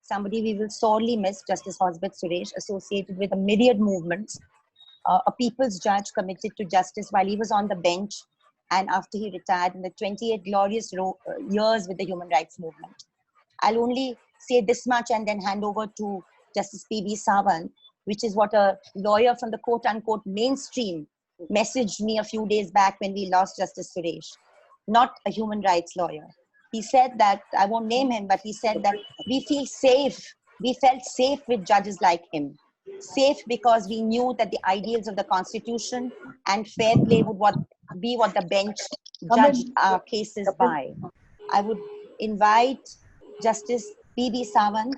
somebody we will sorely miss, Justice Hosbet Suresh, associated with a myriad movements, a people's judge committed to justice while he was on the bench and after he retired in the 28 glorious years with the human rights movement. I'll only say this much and then hand over to Justice PB Sawant, which is what a lawyer from the quote-unquote mainstream messaged me a few days back when we lost Justice Suresh, not a human rights lawyer. He said that, I won't name him, but he said that we feel safe. We felt safe with judges like him. Safe because we knew that the ideals of the Constitution and fair play would be what the bench judged our cases by. I would invite Justice PB Sawant,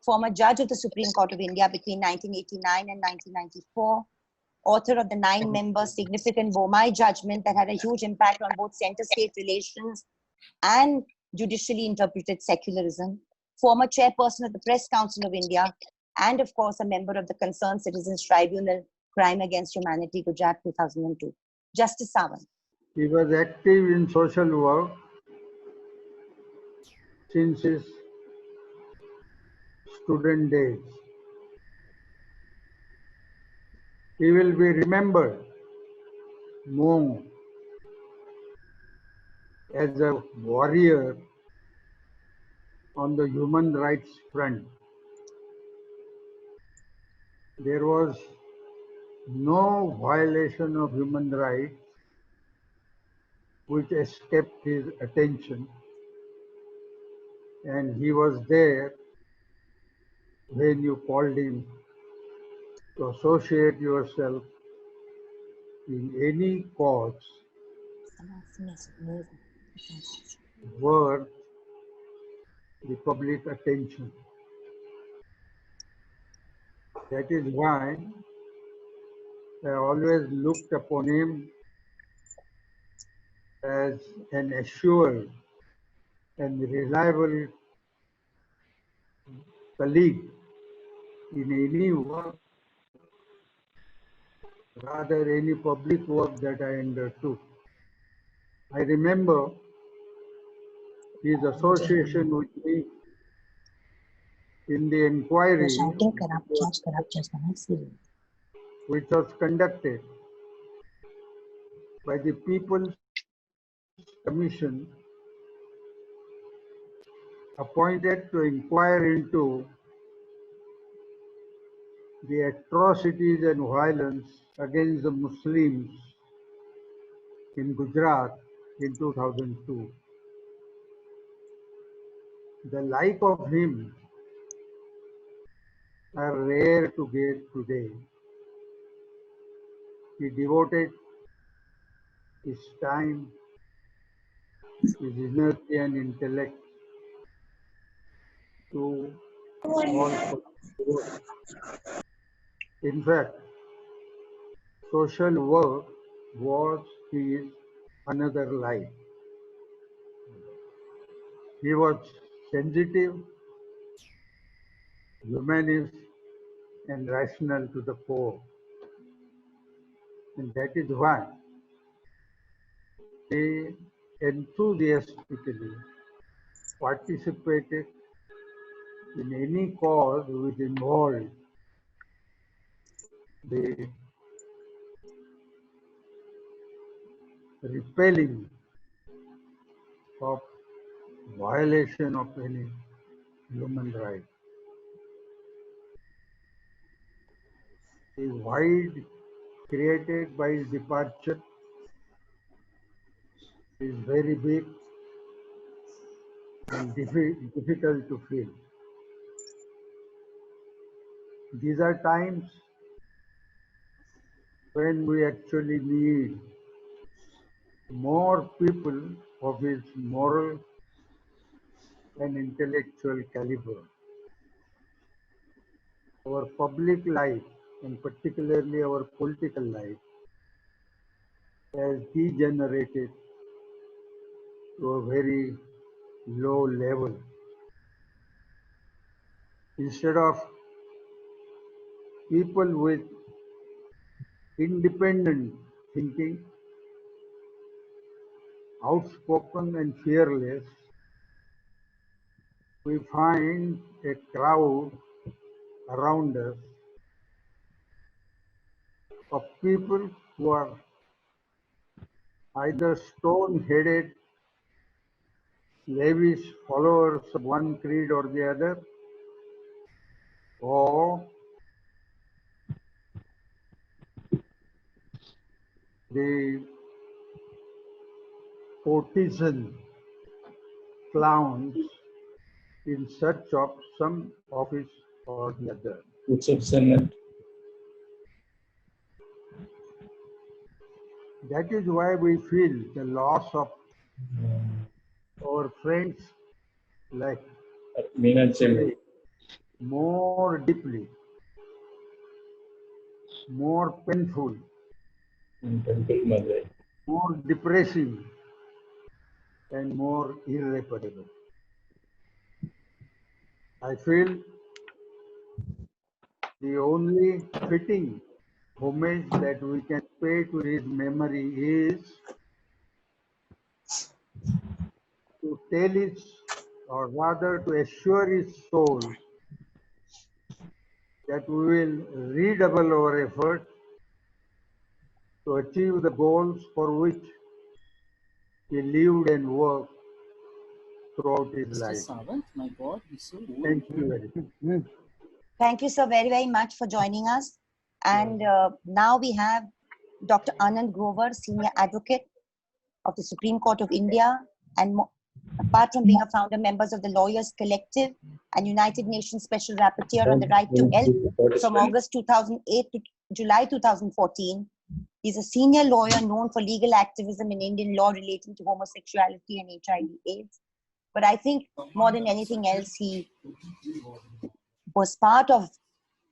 former judge of the Supreme Court of India between 1989 and 1994, author of the 9-member significant Bomai judgment that had a huge impact on both center-state relations and judicially interpreted secularism, former chairperson of the Press Council of India, and of course a member of the Concerned Citizens Tribunal, Crime Against Humanity, Gujarat 2002. Justice Sawant. He was active in social work since his student days. He will be remembered more as a warrior on the human rights front. There was no violation of human rights which escaped his attention, and he was there when you called him to associate yourself in any cause worth the public attention. That is why I always looked upon him as an assured and reliable colleague in any work, rather any public work that I undertook. I remember his association with me in the inquiry which was conducted by the People's Commission appointed to inquire into the atrocities and violence against the Muslims in Gujarat in 2002. The like of him are rare to get today. He devoted his time, his energy and intellect to all work. In fact, social work was his another life. He was sensitive, humanist, and rational to the core. And that is why they enthusiastically participated in any cause which involved the repelling of violation of any human right. The void created by his departure is very big and difficult to fill. These are times when we actually need more people of his moral and intellectual caliber. Our public life, and particularly our political life, has degenerated to a very low level. Instead of people with independent thinking, outspoken and fearless, we find a crowd around us of people who are either stone-headed, slavish followers of one creed or the other, or the courtesan clowns in search of some office or the other. That is why we feel the loss of our friends like Suresh more deeply, more painful, more depressing, and more irreparable. I feel the only fitting homage that we can pay to his memory is to tell his, or rather to assure his soul that we will redouble our effort to achieve the goals for which he lived and worked throughout his Mr. life. Sawant, my God, he's so old. Thank you very much. Thank you, sir, very, very much for joining us. And now we have Dr. Anand Grover, Senior Advocate of the Supreme Court of India, and apart from being a founder members of the Lawyers Collective and United Nations Special Rapporteur on the Right to Health from August 2008 to July 2014. He's a senior lawyer known for legal activism in Indian law relating to homosexuality and HIV/AIDS. But I think more than anything else, he was part of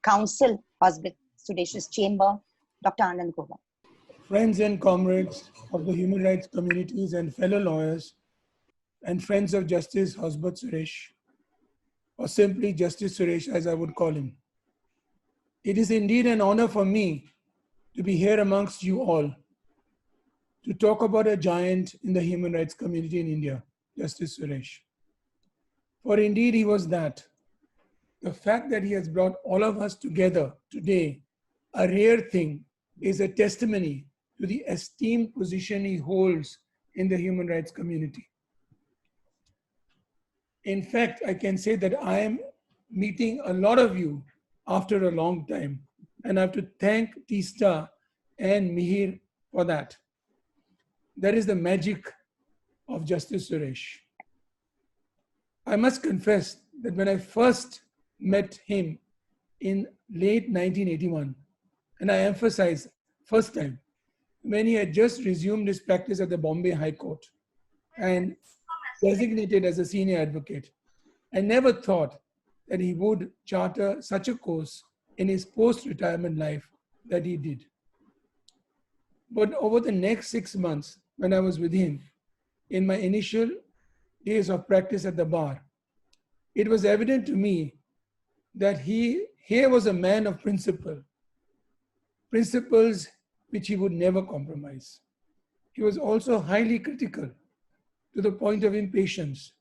Counsel Hosbet Suresh's chamber, Dr. Anand Grover. Friends and comrades of the human rights communities and fellow lawyers and friends of Justice Hosbet Suresh, or simply Justice Suresh as I would call him. It is indeed an honor for me to be here amongst you all to talk about a giant in the human rights community in India, Justice Suresh. For indeed he was that. The fact that he has brought all of us together today, a rare thing, is a testimony to the esteemed position he holds in the human rights community. In fact, I can say that I am meeting a lot of you after a long time, and I have to thank Teesta and Mihir for that. That is the magic of Justice Suresh. I must confess that when I first met him in late 1981, and I emphasize first time, when he had just resumed his practice at the Bombay High Court and designated as a senior advocate, I never thought that he would charter such a course in his post-retirement life that he did. But over the next 6 months, when I was with him in my initial days of practice at the bar, it was evident to me that he here was a man of principles which he would never compromise. He was also highly critical to the point of impatience,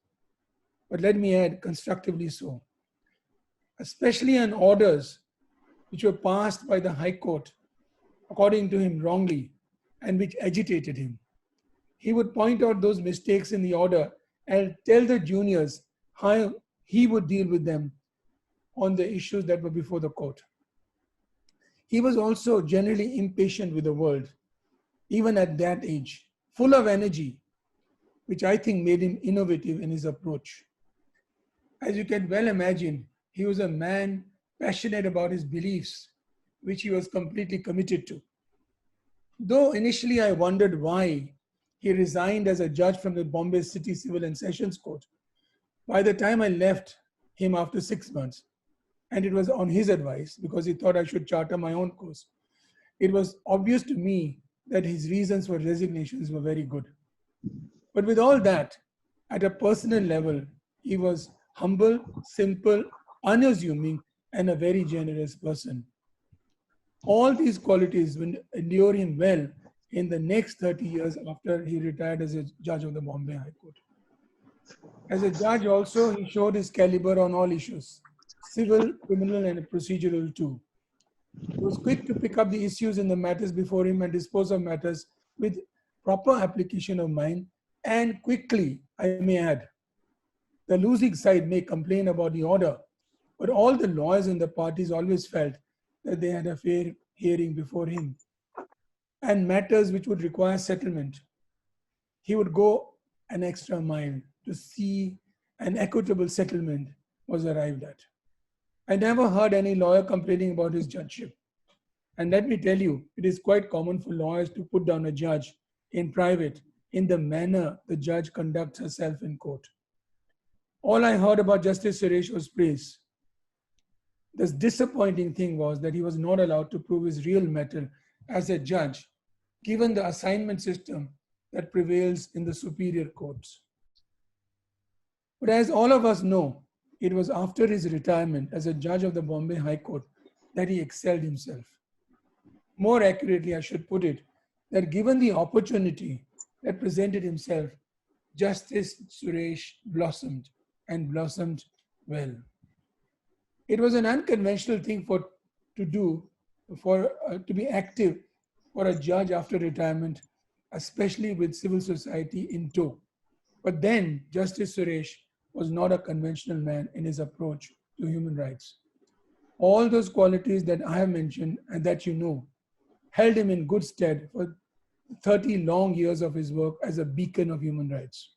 but let me add, constructively so, especially on orders which were passed by the High Court, according to him wrongly, and which agitated him. He would point out those mistakes in the order and tell the juniors how he would deal with them on the issues that were before the court. He was also generally impatient with the world, even at that age, full of energy, which I think made him innovative in his approach. As you can well imagine, he was a man passionate about his beliefs, which he was completely committed to. Though initially I wondered why he resigned as a judge from the Bombay City Civil and Sessions Court, by the time I left him after 6 months, and it was on his advice because he thought I should charter my own course, it was obvious to me that his reasons for resignations were very good. But with all that, at a personal level, he was humble, simple, unassuming, and a very generous person. All these qualities will endure him well in the next 30 years after he retired as a judge of the Bombay High Court. As a judge also, he showed his caliber on all issues, civil, criminal, and procedural too. He was quick to pick up the issues in the matters before him and dispose of matters with proper application of mind and quickly, I may add. The losing side may complain about the order, but all the lawyers in the parties always felt that they had a fair hearing before him and matters which would require settlement. He would go an extra mile to see an equitable settlement was arrived at. I never heard any lawyer complaining about his judgeship. And let me tell you, it is quite common for lawyers to put down a judge in private in the manner the judge conducts herself in court. All I heard about Justice Suresh was praise. The disappointing thing was that he was not allowed to prove his real mettle as a judge, given the assignment system that prevails in the superior courts. But as all of us know, it was after his retirement as a judge of the Bombay High Court that he excelled himself. More accurately, I should put it, that given the opportunity that presented himself, Justice Suresh blossomed and blossomed well. It was an unconventional thing to do, to be active for a judge after retirement, especially with civil society in tow. But then Justice Suresh was not a conventional man in his approach to human rights. All those qualities that I have mentioned and that you know held him in good stead for 30 long years of his work as a beacon of human rights.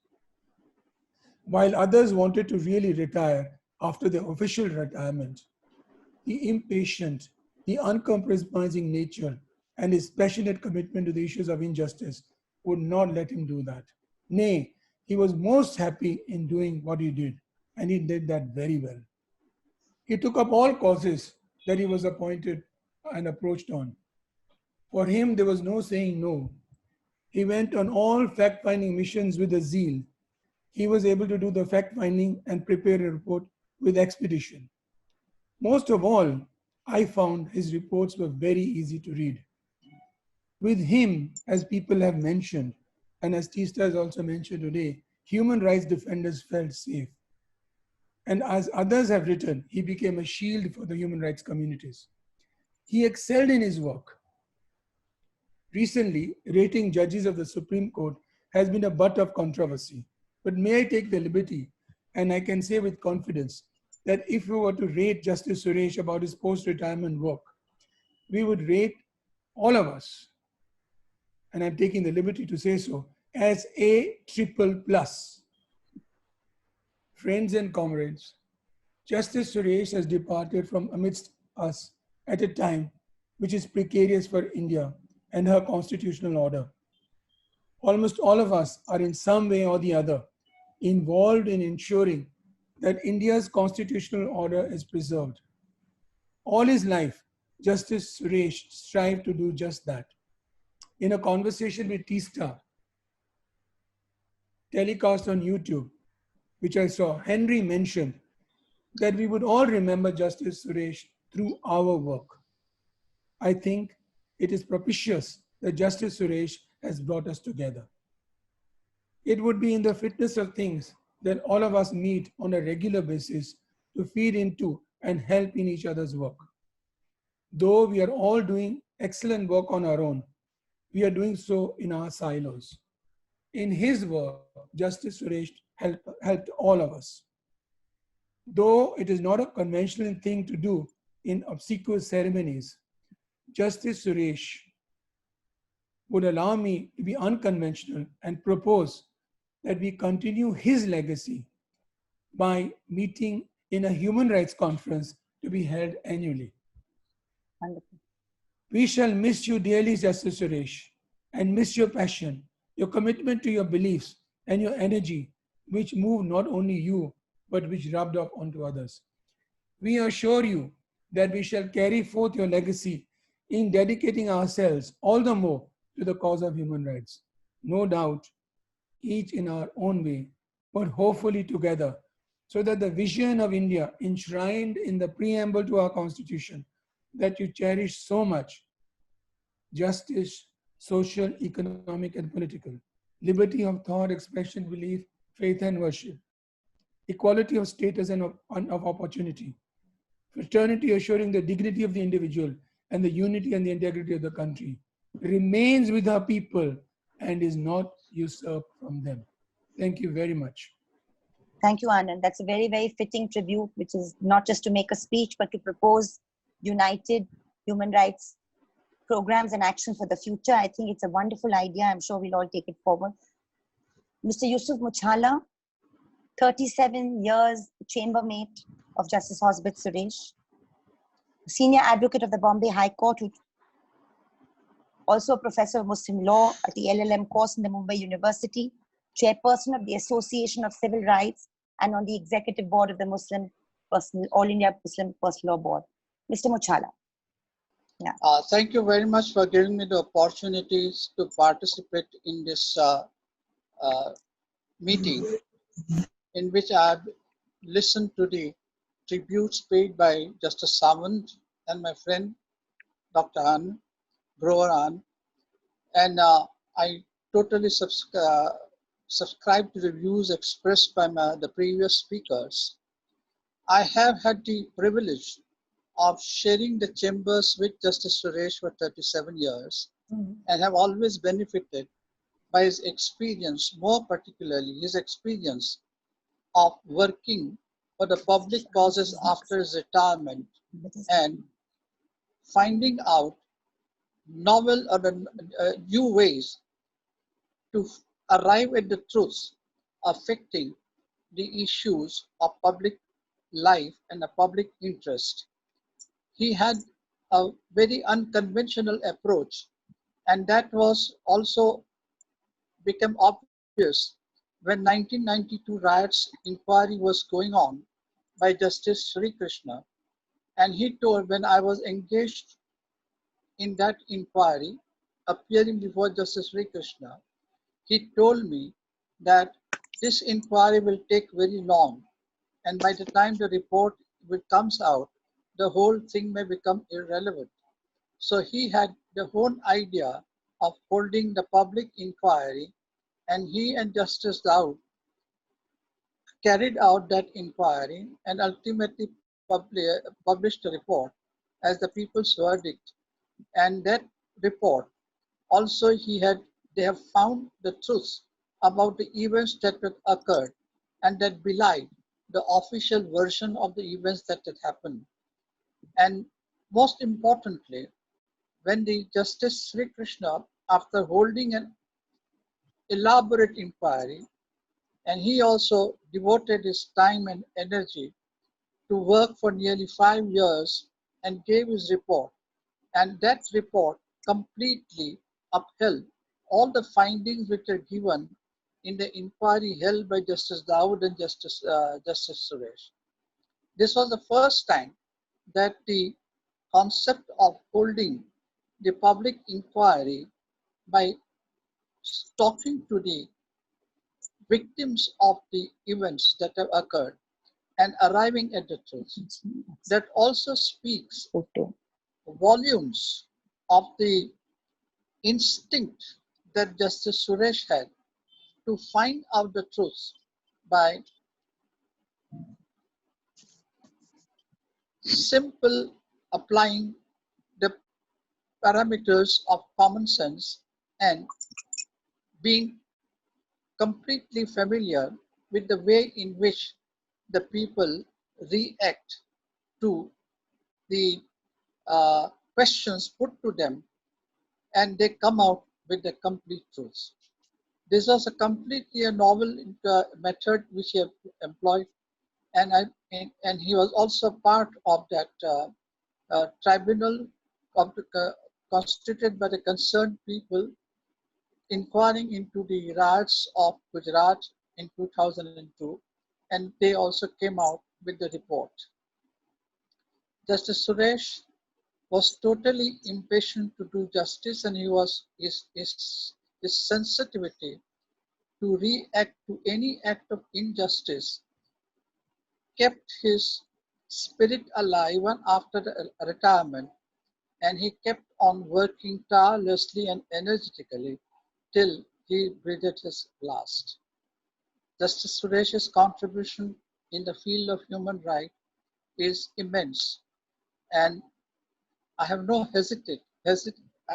While others wanted to really retire after their official retirement, the impatient, the uncompromising nature, and his passionate commitment to the issues of injustice would not let him do that. Nay, he was most happy in doing what he did, and he did that very well. He took up all causes that he was appointed and approached on. For him, there was no saying no. He went on all fact-finding missions with a zeal. He was able to do the fact-finding and prepare a report with expedition. Most of all, I found his reports were very easy to read. With him, as people have mentioned, and as Teesta has also mentioned today, human rights defenders felt safe. And as others have written, he became a shield for the human rights communities. He excelled in his work. Recently, rating judges of the Supreme Court has been a butt of controversy. But may I take the liberty, and I can say with confidence, that if we were to rate Justice Suresh about his post-retirement work, we would rate all of us, and I'm taking the liberty to say so, as A triple plus. Friends and comrades, Justice Suresh has departed from amidst us at a time which is precarious for India and her constitutional order. Almost all of us are in some way or the other involved in ensuring that India's constitutional order is preserved. All his life, Justice Suresh strived to do just that. In a conversation with Teesta, telecast on YouTube, which I saw, Henry mentioned that we would all remember Justice Suresh through our work. I think it is propitious that Justice Suresh has brought us together. It would be in the fitness of things that all of us meet on a regular basis to feed into and help in each other's work. Though we are all doing excellent work on our own, we are doing so in our silos. In his work, Justice Suresh helped all of us. Though it is not a conventional thing to do in obsequious ceremonies, Justice Suresh would allow me to be unconventional and propose that we continue his legacy by meeting in a human rights conference to be held annually. Wonderful. We shall miss you dearly, Justice Suresh, and miss your passion, your commitment to your beliefs, and your energy, which moved not only you, but which rubbed off onto others. We assure you that we shall carry forth your legacy in dedicating ourselves all the more to the cause of human rights. No doubt, each in our own way, but hopefully together, so that the vision of India enshrined in the preamble to our Constitution that you cherish so much, justice, social, economic, and political, liberty of thought, expression, belief, faith and worship, equality of status and of opportunity, fraternity assuring the dignity of the individual and the unity and the integrity of the country, remains with our people and is not usurped from them. Thank you very much. Thank you, Anand. That's a very, very fitting tribute, which is not just to make a speech, but to propose united human rights programs and action for the future. I think it's a wonderful idea. I'm sure we'll all take it forward. Mr. Yusuf Muchala, 37 years chambermate of Justice Hosbet Suresh, senior advocate of the Bombay High Court, also a professor of Muslim law at the LLM course in the Mumbai University, chairperson of the Association of Civil Rights, and on the executive board of the All India Muslim Personal Law Board. Mr. Muchala. Yeah. Thank you very much for giving me the opportunities to participate in this meeting, in which I have listened to the tributes paid by Justice Sawant and my friend Dr. Anand Grover, and I totally subscribe to the views expressed by the previous speakers. I have had the privilege of sharing the chambers with Justice Suresh for 37 years and have always benefited by his experience, more particularly his experience of working for the public causes after his retirement and finding out novel or new ways to arrive at the truths affecting the issues of public life and the public interest. He had a very unconventional approach, and that was also became obvious when 1992 riots inquiry was going on by Justice Sri Krishna. And he told, when I was engaged in that inquiry, appearing before Justice Sri Krishna, he told me that this inquiry will take very long, and by the time the report comes out, the whole thing may become irrelevant. So he had the whole idea of holding the public inquiry, and he and Justice Daud carried out that inquiry and ultimately published a report as the People's Verdict. And that report also they have found the truth about the events that had occurred and that belied the official version of the events that had happened. And most importantly, when the Justice Sri Krishna, after holding an elaborate inquiry, and he also devoted his time and energy to work for nearly 5 years and gave his report, and that report completely upheld all the findings which are given in the inquiry held by Justice Dawood and Justice Suresh. This was the first time that the concept of holding the public inquiry by talking to the victims of the events that have occurred and arriving at the truth, that also speaks volumes of the instinct that Justice Suresh had to find out the truth by simple applying the parameters of common sense and being completely familiar with the way in which the people react to the questions put to them, and they come out with the complete truth. This was a completely a novel method which he employed, and he was also part of that tribunal constituted by the concerned people inquiring into the riots of Gujarat in 2002, and they also came out with the report. Justice Suresh was totally impatient to do justice, and his sensitivity to react to any act of injustice kept his spirit alive even after the retirement, and he kept on working tirelessly and energetically till he breathed his last. Justice Suresh's contribution in the field of human rights is immense, and I have no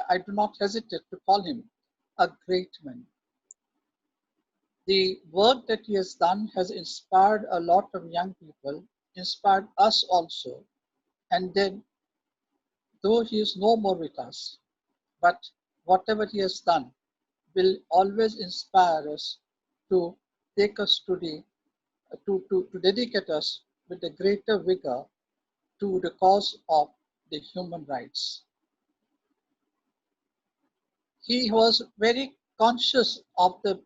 I do not hesitate to call him a great man. The work that he has done has inspired a lot of young people, inspired us also, and then, though he is no more with us, but whatever he has done will always inspire us to take us to to dedicate us with a greater vigor to the cause of the human rights. He was very conscious of the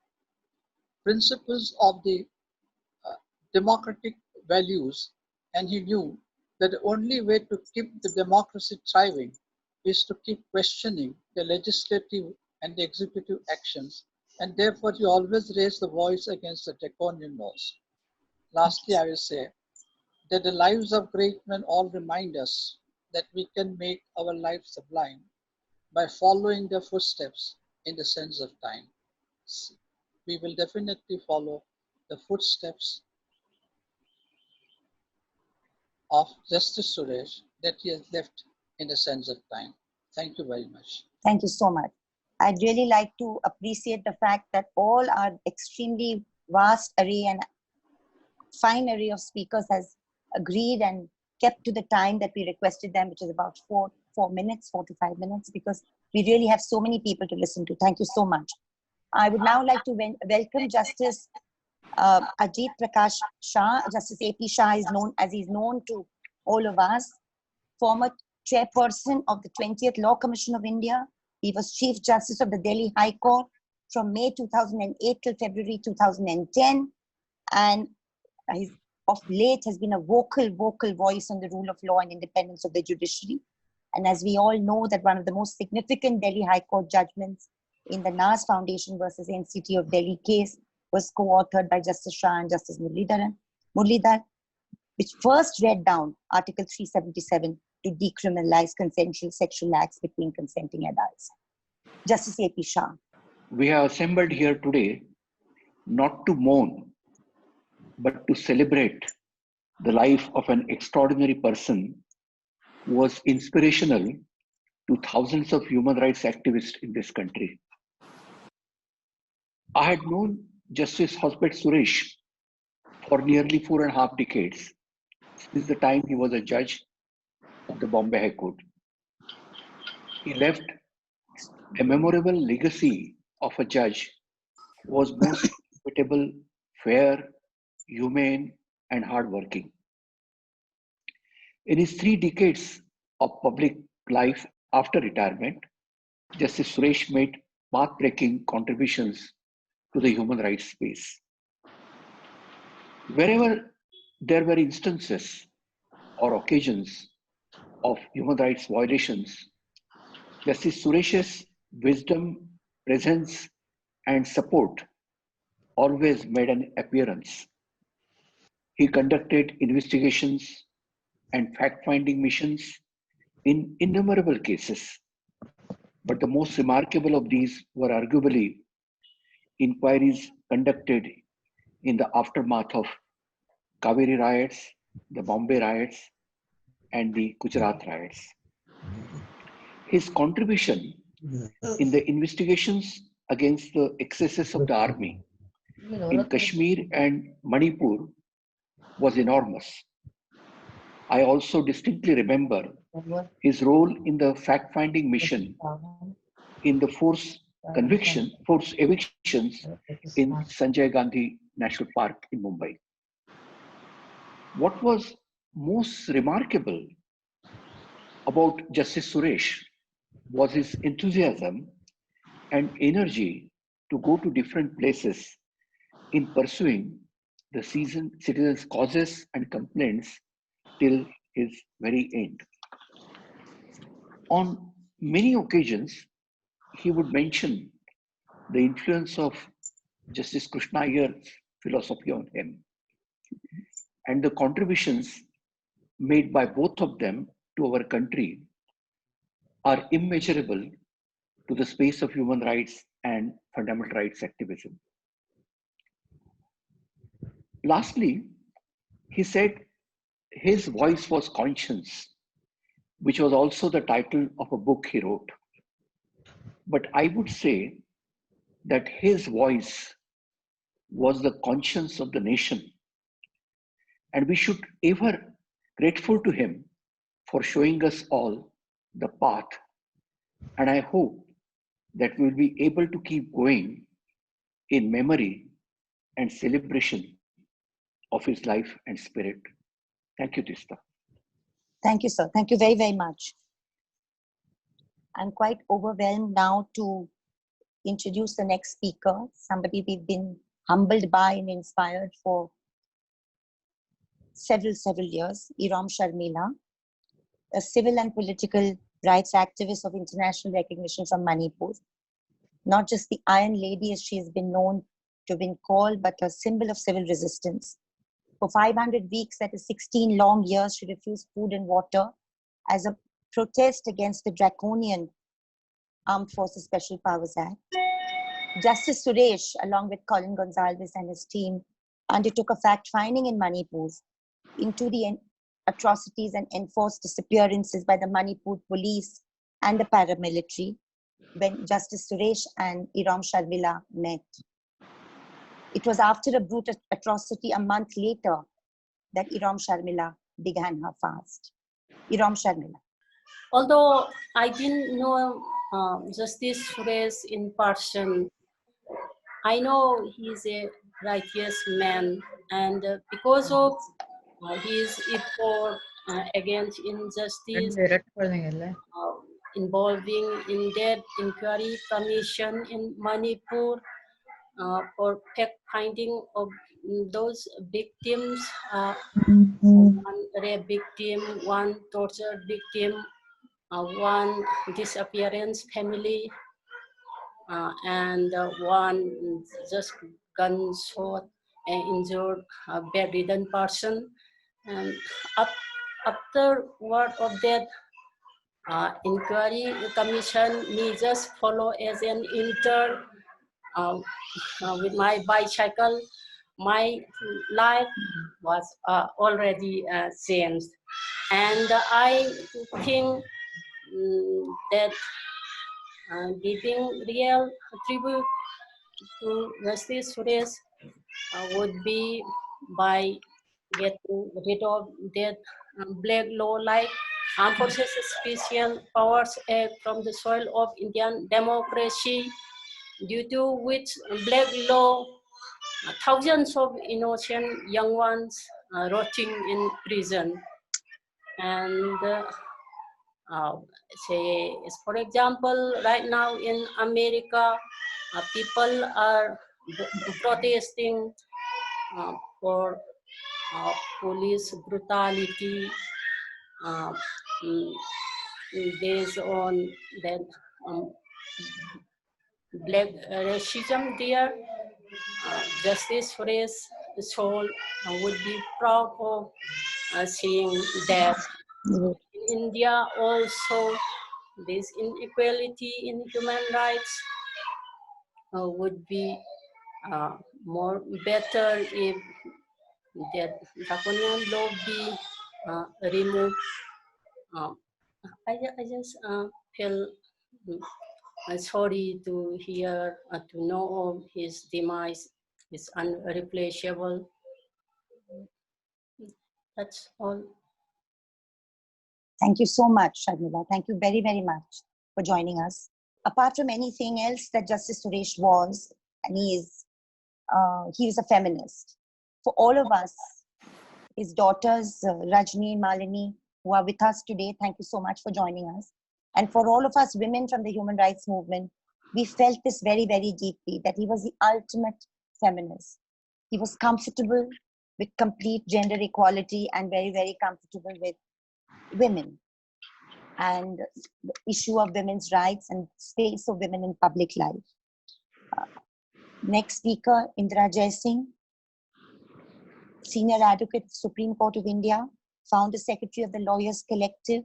principles of the democratic values, and he knew that the only way to keep the democracy thriving is to keep questioning the legislative and the executive actions, and therefore he always raised the voice against the draconian laws. Lastly, I will say that the lives of great men all remind us that we can make our lives sublime by following their footsteps in the sense of time. We will definitely follow the footsteps of Justice Suresh that he has left in the sense of time. Thank you very much. Thank you so much. I'd really like to appreciate the fact that all our extremely vast array and fine array of speakers has agreed and kept to the time that we requested them, which is about 4 to 5 minutes, because we really have so many people to listen to. Thank you so much. I would now like to welcome Justice Ajit Prakash Shah. Justice AP Shah is known as he's known to all of us, former chairperson of the 20th Law Commission of India. He was Chief Justice of the Delhi High Court from May 2008 till February 2010. And he of late has been a vocal voice on the rule of law and independence of the judiciary. And as we all know, that one of the most significant Delhi High Court judgments in the Nas Foundation versus NCT of Delhi case was co-authored by Justice Shah and Justice Muralidhar, which first read down Article 377 to decriminalize consensual sexual acts between consenting adults. Justice AP Shah. We are assembled here today not to mourn, but to celebrate the life of an extraordinary person who was inspirational to thousands of human rights activists in this country. I had known Justice Hosbet Suresh for nearly 4.5 decades, since the time he was a judge of the Bombay High Court. He left a memorable legacy of a judge who was most equitable, fair, humane, and hardworking. In his 3 decades of public life after retirement, Justice Suresh made path-breaking contributions to the human rights space. Wherever there were instances or occasions of human rights violations, Justice Suresh's wisdom, presence, and support always made an appearance. He conducted investigations and fact-finding missions in innumerable cases, but the most remarkable of these were arguably inquiries conducted in the aftermath of Kaveri riots, the Bombay riots, and the Gujarat riots. His contribution in the investigations against the excesses of the army in Kashmir and Manipur was enormous. I also distinctly remember his role in the fact-finding mission in the forced evictions in Sanjay Gandhi National Park in Mumbai. What was most remarkable about Justice Suresh was his enthusiasm and energy to go to different places in pursuing the citizens' causes and complaints till his very end. On many occasions, he would mention the influence of Justice Krishna Iyer's philosophy on him and the contributions made by both of them to our country are immeasurable to the space of human rights and fundamental rights activism. Lastly, he said his voice was conscience, which was also the title of a book he wrote. But I would say that his voice was the conscience of the nation. And we should ever grateful to him for showing us all the path. And I hope that we'll be able to keep going in memory and celebration of his life and spirit. Thank you, Teesta. Thank you, sir. Thank you very, very much. I'm quite overwhelmed now to introduce the next speaker, somebody we've been humbled by and inspired for several years, Irom Sharmila, a civil and political rights activist of international recognition from Manipur. Not just the Iron Lady as she has been known to have been called, but a symbol of civil resistance. For 500 weeks, that is 16 long years, she refused food and water as a protest against the draconian Armed Forces Special Powers Act. Justice Suresh, along with Colin Gonsalves and his team, undertook a fact-finding in Manipur into the atrocities and enforced disappearances by the Manipur police and the paramilitary when Justice Suresh and Irom Sharmila met. It was after a brutal atrocity a month later that Irom Sharmila began her fast. Irom Sharmila. Although I didn't know Justice Suresh in person, I know he's a righteous man, and because of his effort against injustice, involving in that inquiry commission in Manipur for fact-finding of those victims, one rape victim, one torture victim, one disappearance family, and one just gunshot injured bedridden person. And afterward of that inquiry commission, me just follow as an intern with my bicycle. My life was already changed, and I think that giving real tribute to Justice Suresh would be by getting rid of that black law like Armed Forces Special Powers Act from the soil of Indian democracy, due to which black law thousands of innocent young ones rotting in prison. And say, for example, right now in America, people are protesting for police brutality based on that black racism there. Justice Suresh soul would be proud of seeing that. In India also, this inequality in human rights would be more better if that draconian law be removed. I just feel sorry to hear, to know of his demise. It's unreplaceable. That's all. Thank you so much, Sharmila. Thank you very, very much for joining us. Apart from anything else that Justice Suresh was, and he was a feminist. For all of us, his daughters, Rajni and Malini, who are with us today, thank you so much for joining us. And for all of us women from the human rights movement, we felt this very, very deeply, that he was the ultimate feminist. He was comfortable with complete gender equality and very, very comfortable with women and the issue of women's rights and space of women in public life. Next speaker, Indira Jaising, Senior Advocate, Supreme Court of India, Founder Secretary of the Lawyers Collective,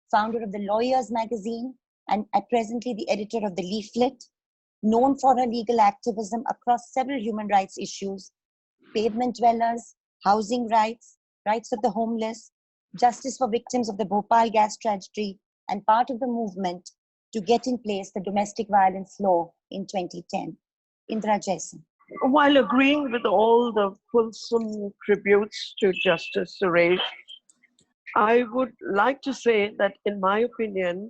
founder of the Lawyers Magazine, and presently the editor of the Leaflet, known for her legal activism across several human rights issues, pavement dwellers, housing rights, rights of the homeless, justice for victims of the Bhopal gas tragedy, and part of the movement to get in place the domestic violence law in 2010. Indira Jaising. While agreeing with all the fulsome tributes to Justice Suresh, I would like to say that, in my opinion,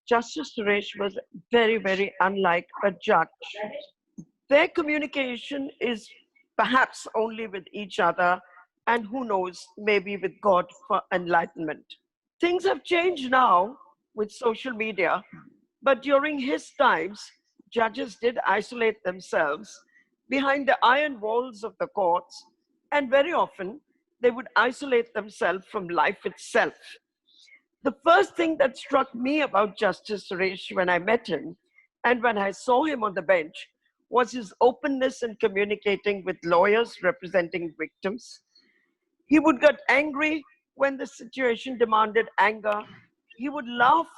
Justice Suresh was very, very unlike a judge. Their communication is perhaps only with each other, and who knows, maybe with God for enlightenment. Things have changed now with social media, but during his times, judges did isolate themselves behind the iron walls of the courts, and very often they would isolate themselves from life itself. The first thing that struck me about Justice Suresh when I met him and when I saw him on the bench was his openness in communicating with lawyers representing victims. He would get angry when the situation demanded anger. He would laugh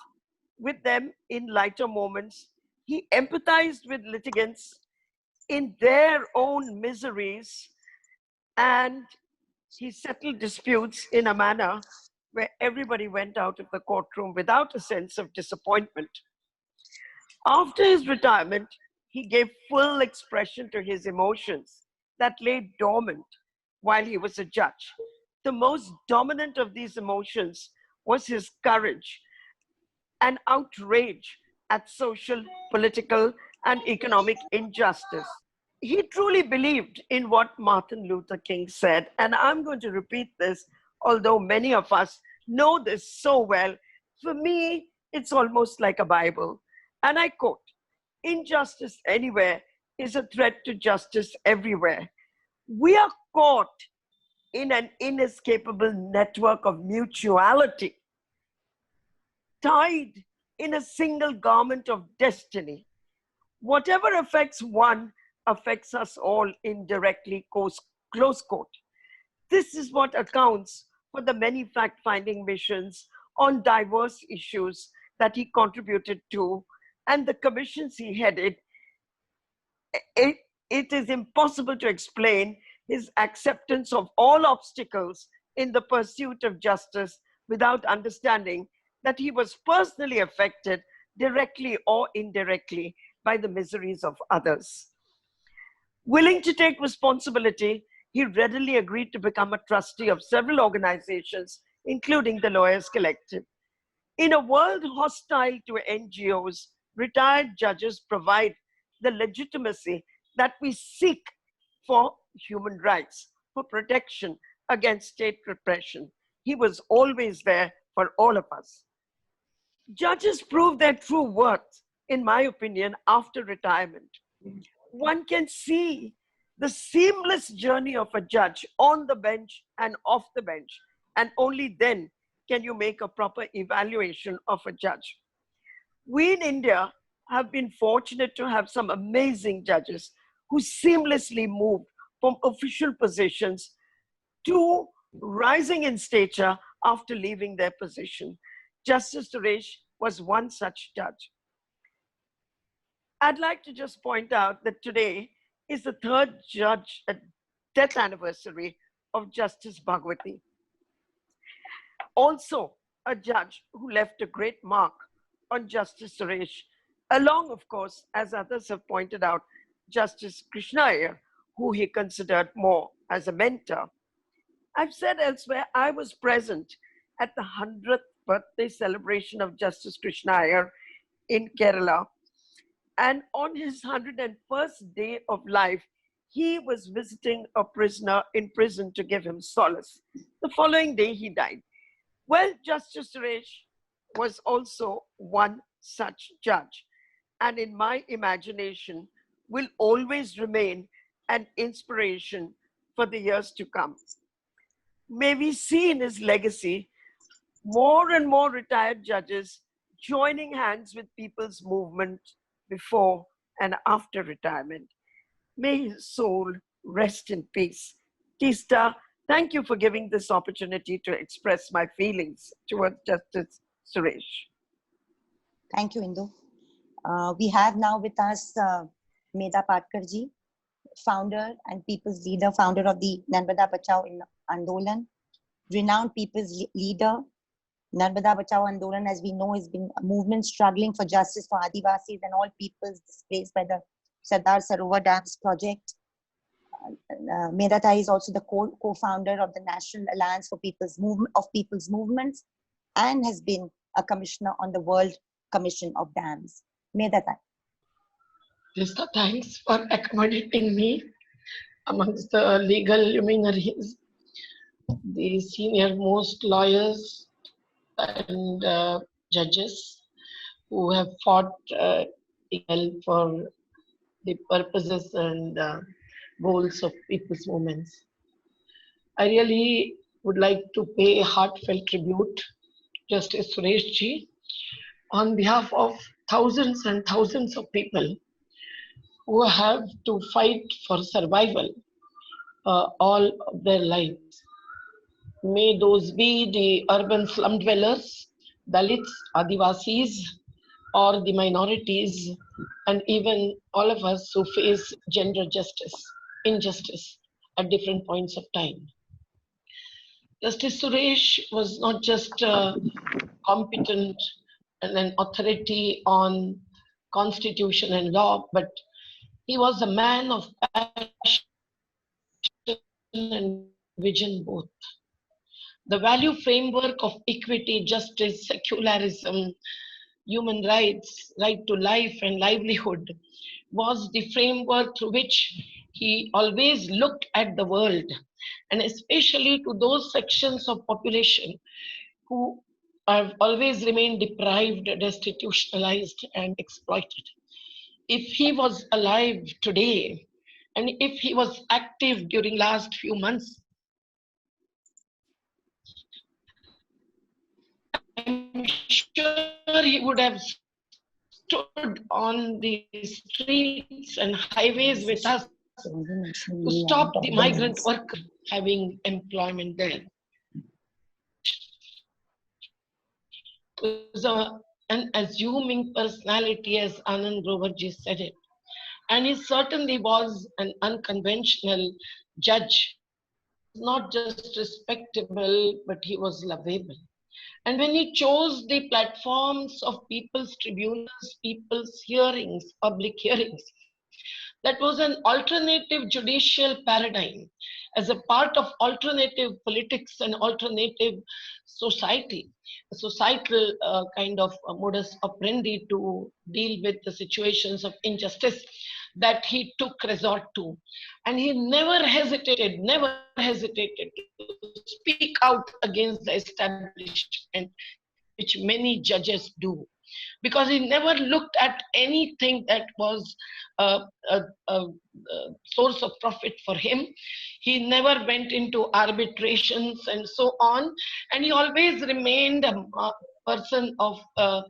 with them in lighter moments. He empathized with litigants in their own miseries, and he settled disputes in a manner where everybody went out of the courtroom without a sense of disappointment. After his retirement, he gave full expression to his emotions that lay dormant while he was a judge. The most dominant of these emotions was his courage and outrage at social, political, and economic injustice. He truly believed in what Martin Luther King said, and I'm going to repeat this, although many of us know this so well. For me, it's almost like a Bible. And I quote, "Injustice anywhere is a threat to justice everywhere." We are caught in an inescapable network of mutuality, tied in a single garment of destiny. Whatever affects one affects us all indirectly, close quote. This is what accounts for the many fact-finding missions on diverse issues that he contributed to and the commissions he headed. It is impossible to explain his acceptance of all obstacles in the pursuit of justice without understanding that he was personally affected, directly or indirectly, by the miseries of others. Willing to take responsibility, he readily agreed to become a trustee of several organizations, including the Lawyers Collective. In a world hostile to NGOs, retired judges provide the legitimacy that we seek for human rights, for protection against state repression. He was always there for all of us. Judges prove their true worth, in my opinion, after retirement. One can see the seamless journey of a judge on the bench and off the bench, and only then can you make a proper evaluation of a judge. We in India have been fortunate to have some amazing judges who seamlessly moved from official positions to rising in stature after leaving their position. Justice Suresh was one such judge. I'd like to just point out that today is the third death anniversary of Justice Bhagwati. Also a judge who left a great mark on Justice Suresh, along, of course, as others have pointed out, Justice Krishna Iyer, who he considered more as a mentor. I've said elsewhere, I was present at the 100th birthday celebration of Justice Krishna Iyer in Kerala. And on his 101st day of life, he was visiting a prisoner in prison to give him solace. The following day, he died. Well, Justice Suresh was also one such judge, and in my imagination, will always remain an inspiration for the years to come. May we see in his legacy more and more retired judges joining hands with people's movement before and after retirement. May his soul rest in peace. Teesta, thank you for giving this opportunity to express my feelings towards Justice Suresh. Thank you, Indu. We have now with us Medha Patkar ji. founder and people's leader, founder of the Narmada Bachao Andolan, renowned people's leader. Narmada Bachao Andolan, as we know, has been a movement struggling for justice for Adivasis and all peoples displaced by the Sardar Sarovar Dams project. Medha is also the co-founder of the National Alliance for People's Movements and has been a commissioner on the World Commission of Dams. Medha. Teesta, thanks for accommodating me amongst the legal luminaries, the senior most lawyers and judges who have fought for the purposes and goals of people's movements. I really would like to pay a heartfelt tribute to Justice Suresh ji on behalf of thousands and thousands of people who have to fight for survival all of their lives. May those be the urban slum dwellers, Dalits, Adivasis, or the minorities, and even all of us who face gender injustice at different points of time. Justice Suresh was not just competent and an authority on constitution and law, but he was a man of passion and vision both. The value framework of equity, justice, secularism, human rights, right to life and livelihood was the framework through which he always looked at the world, and especially to those sections of population who have always remained deprived, destitutionalized and exploited. If he was alive today, and if he was active during last few months, I'm sure he would have stood on the streets and highways with us to stop the migrant worker having employment there. He was an assuming personality, as Anand Grover just said it. And he certainly was an unconventional judge. Not just respectable, but he was lovable. And when he chose the platforms of people's tribunals, people's hearings, public hearings, that was an alternative judicial paradigm as a part of alternative politics and alternative society, a societal kind of modus operandi to deal with the situations of injustice that he took resort to. And he never hesitated to speak out against the establishment, which many judges do. Because he never looked at anything that was a source of profit for him. He never went into arbitrations and so on. And he always remained a person of a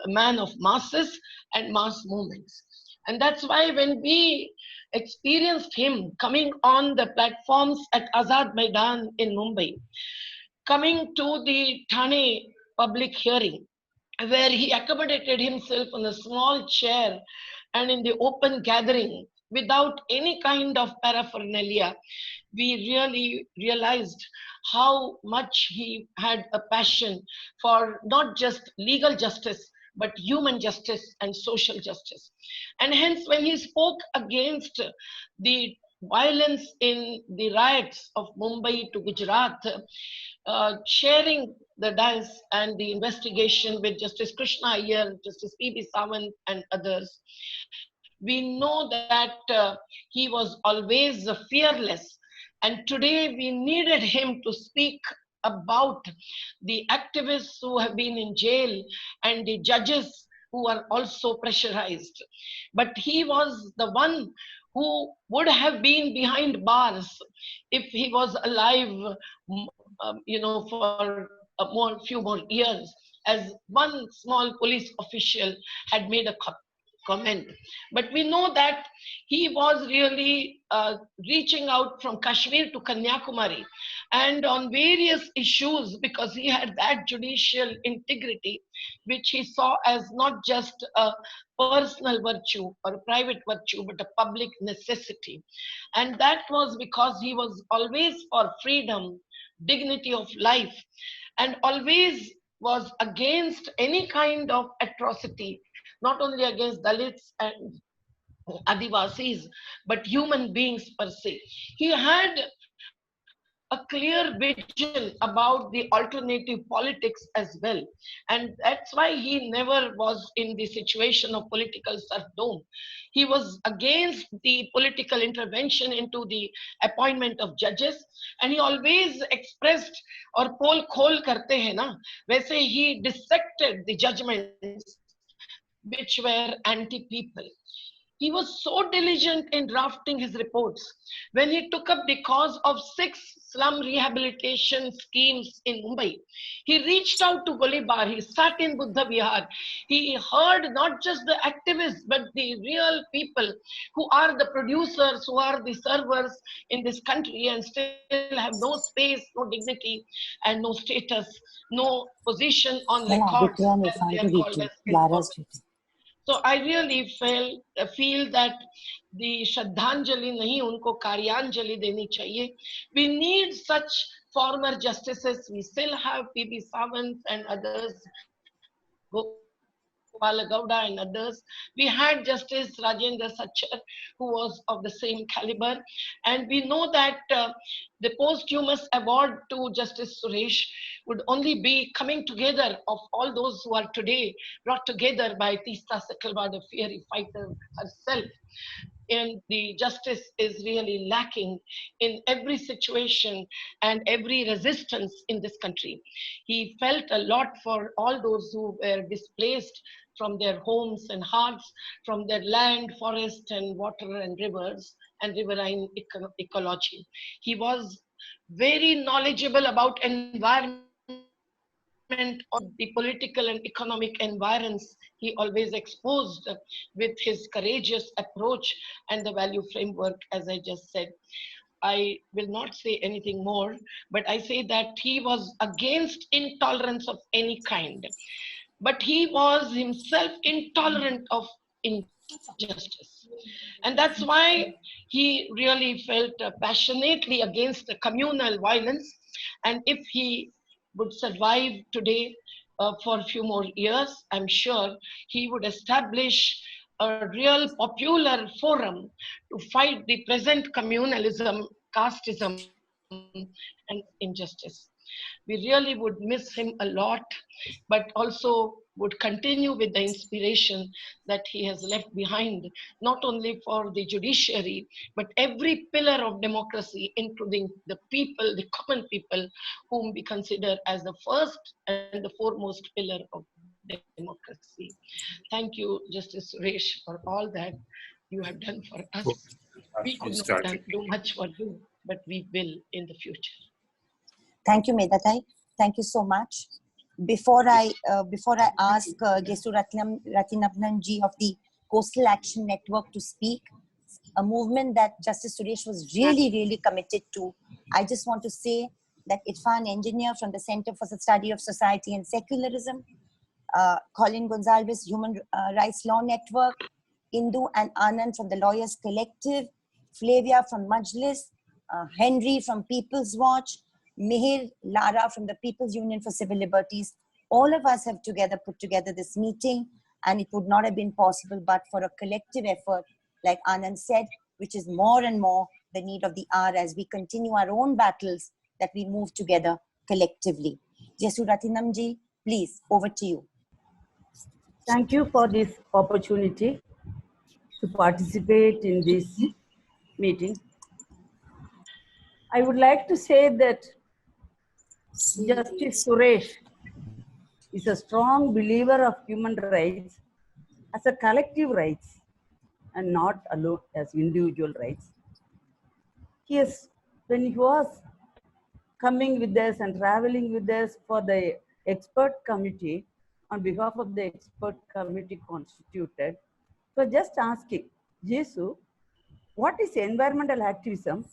man of masses and mass movements. And that's why when we experienced him coming on the platforms at Azad Maidan in Mumbai, coming to the Thane public hearing, where he accommodated himself on a small chair and in the open gathering without any kind of paraphernalia, we really realized how much he had a passion for not just legal justice, but human justice and social justice. And hence, when he spoke against the violence in the riots of Mumbai to Gujarat, sharing the dais and the investigation with Justice Krishna Iyer, Justice PB Sawant and others, we know that he was always fearless. And today we needed him to speak about the activists who have been in jail and the judges who are also pressurized. But he was the one who would have been behind bars if he was alive, for a few more years, as one small police official had made a comment. But we know that he was really reaching out from Kashmir to Kanyakumari and on various issues, because he had that judicial integrity which he saw as not just a personal virtue or a private virtue but a public necessity. And that was because he was always for freedom, dignity of life, and always was against any kind of atrocity, not only against Dalits and Adivasis, but human beings per se. He had a clear vision about the alternative politics as well. And that's why he never was in the situation of political serfdom. He was against the political intervention into the appointment of judges. And he always expressed, or poll khol karte hai na, वैसे he dissected the judgments which were anti-people. He was so diligent in drafting his reports. When he took up the cause of 6 slum rehabilitation schemes in Mumbai, he reached out to Golibar, he sat in Buddha Vihar, he heard not just the activists, but the real people who are the producers, who are the servers in this country and still have no space, no dignity, and no status, no position on record, as they are called as informants. So I really feel that the Shraddhanjali nahi, unko Karyanjali deni chahiye. We need such former justices. We still have PB Sawant and others, Gopala Gowda and others. We had Justice Rajendra Sachar, who was of the same caliber. And we know that the posthumous award to Justice Suresh would only be coming together of all those who are today brought together by Teesta Setalvad, a fiery fighter herself. And the justice is really lacking in every situation and every resistance in this country. He felt a lot for all those who were displaced from their homes and hearts, from their land, forest and water and rivers and riverine ecology. He was very knowledgeable about environment, the political and economic environs he always exposed with his courageous approach and the value framework, as I just said. I will not say anything more, but I say that he was against intolerance of any kind. But he was himself intolerant of injustice. And that's why he really felt passionately against the communal violence. And if he would survive today for a few more years, I'm sure he would establish a real popular forum to fight the present communalism, casteism, and injustice. We really would miss him a lot, but also would continue with the inspiration that he has left behind, not only for the judiciary, but every pillar of democracy, including the people, the common people, whom we consider as the first and the foremost pillar of democracy. Thank you, Justice Suresh, for all that you have done for us. We could not do much for you, but we will in the future. Thank you, Medha. Thank you so much. Before I ask Jesurathinam ji of the Coastal Action Network to speak, a movement that Justice Suresh was really committed to, I just want to say that Irfan Engineer from the Center for the Study of Society and Secularism, Colin Gonsalves, Human Rights Law Network, Indu and Anand from the Lawyers Collective, Flavia from Majlis, Henry from People's Watch, Mihir Lara from the People's Union for Civil Liberties. All of us have put together this meeting, and it would not have been possible but for a collective effort, like Anand said, which is more and more the need of the hour as we continue our own battles, that we move together collectively. Jesurathinam ji, please, over to you. Thank you for this opportunity to participate in this meeting. I would like to say that Justice Suresh is a strong believer of human rights as a collective rights and not alone as individual rights. When he was coming with us and traveling with us for the expert committee, on behalf of the expert committee constituted So just asking, Jesus, what is environmental activism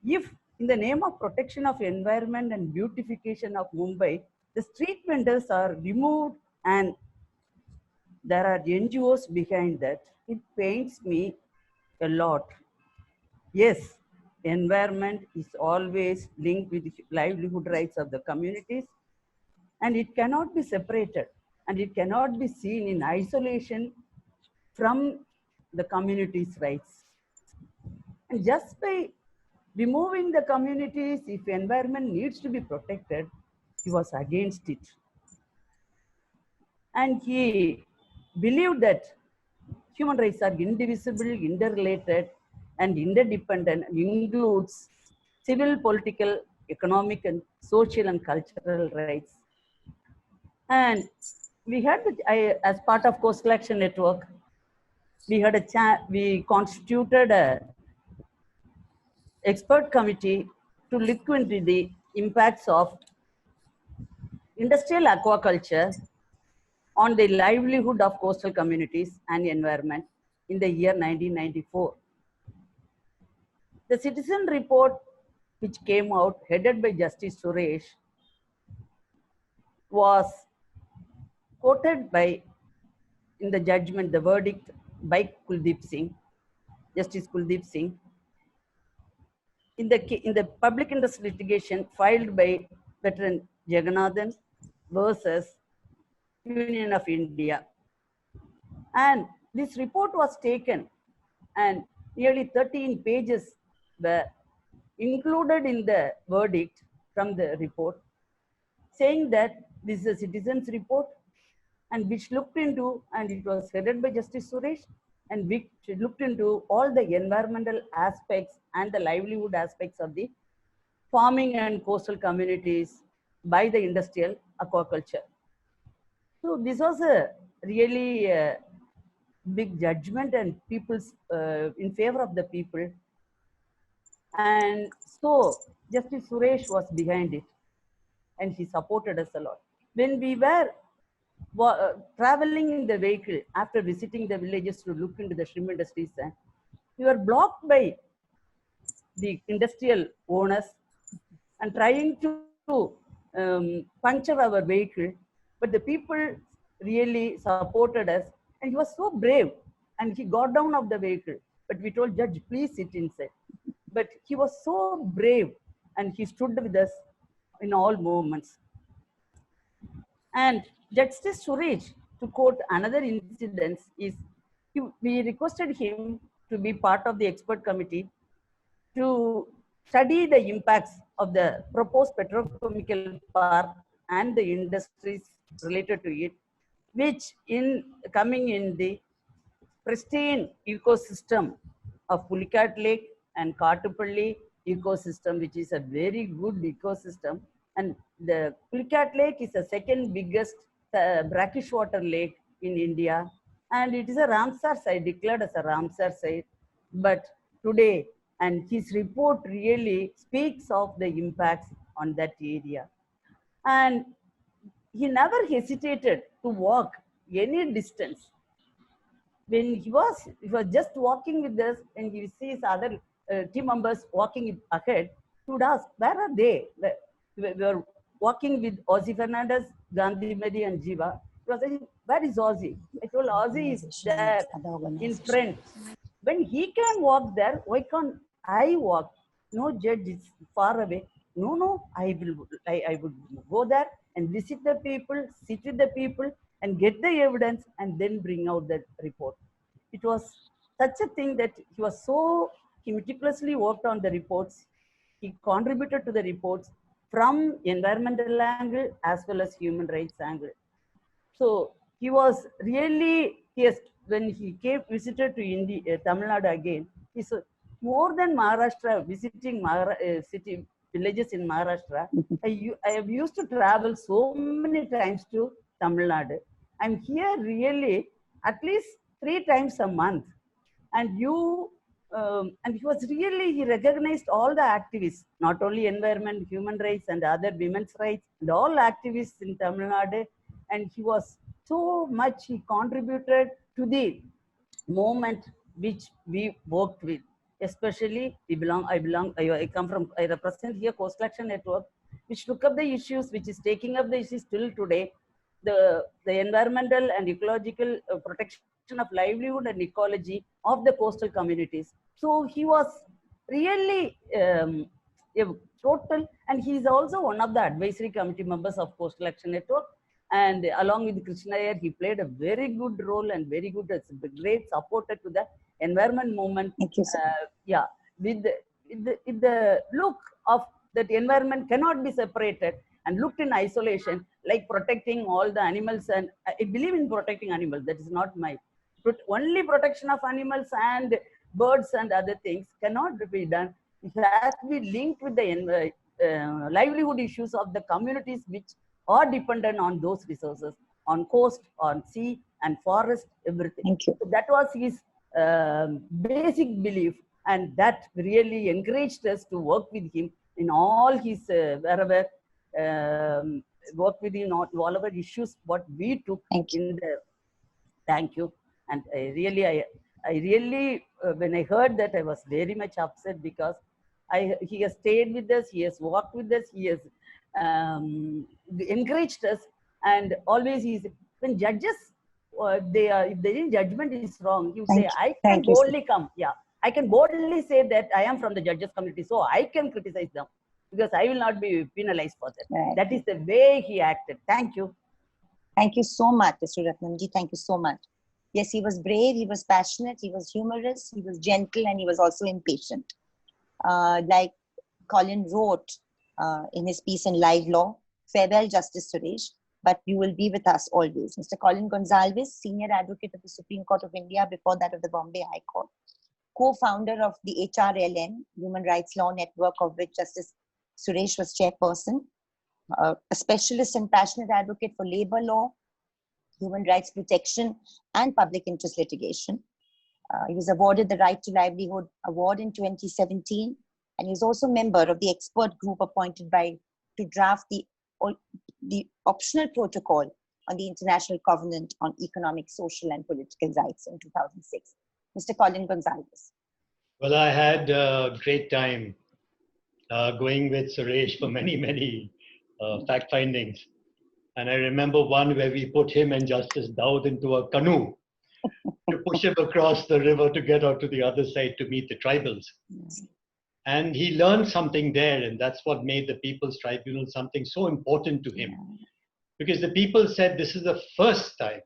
if in the name of protection of environment and beautification of Mumbai, the street vendors are removed and there are NGOs behind that? It pains me a lot. Yes, environment is always linked with the livelihood rights of the communities, and it cannot be separated and it cannot be seen in isolation from the community's rights. And just by removing the communities, if environment needs to be protected, he was against it. And he believed that human rights are indivisible, interrelated, and interdependent, and includes civil, political, economic, and social and cultural rights. And we had, as part of Coastal Action Network, we constituted a expert committee to look into the impacts of industrial aquaculture on the livelihood of coastal communities and environment in the year 1994. The citizen report which came out, headed by Justice Suresh, was quoted by, in the judgment, the verdict by Kuldeep Singh, Justice Kuldeep Singh, in the public interest litigation filed by veteran Jagannathan versus Union of India. And this report was taken and nearly 13 pages were included in the verdict from the report, saying that this is a citizen's report and which looked into, and it was headed by Justice Suresh, and which looked into all the environmental aspects and the livelihood aspects of the farming and coastal communities by the industrial aquaculture. So this was a really big judgment and people's in favor of the people. And so Justice Suresh was behind it and he supported us a lot. When we were traveling in the vehicle after visiting the villages to look into the shrimp industries, we were blocked by the industrial owners and trying to puncture our vehicle. But the people really supported us and he was so brave and he got down of the vehicle. But we told Judge, please sit inside. But he was so brave and he stood with us in all moments. And Justice Suresh, to quote another incident, is we requested him to be part of the expert committee to study the impacts of the proposed petrochemical park and the industries related to it, which coming in the pristine ecosystem of Pulicat Lake and Kattupalli ecosystem, which is a very good ecosystem. And the Pulicat Lake is the second biggest brackish water lake in India. And it is a Ramsar site, declared as a Ramsar site. But today, and his report really speaks of the impacts on that area. And he never hesitated to walk any distance. When he was just walking with us, and he sees other team members walking ahead, he would ask, where are they? We were walking with Ozzy Fernandez, Gandhi Medi, and Jiva. He was saying, where is Ozzy? I told, Ozzy is there in front. When he can walk there, why can't I walk? No, Judge, it's far away. No, I would go there and visit the people, sit with the people, and get the evidence, and then bring out the report. It was such a thing that he meticulously worked on the reports. He contributed to the reports from environmental angle as well as human rights angle. So he was really, when he visited to India, Tamil Nadu again, he said, more than Maharashtra, visiting city villages in Maharashtra, I have used to travel so many times to Tamil Nadu. I'm here really at least 3 times a month. And he recognized all the activists, not only environment, human rights, and other women's rights, and all activists in Tamil Nadu. And he was so much, he contributed to the moment which we worked with, especially I come from, I represent here Coastal Action Network, which took up the issues, which is taking up the issues till today, the environmental and ecological protection of livelihood and ecology of the coastal communities. So he was really a total, and he is also one of the advisory committee members of Coastal Action Network. And along with Krishna Iyer, he played a very good role and very good, great supporter to the environment movement. Thank you, sir. Yeah, with the look of that environment cannot be separated and looked in isolation, like protecting all the animals. And I believe in protecting animals. That is not my, only protection of animals and birds and other things cannot be done. It has to be linked with the livelihood issues of the communities which are dependent on those resources, on coast, on sea and forest, everything. Thank you. So that was his basic belief, and that really encouraged us to work with him in all his wherever work with him on all our issues what we took in the. Thank you. And I really when I heard that, I was very much upset, because he has stayed with us, he has walked with us, he has encouraged us, and always when judges if their judgment is wrong, you say, I can boldly come. Yeah, I can boldly say that I am from the judges community, so I can criticize them, because I will not be penalized for that. Right. That is the way he acted. Thank you. Thank you so much, Jesurathinam ji. Thank you so much. Yes, he was brave, he was passionate, he was humorous, he was gentle, and he was also impatient. Like Colin wrote in his piece in Live Law, farewell Justice Suresh, but you will be with us always. Mr. Colin Gonsalves, Senior Advocate of the Supreme Court of India, before that of the Bombay High Court, co-founder of the HRLN, Human Rights Law Network, of which Justice Suresh was chairperson, a specialist and passionate advocate for labor law, human rights protection, and public interest litigation. He was awarded the Right to Livelihood Award in 2017, and he was also a member of the expert group appointed to draft the optional protocol on the International Covenant on Economic, Social, and Political Rights in 2006. Mr. Colin Gonsalves. Well, I had a great time going with Suresh for many fact findings. And I remember one where we put him and Justice Daud into a canoe to push him across the river to get out to the other side to meet the tribals. And he learned something there, and that's what made the People's Tribunal something so important to him. Because the people said this is the first time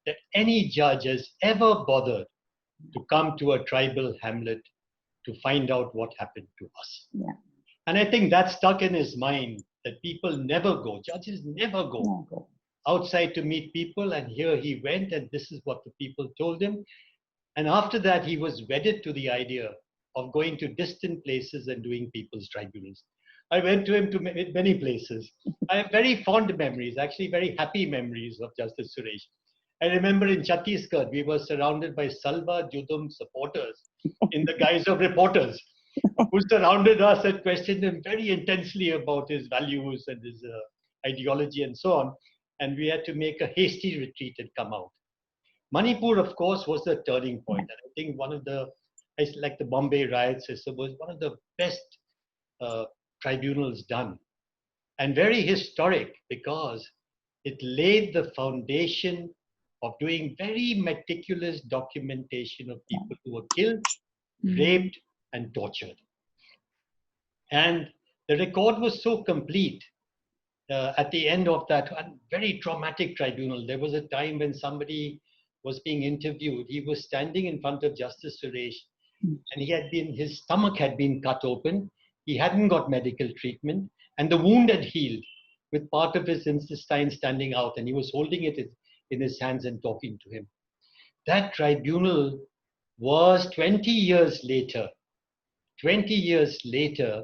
that any judge has ever bothered to come to a tribal hamlet to find out what happened to us. Yeah. And I think that stuck in his mind, that people never go, judges never go outside to meet people. And here he went, and this is what the people told him. And after that, he was wedded to the idea of going to distant places and doing people's tribunals. I went to him to many places. I have very fond memories, actually very happy memories of Justice Suresh. I remember in Chhattisgarh, we were surrounded by Salva Judum supporters in the guise of reporters, who surrounded us and questioned him very intensely about his values and his ideology and so on. And we had to make a hasty retreat and come out. Manipur, of course, was the turning point. And I think one of the, like the Bombay riots, was one of the best tribunals done. And very historic, because it laid the foundation of doing very meticulous documentation of people who were killed, raped, and tortured. And the record was so complete at the end of that very traumatic tribunal. There was a time when somebody was being interviewed. He was standing in front of Justice Suresh, and his stomach had been cut open. He hadn't got medical treatment, and the wound had healed with part of his intestine standing out, and he was holding it in his hands and talking to him. That tribunal was 20 years later. 20 years later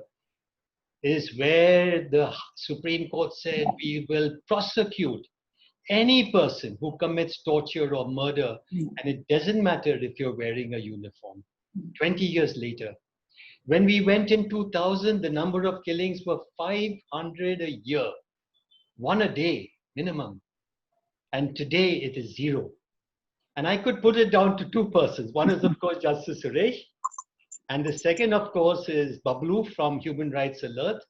is where the Supreme Court said we will prosecute any person who commits torture or murder, and it doesn't matter if you're wearing a uniform. 20 years later. When we went in 2000, the number of killings were 500 a year, one a day minimum. And today it is 0. And I could put it down to two persons. One is, of course, Justice Suresh. And the second, of course, is Bablu from Human Rights Alert,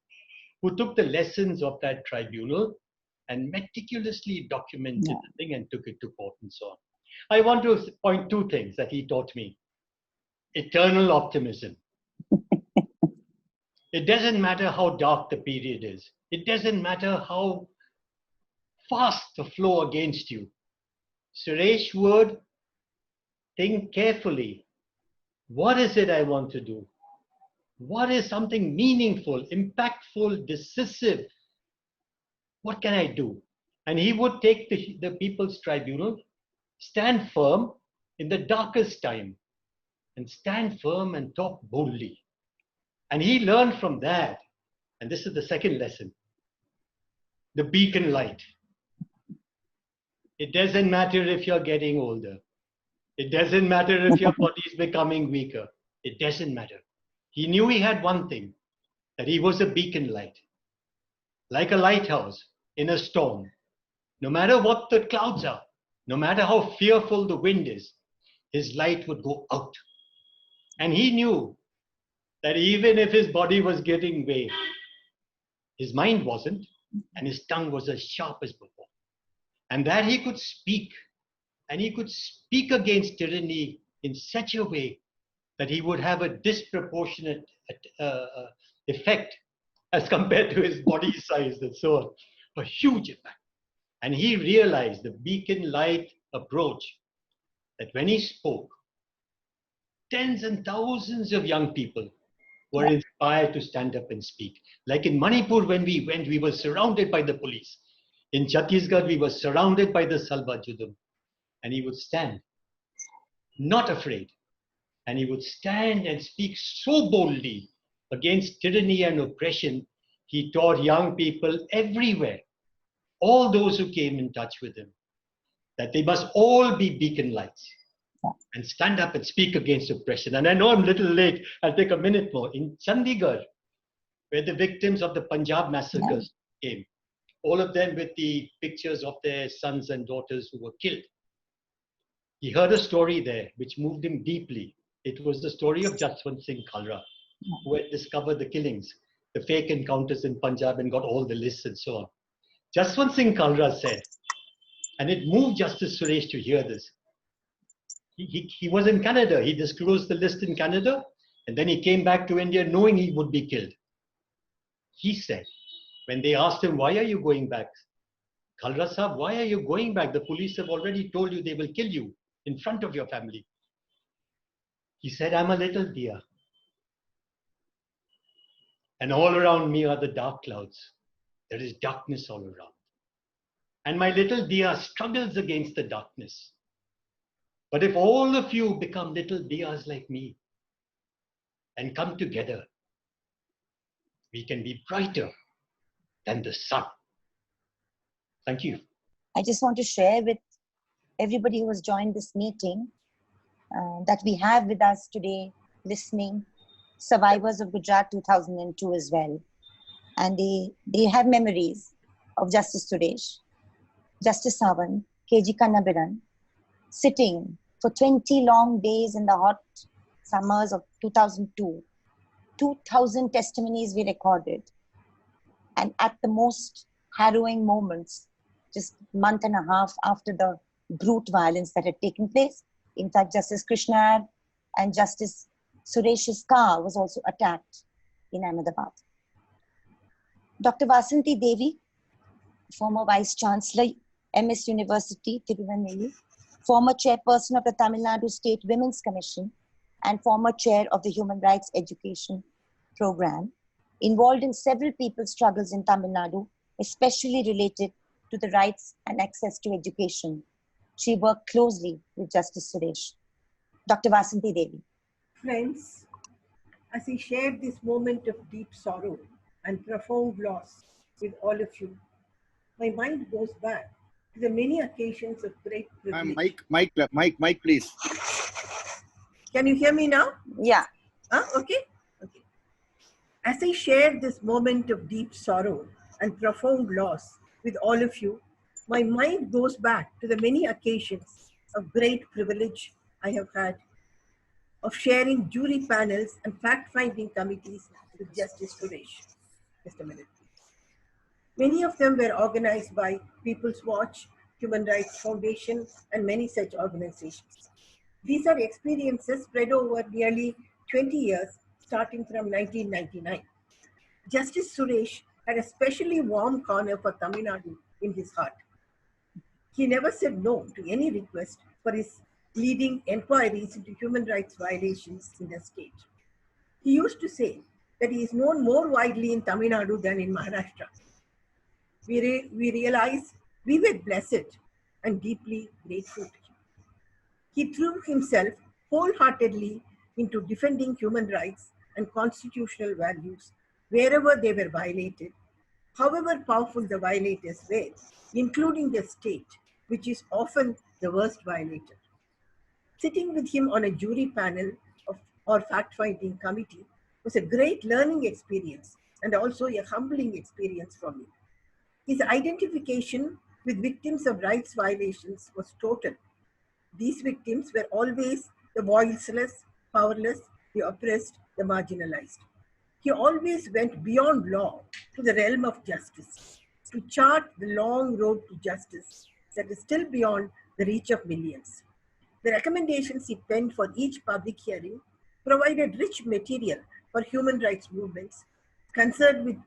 who took the lessons of that tribunal and meticulously documented the thing and took it to court and so on. I want to point two things that he taught me. Eternal optimism. It doesn't matter how dark the period is. It doesn't matter how fast the flow against you. Suresh would think carefully. What is it I want to do? What is something meaningful, impactful, decisive? What can I do? And he would take the People's Tribunal, stand firm in the darkest time, and stand firm and talk boldly. And he learned from that, and this is the second lesson, the beacon light. It doesn't matter if you're getting older. It doesn't matter if your body is becoming weaker. It doesn't matter. He knew he had one thing, that he was a beacon light, like a lighthouse in a storm. No matter what the clouds are, no matter how fearful the wind is, his light would go out. And he knew that even if his body was getting weak, his mind wasn't, and his tongue was as sharp as before. And that he could speak, and he could speak against tyranny in such a way that he would have a disproportionate effect as compared to his body size and so on. A huge effect. And he realized the beacon light approach, that when he spoke, tens and thousands of young people were inspired to stand up and speak. Like in Manipur, when we went, we were surrounded by the police. In Chhattisgarh, we were surrounded by the Salva Judum. And he would stand, not afraid. And he would stand and speak so boldly against tyranny and oppression. He taught young people everywhere, all those who came in touch with him, that they must all be beacon lights and stand up and speak against oppression. And I know I'm a little late. I'll take a minute more. In Chandigarh, where the victims of the Punjab massacres came, all of them with the pictures of their sons and daughters who were killed. He heard a story there which moved him deeply. It was the story of Jaswant Singh Khalra, who had discovered the killings, the fake encounters in Punjab, and got all the lists and so on. Jaswant Singh Khalra said, and it moved Justice Suresh to hear this. He was in Canada. He disclosed the list in Canada, and then he came back to India knowing he would be killed. He said, when they asked him, why are you going back? Khalra Sahab, why are you going back? The police have already told you they will kill you in front of your family. He said, I'm a little diya. And all around me are the dark clouds. There is darkness all around. And my little diya struggles against the darkness. But if all of you become little diyas like me and come together, we can be brighter than the sun. Thank you. I just want to share with everybody who has joined this meeting that we have with us today listening survivors of Gujarat 2002 as well. And they have memories of Justice Suresh, Justice Sawant, K.G. Kannabiran, sitting for 20 long days in the hot summers of 2002. 2,000 testimonies we recorded. And at the most harrowing moments, just a month and a half after the brute violence that had taken place, in fact, Justice Krishna and Justice Suresh's car was also attacked in Ahmedabad. Dr. Vasanthi Devi, former Vice Chancellor, MS University, Tirunelveli, former chairperson of the Tamil Nadu State Women's Commission, and former chair of the Human Rights Education Program, involved in several people's struggles in Tamil Nadu, especially related to the rights and access to education. She worked closely with Justice Suresh. Dr. Vasanthi Devi. Friends, as I shared this moment of deep sorrow and profound loss with all of you, my mind goes back to the many occasions of great privilege. Mic, please. Can you hear me now? Yeah. Okay. As I shared this moment of deep sorrow and profound loss with all of you, my mind goes back to the many occasions a great privilege I have had of sharing jury panels and fact-finding committees with Justice Suresh. Just a minute, please. Many of them were organized by People's Watch, Human Rights Foundation, and many such organizations. These are experiences spread over nearly 20 years, starting from 1999. Justice Suresh had a specially warm corner for Tamil Nadu in his heart. He never said no to any request for his leading inquiries into human rights violations in the state. He used to say that he is known more widely in Tamil Nadu than in Maharashtra. We realize we were blessed and deeply grateful to him. He threw himself wholeheartedly into defending human rights and constitutional values wherever they were violated, however powerful the violators were, including the state, which is often the worst violator. Sitting with him on a jury panel or fact-finding committee was a great learning experience and also a humbling experience for me. His identification with victims of rights violations was total. These victims were always the voiceless, powerless, the oppressed, the marginalized. He always went beyond law to the realm of justice, to chart the long road to justice that is still beyond the reach of millions. The recommendations he penned for each public hearing provided rich material for human rights movements, concerned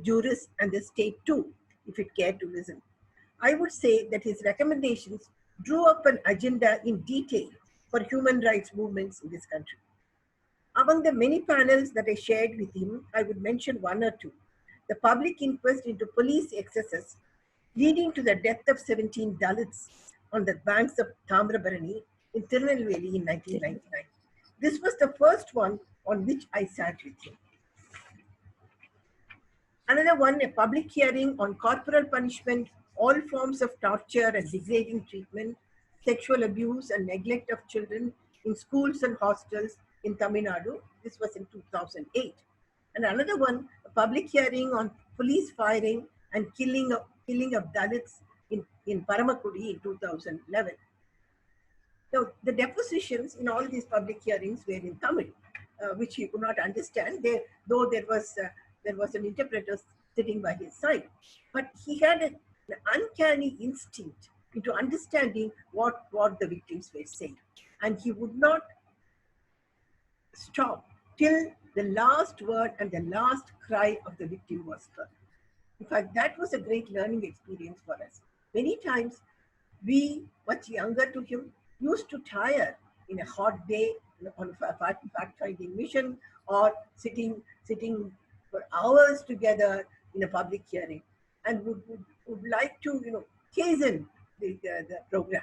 jurists and the state too, if it cared to listen. I would say that his recommendations drew up an agenda in detail for human rights movements in this country. Among the many panels that I shared with him, I would mention one or two. The public inquest into police excesses leading to the death of 17 Dalits on the banks of Tamrabarani in Tirunelveli in 1999. This was the first one on which I sat with him. Another one, a public hearing on corporal punishment, all forms of torture and degrading treatment, sexual abuse and neglect of children in schools and hostels in Tamil Nadu. This was in 2008. And another one, a public hearing on police firing and killing of Dalits in Paramakudi in 2011. Now, the depositions in all these public hearings were in Tamil, which he could not understand, though there was an interpreter sitting by his side. But he had an uncanny instinct into understanding what the victims were saying. And he would not stop till the last word and the last cry of the victim was heard. In fact, that was a great learning experience for us. Many times, we, much younger to him, used to tire in a hot day on a fact-finding mission or sitting for hours together in a public hearing, and would like to hasten the program,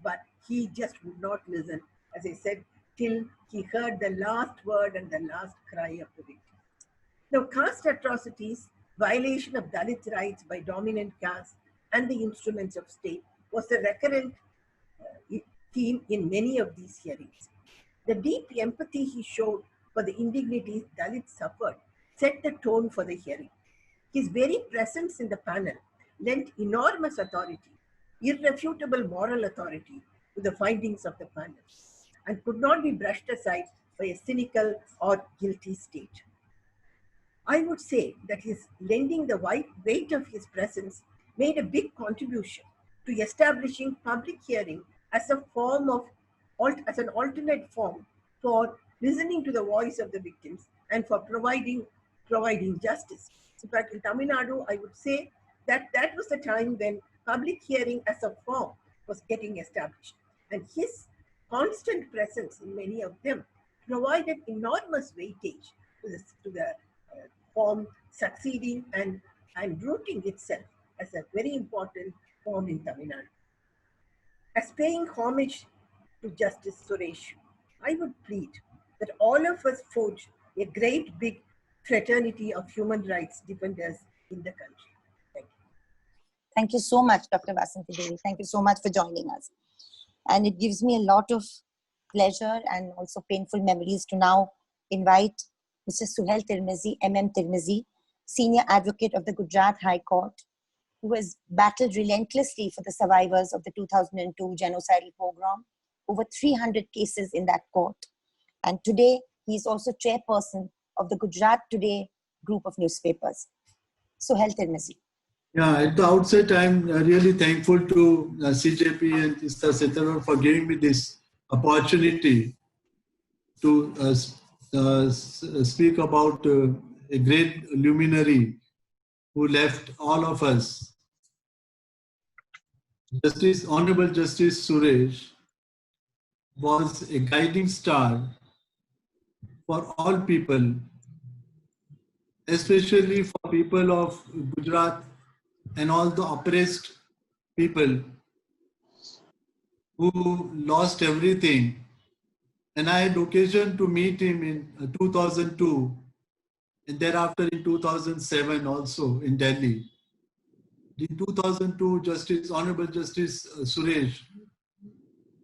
but he just would not listen, as I said, till he heard the last word and the last cry of the victim. Now, caste atrocities, violation of Dalit rights by dominant caste and the instruments of state was a recurrent theme in many of these hearings. The deep empathy he showed for the indignities Dalits suffered set the tone for the hearing. His very presence in the panel lent enormous authority, irrefutable moral authority to the findings of the panel, and could not be brushed aside by a cynical or guilty state. I would say that his lending the weight of his presence made a big contribution to establishing public hearing as a form of, as an alternate form for listening to the voice of the victims and for providing justice. In fact, in Tamil Nadu, I would say that that was the time when public hearing as a form was getting established. And his constant presence in many of them provided enormous weightage to the form succeeding and rooting itself as a very important form in Tamil Nadu. As paying homage to Justice Suresh, I would plead that all of us forge a great big fraternity of human rights defenders in the country. Thank you. Thank you so much, Dr. Vasanthi Devi. Thank you so much for joining us. And it gives me a lot of pleasure and also painful memories to now invite Mr. Suhel Tirmizi, MM Tirmizi, Senior Advocate of the Gujarat High Court, who has battled relentlessly for the survivors of the 2002 genocidal pogrom. Over 300 cases in that court. And today, he is also chairperson of the Gujarat Today group of newspapers. Suhel Tirmizi. Yeah, at the outset, I'm really thankful to CJP and Teesta Setalvad for giving me this opportunity to speak about a great luminary who left all of us. Honorable Justice Suresh was a guiding star for all people, especially for people of Gujarat and all the oppressed people who lost everything. And I had occasion to meet him in 2002 and thereafter in 2007 also in Delhi. In 2002, Honorable Justice Suresh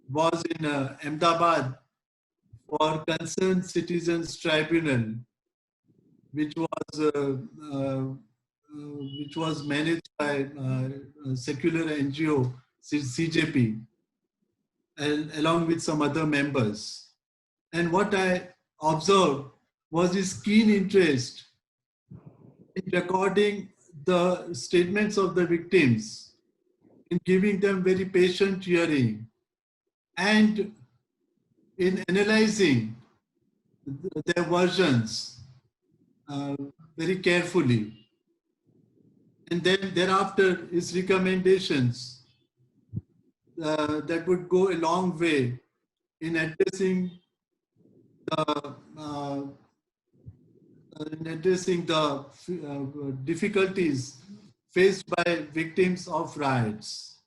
was in Ahmedabad for Concerned Citizens Tribunal, which was managed by secular NGO CJP, and along with some other members. And what I observed was his keen interest in recording the statements of the victims, in giving them very patient hearing, and in analyzing their versions very carefully. And then thereafter, his recommendations that would go a long way in addressing the difficulties faced by victims of riots.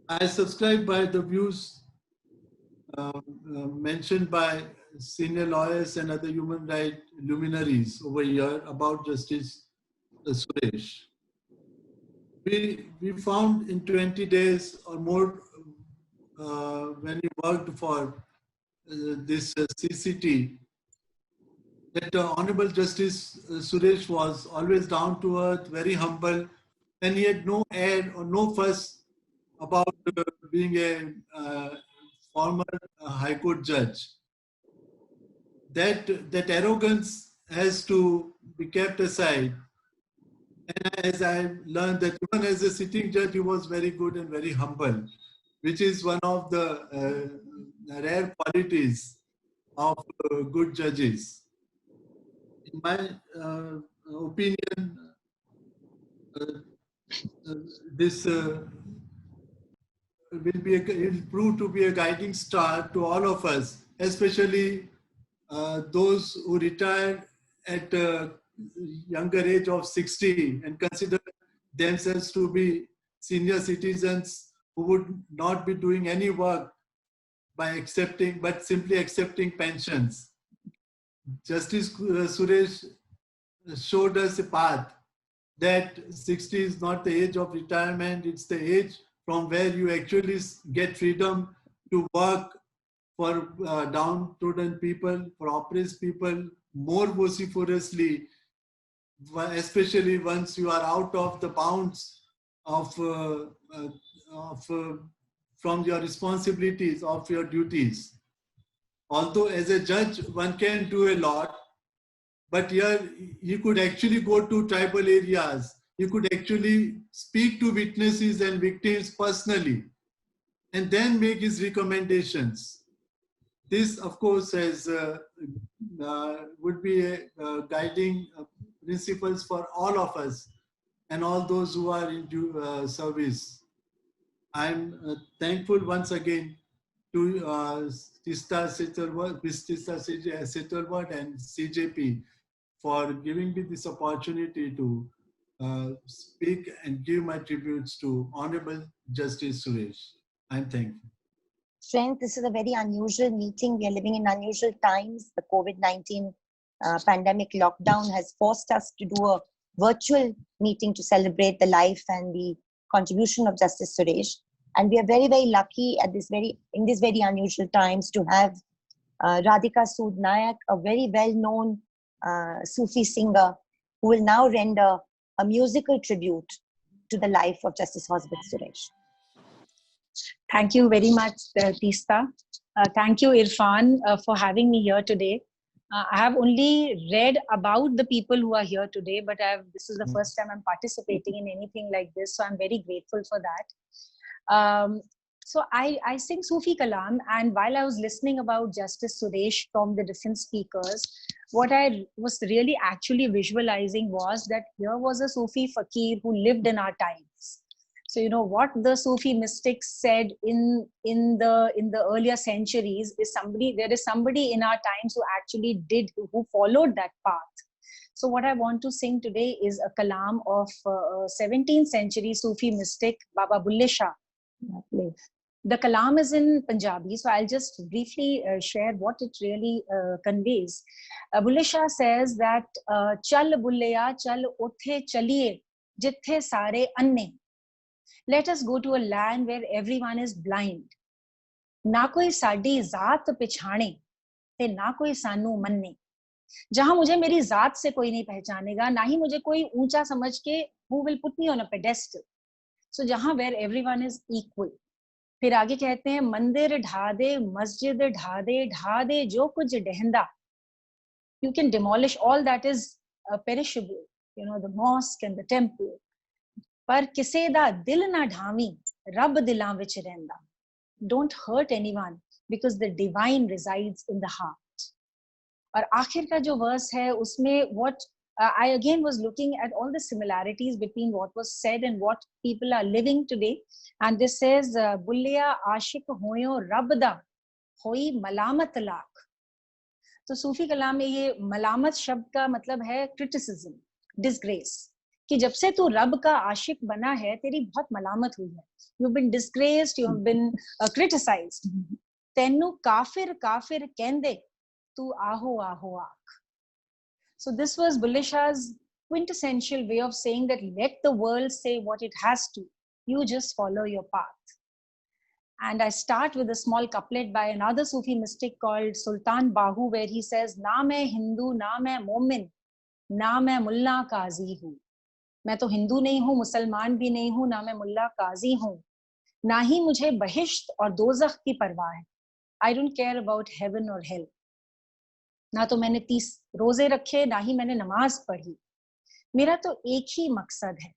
I subscribe by the views mentioned by senior lawyers and other human rights luminaries over here about Justice Suresh. We found in 20 days or more when he worked for this CCT that Honorable Justice Suresh was always down to earth, very humble, and he had no air or no fuss about being a former High Court judge. That arrogance has to be kept aside. And as I learned that even as a sitting judge, he was very good and very humble, which is one of the rare qualities of good judges. In my opinion, this will prove to be a guiding star to all of us, especially those who retired at a younger age of 60 and consider themselves to be senior citizens who would not be doing any work but simply accepting pensions. Justice Suresh showed us a path that 60 is not the age of retirement, it's the age from where you actually get freedom to work for downtrodden people, for oppressed people, more vociferously, especially once you are out of the bounds from your responsibilities, of your duties. Although as a judge, one can do a lot, but here you could actually go to tribal areas. You could actually speak to witnesses and victims personally, and then make his recommendations. This, of course, would be guiding principles for all of us and all those who are into service. I'm thankful once again to Teesta Setalvad and CJP for giving me this opportunity to speak and give my tributes to Honorable Justice Suresh. I'm thankful. Friends, this is a very unusual meeting. We are living in unusual times. The COVID-19 pandemic lockdown has forced us to do a virtual meeting to celebrate the life and the contribution of Justice Suresh. And we are very, very lucky in these very unusual times to have Radhika Sood Nayak, a very well-known Sufi singer, who will now render a musical tribute to the life of Justice Hosbet Suresh. Thank you very much, Teesta. Thank you, Irfan, for having me here today. I have only read about the people who are here today, but this is the first time I'm participating in anything like this, so I'm very grateful for that. So I sing Sufi Kalam, and while I was listening about Justice Suresh from the different speakers, what I was really actually visualizing was that here was a Sufi fakir who lived in our times. So you know what the Sufi mystics said in the earlier centuries is there is somebody in our times who actually who followed that path. So what I want to sing today is a kalam of 17th century Sufi mystic Baba Bulle Shah. The kalam is in Punjabi, so I'll just briefly share what it really conveys. Bulle Shah says that Chal Bulleya chal othe chaliye jithe sare anne. Let us go to a land where everyone is blind. Na koi saadi zaat pichhane te na koi sanu manne. जहां मुझे मेरी जात से कोई नहीं पहचानेगा, ना ही मुझे कोई ऊंचा समझ के who will put me on a pedestal. So जहां where everyone is equal. फिर आगे कहते हैं मंदिर ढा दे, मस्जिद ढा दे जो कुछ ढहंदा. You can demolish all that is perishable, you know, the mosque and the temple. पर किसे दा दिल ना ढावी, रब दिलां विच रहिंदा. Don't hurt anyone because the divine resides in the heart. और आखिर का जो verse है उसमें what I again was looking at all the similarities between what was said and what people are living today, and this says बुल्लिया आशिक होयो रब दा होई मलामत लाख. तो सूफी कलाम में ये मलामत शब्द का मतलब है criticism, disgrace, कि जब से तू रब का आशिक बना है तेरी बहुत मलामत हुई है. You've been disgraced, you have been criticized. तेनू काफिर काफिर कहंदे तू आहो आहो आख. So this was Bulle Shah's quintessential way of saying that let the world say what it has to. You just follow your path. And I start with a small couplet by another Sufi mystic called Sultan Bahu, where he says, ना मैं हिंदू, ना मैं मोमिन, ना मैं मुल्ला काजी हूँ. मैं तो हिंदू नहीं हूँ, मुसलमान भी नहीं हूँ, ना मैं मुल्ला काजी हूँ. ना ही मुझे बहिश्त और दोज़ख की परवाह है. I don't care about heaven or hell. ना तो मैंने 30 रोजे रखे, ना ही मैंने नमाज पढ़ी. मेरा तो एक ही मकसद है.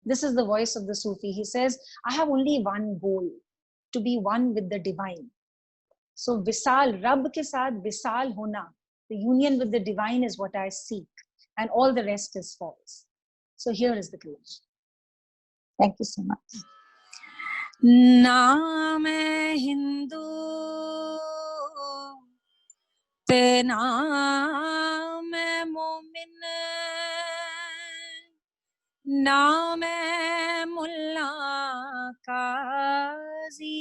This is the voice of the Sufi. He says, I have only one goal, to be one with the divine. So visal, Rabb ke saath visal hona, the union with the divine is what I seek, and all the rest is false. So here is the clue. Thank you so much. Na main Hindu te na main momin, ना मैं मुल्ला काजी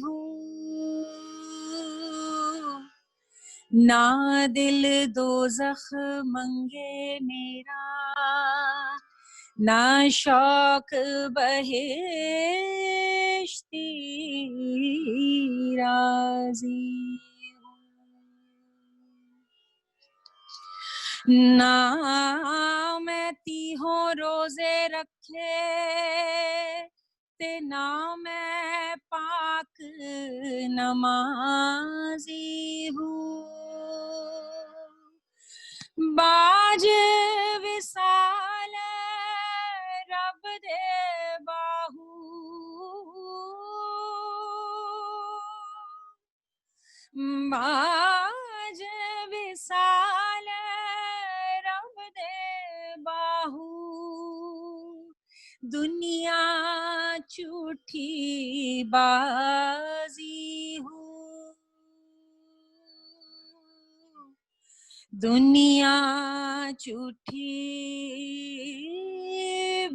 हूँ, ना दिल दोज़ख मंगे मेरा, ना शौक बहिश्ती राज़ी. ना मैं तीहों रोजे रखे ते ना मैं पाक नमाजी हूँ. बाज विसाल रब दे बाहू, बाज विसाल बाहू. दुनिया झूठी बाजी हूँ, दुनिया झूठी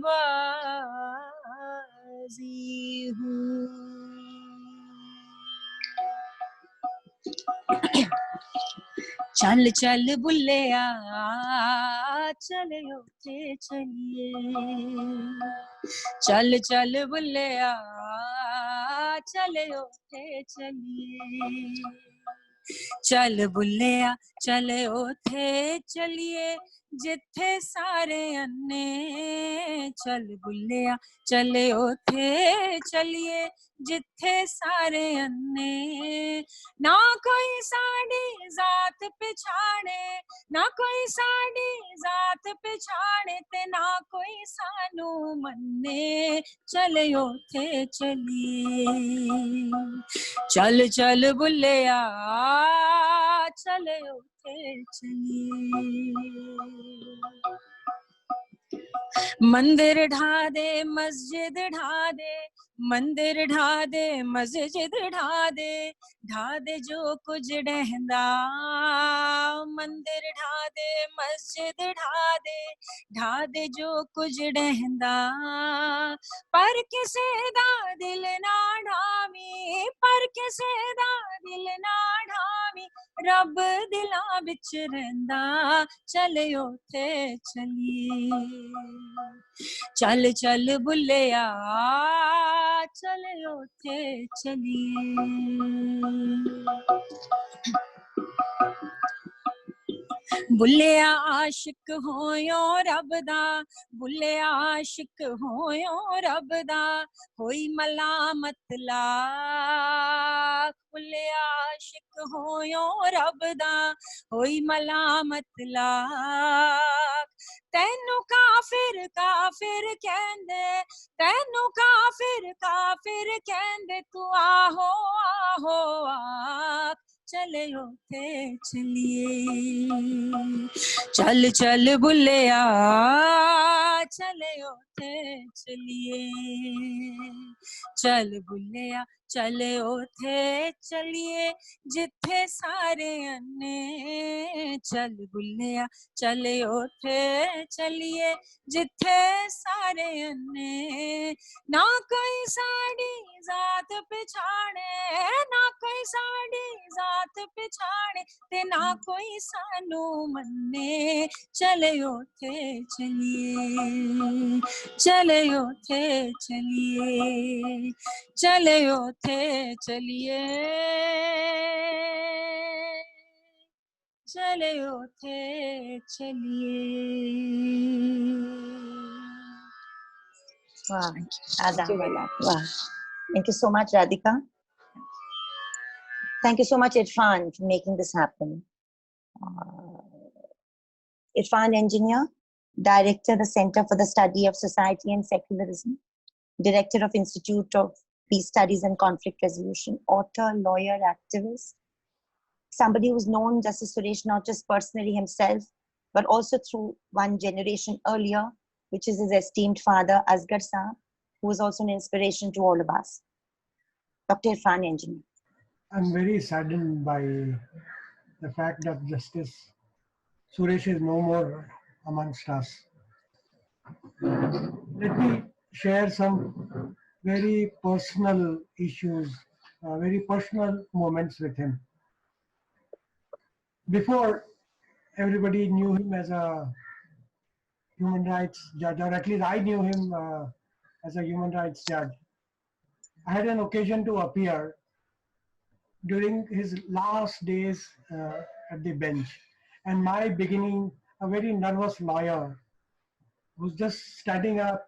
बाजी हूँ. चल चल बुल्लिया चले उठे चलिए, चल चल बुल्लिया चले उठे चलिए. चल बुल्लिया चले ओथे चलिए जिथे सारे अन्ने चल बुल्लिया चले ओथे चलिए जिथे सारे अन्ने ना कोई साड़ी जात पिछाड़े ना कोई साड़ी जात पिछाड़े ते ना कोई सानू मन्ने चले ओथे चलिए चल चल बुल्लिया चले ओथे चलिए मंदिर ढा दे मस्जिद ढा दे मंदिर ढा दे मस्जिद ढा दे जो कुछ डहंदा मंदिर ढा दे मस्जिद ढा दे जो कुछ डहंदा पर किसे दा दिल ना ढावी पर किसे दा दिल ना ढावी रब दिलां विच रहिंदा चले ओथे चलिए चल चल बुल्लिया चले ओथे चलिए बुल्लिया आशिक होयो रब दा बुल्लिया आशिक होयो रब दा होई मलामत लाख बुल्लिया आशिक होयो रब दा होई मलामत लाख तैनू काफिर काफिर कहंदे तैनू काफिर काफिर कहंदे तू आहो आहो आख चले ओथे चलिए चल चल बुल्लिया चले ओथे चलिए चल बुल्लिया चले ओथे चलिए जिथे सारे अन्ने चल बुल्लिया चले ओथे चलिए जिथे सारे अन्ने ना कोई साड़ी जात पिछाड़े ना कोई साड़ी जात पिछाड़े ते ना कोई सानू मन्ने चले ओथे चलिए चले ओथे चलिए चले ओथे चलिए चले ओथे चलिए Wow, wow. Thank you so much, Radhika. Thank you so much, Irfan, for making this happen. Irfan Engineer, Director, the Center for the Study of Society and Secularism, Director of Institute of Peace Studies and Conflict Resolution, author, lawyer, activist, somebody who's known Justice Suresh not just personally himself, but also through one generation earlier, which is his esteemed father, Asghar Saab, who is also an inspiration to all of us. Dr. Irfan Engineer. I'm very saddened by the fact that Justice Suresh is no more amongst us. Let me share some very personal issues, very personal moments with him. Before, everybody knew him as a human rights judge, or at least I knew him as a human rights judge. I had an occasion to appear during his last days at the bench. And my beginning, a very nervous lawyer who's just standing up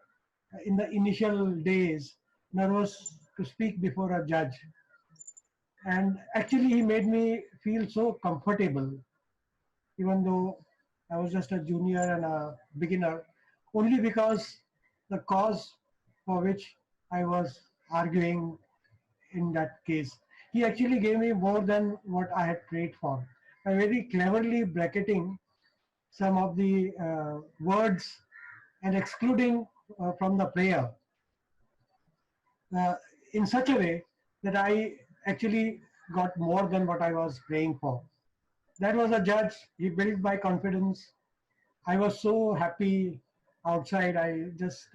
in the initial days, nervous to speak before a judge. And actually he made me feel so comfortable, even though I was just a junior and a beginner, only because the cause for which I was arguing in that case. He actually gave me more than what I had prayed for, by very cleverly bracketing some of the words and excluding from the prayer in such a way that I actually got more than what I was praying for. That was a judge. He built my confidence. I was so happy outside. I just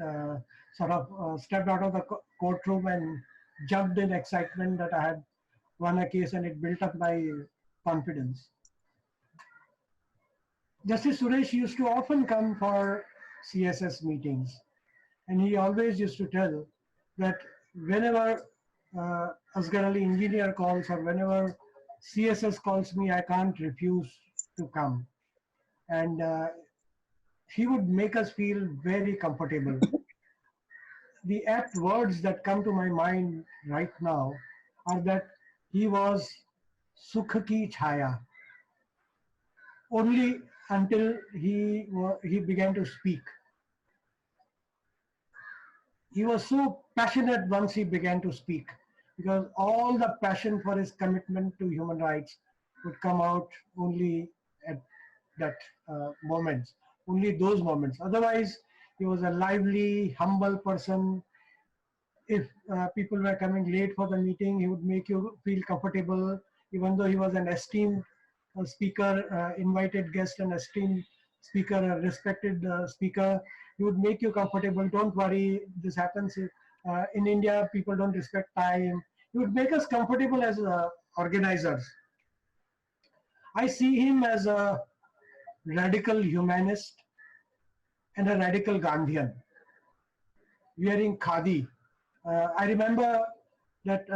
sort of stepped out of the courtroom and jumped in excitement that I had won a case, and it built up my confidence. Justice Suresh used to often come for CSS meetings, and he always used to tell that whenever Asghar Ali engineer calls or whenever CSS calls me, I can't refuse to come. And he would make us feel very comfortable. The apt words that come to my mind right now are that he was Sukh ki chhaya. Only until he began to speak. He was so passionate once he began to speak, because all the passion for his commitment to human rights would come out only at that moments, only those moments. Otherwise, he was a lively, humble person. If people were coming late for the meeting, he would make you feel comfortable, even though he was an esteemed speaker, invited guest, an esteemed speaker, a respected speaker. He would make you comfortable. Don't worry, this happens in India. People don't respect time. He would make us comfortable as organizers. I see him as a radical humanist and a radical Gandhian, wearing khadi. I remember that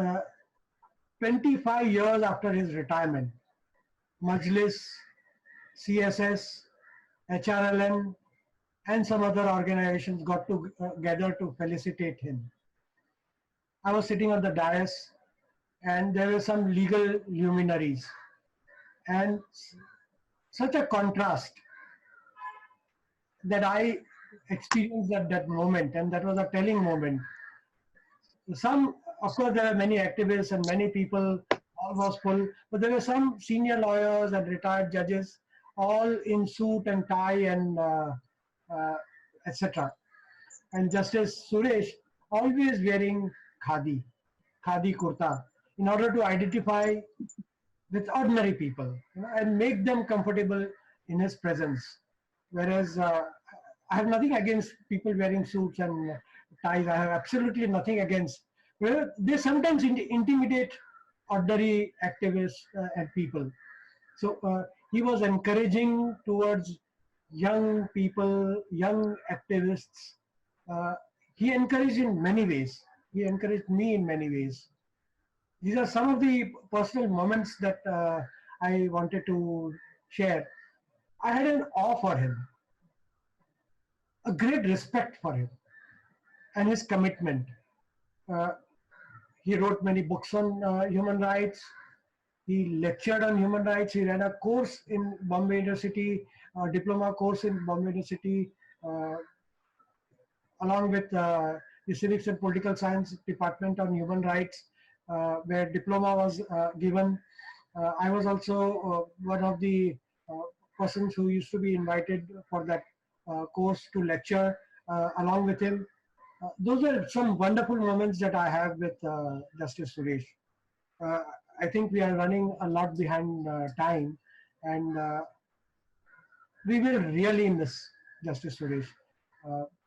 25 years after his retirement, Majlis, CSS, HRLM, and some other organizations got together to felicitate him. I was sitting on the dais, and there were some legal luminaries, and such a contrast that I experienced at that moment, and that was a telling moment. Some, of course, there are many activists and many people, all was full, but there were some senior lawyers and retired judges, all in suit and tie and etc. And Justice Suresh always wearing khadi kurta, in order to identify with ordinary people, and make them comfortable in his presence. Whereas I have nothing against people wearing suits and ties. I have absolutely nothing against. Well, they sometimes intimidate ordinary activists and people. So he was encouraging towards young people, young activists. He encouraged in many ways. He encouraged me in many ways. These are some of the personal moments that I wanted to share. I had an awe for him, a great respect for him and his commitment. He wrote many books on human rights. He lectured on human rights. He ran a course in Bombay University, a diploma course in Bombay University, along with the Civics and Political Science Department on Human Rights, where diploma was given. I was also one of the persons who used to be invited for that course to lecture along with him. Those are some wonderful moments that I have with Justice Suresh. I think we are running a lot behind time, and we will really miss Justice Suresh.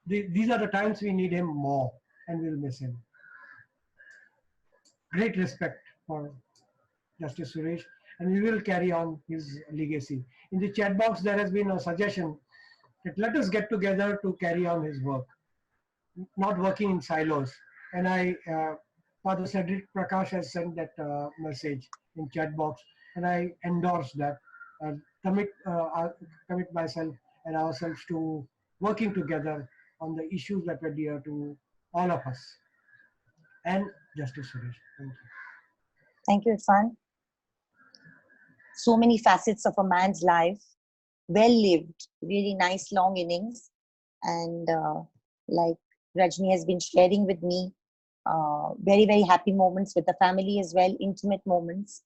These are the times we need him more, and we'll miss him. Great respect for Justice Suresh, and we will carry on his legacy. In the chat box, there has been a suggestion that let us get together to carry on his work, not working in silos. And Father Cedric Prakash has sent that message in chat box, and I endorse that. Commit myself and ourselves to working together on the issues that were dear to all of us. And Justice Suresh. Thank you. Thank you, Irfan. So many facets of a man's life, well lived, really nice long innings. And like Rajni has been sharing with me, very, very happy moments with the family as well, intimate moments.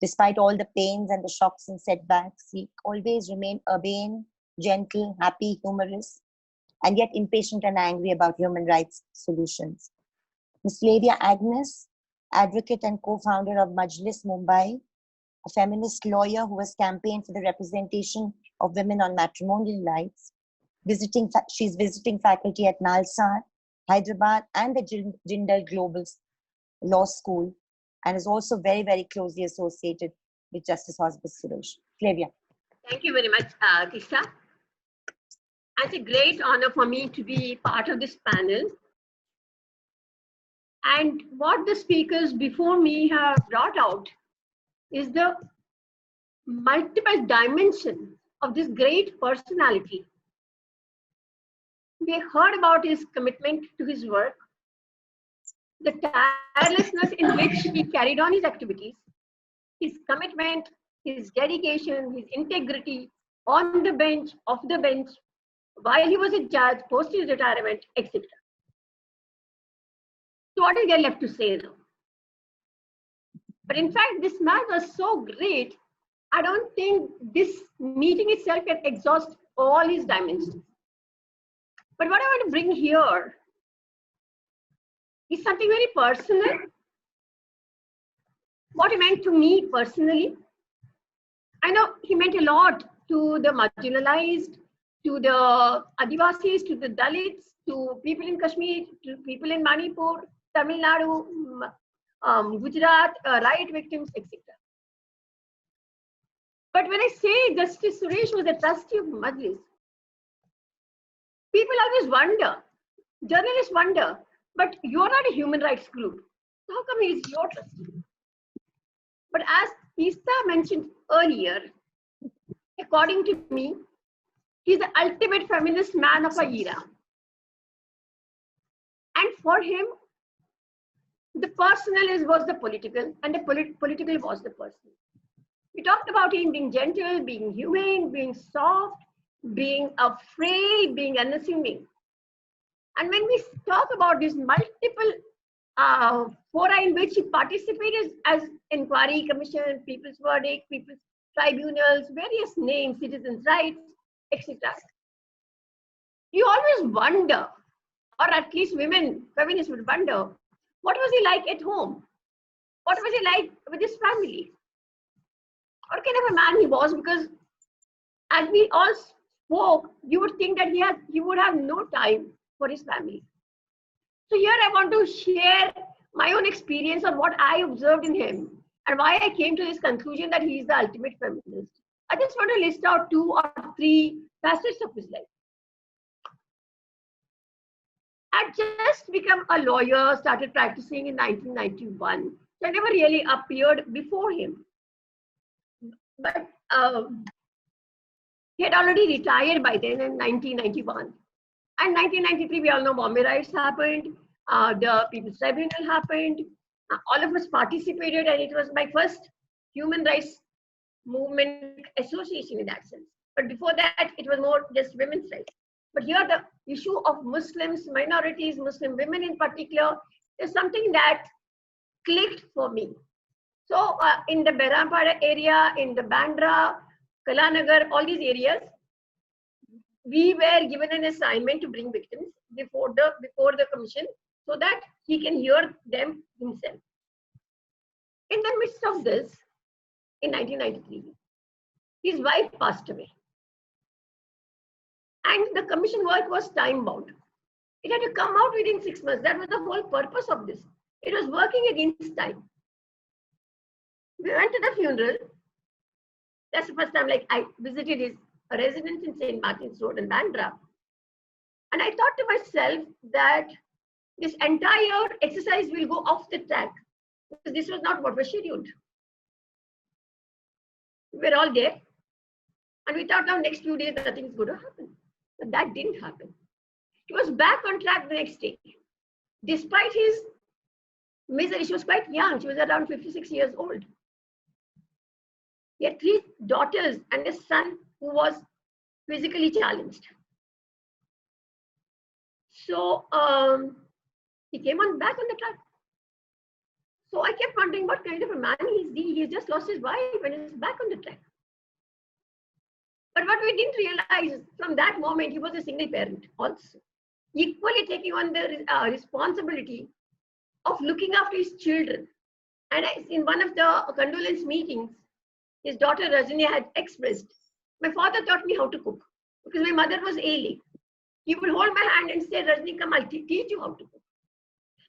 Despite all the pains and the shocks and setbacks, he always remained urbane, gentle, happy, humorous, and yet impatient and angry about human rights solutions. Ms. Lavia Agnes, advocate and co-founder of Majlis Mumbai, a feminist lawyer who has campaigned for the representation of women on matrimonial rights. She's visiting faculty at Nalsar, Hyderabad, and the Jindal Global Law School, and is also very, very closely associated with Justice Hosbet Suresh. Flavia. Thank you very much, Teesta. It's a great honor for me to be part of this panel. And what the speakers before me have brought out is the multiple dimensions of this great personality. We heard about his commitment to his work, the tirelessness in which he carried on his activities, his commitment, his dedication, his integrity on the bench, off the bench, while he was a judge, post his retirement, etc. So what is there left to say now? But in fact, this man was so great, I don't think this meeting itself can exhaust all his dimensions. But what I want to bring here is something very personal. What he meant to me personally. I know he meant a lot to the marginalized, to the Adivasis, to the Dalits, to people in Kashmir, to people in Manipur, Tamil Nadu, Gujarat, riot victims, etc. But when I say Justice Suresh was a trustee of Majlis, people always wonder, journalists wonder, but you're not a human rights group. So how come he's your trustee? But as Teesta mentioned earlier, according to me, he's the ultimate feminist man of our era. And for him, the personal was the political, and the political was the personal. We talked about him being gentle, being humane, being soft, being afraid, being unassuming. And when we talk about these multiple fora in which he participated as inquiry commission, people's verdict, people's tribunals, various names, citizens' rights, etc. You always wonder, or at least feminists would wonder, what was he like at home? What was he like with his family? What kind of a man he was? Because as we all spoke, you would think that he would have no time for his family. So here I want to share my own experience on what I observed in him and why I came to this conclusion that he is the ultimate feminist. I just want to list out 2 or 3 facets of his life. I just become a lawyer, started practicing in 1991. So I never really appeared before him. But he had already retired by then in 1991. And 1993, we all know Bombay riots happened, the People's Tribunal happened, all of us participated, and it was my first human rights movement association in that sense. But before that, it was more just women's rights. But here the issue of Muslims, minorities, Muslim women in particular, is something that clicked for me. So in the Behrampada area, in the Bandra, Kalanagar, all these areas, we were given an assignment to bring victims before the commission so that he can hear them himself. In the midst of this, in 1993, his wife passed away. And the commission work was time bound. It had to come out within 6 months. That was the whole purpose of this. It was working against time. We went to the funeral. That's the first time I visited his residence in St. Martin's Road in Bandra. And I thought to myself that this entire exercise will go off the track because this was not what was scheduled. We were all there. And we thought now next few days nothing is going to happen. But that didn't happen. He was back on track the next day. Despite his misery, she was quite young. She was around 56 years old. He had 3 daughters and a son who was physically challenged. So he came back on the track. So I kept wondering what kind of a man is he? He just lost his wife and is back on the track. But what we didn't realize from that moment, he was a single parent also, equally taking on the responsibility of looking after his children. And in one of the condolence meetings, his daughter Rajini had expressed, my father taught me how to cook because my mother was ailing. He would hold my hand and say, Rajini, come, I'll teach you how to cook.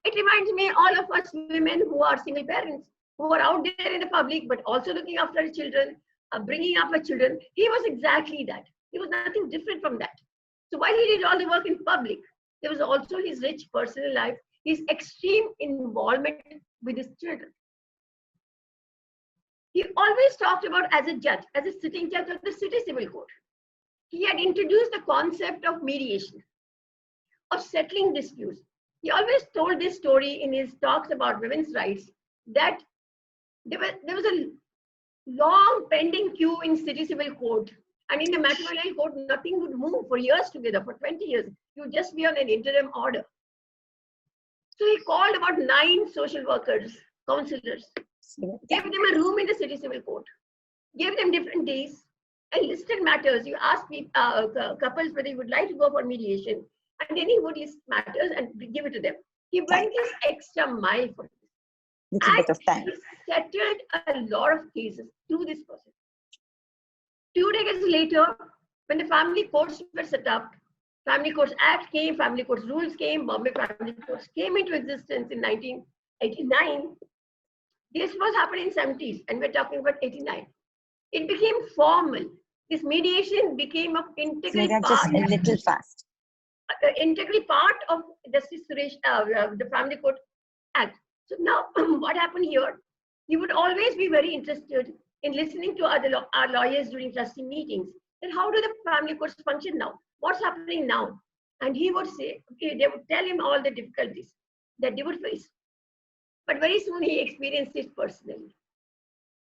It reminds me all of us women who are single parents, who are out there in the public, but also looking after our children, bringing up our children. He was exactly that. He was nothing different from that. So while he did all the work in public, there was also his rich personal life, his extreme involvement with his children. He always talked about as a judge, as a sitting judge of the city civil court. He had introduced the concept of mediation, of settling disputes. He always told this story in his talks about women's rights, that there was a long pending queue in city civil court, and in the matrimonial court, nothing would move for years together, for 20 years. You would just be on an interim order. So he called about 9 social workers, counselors, gave them a room in the city civil court, gave them different days, and listed matters. You ask couples whether you would like to go for mediation, and then he would list matters and give it to them. He went this extra mile for this. Little bit of time. He settled a lot of cases through this process. 2 decades later, when the family courts were set up, Family Courts Act came, Family Courts Rules came, Bombay Family Courts came into existence in 1989. This was happening in 70s, and we're talking about 89. It became formal. This mediation became an integral part. Just a little fast. Integral part of Justice Suresh, the Family Court Act. So now, what happened here? He would always be very interested in listening to our lawyers during trustee meetings. Then how do the family courts function now? What's happening now? And he would say, they would tell him all the difficulties that they would face. But very soon he experienced it personally.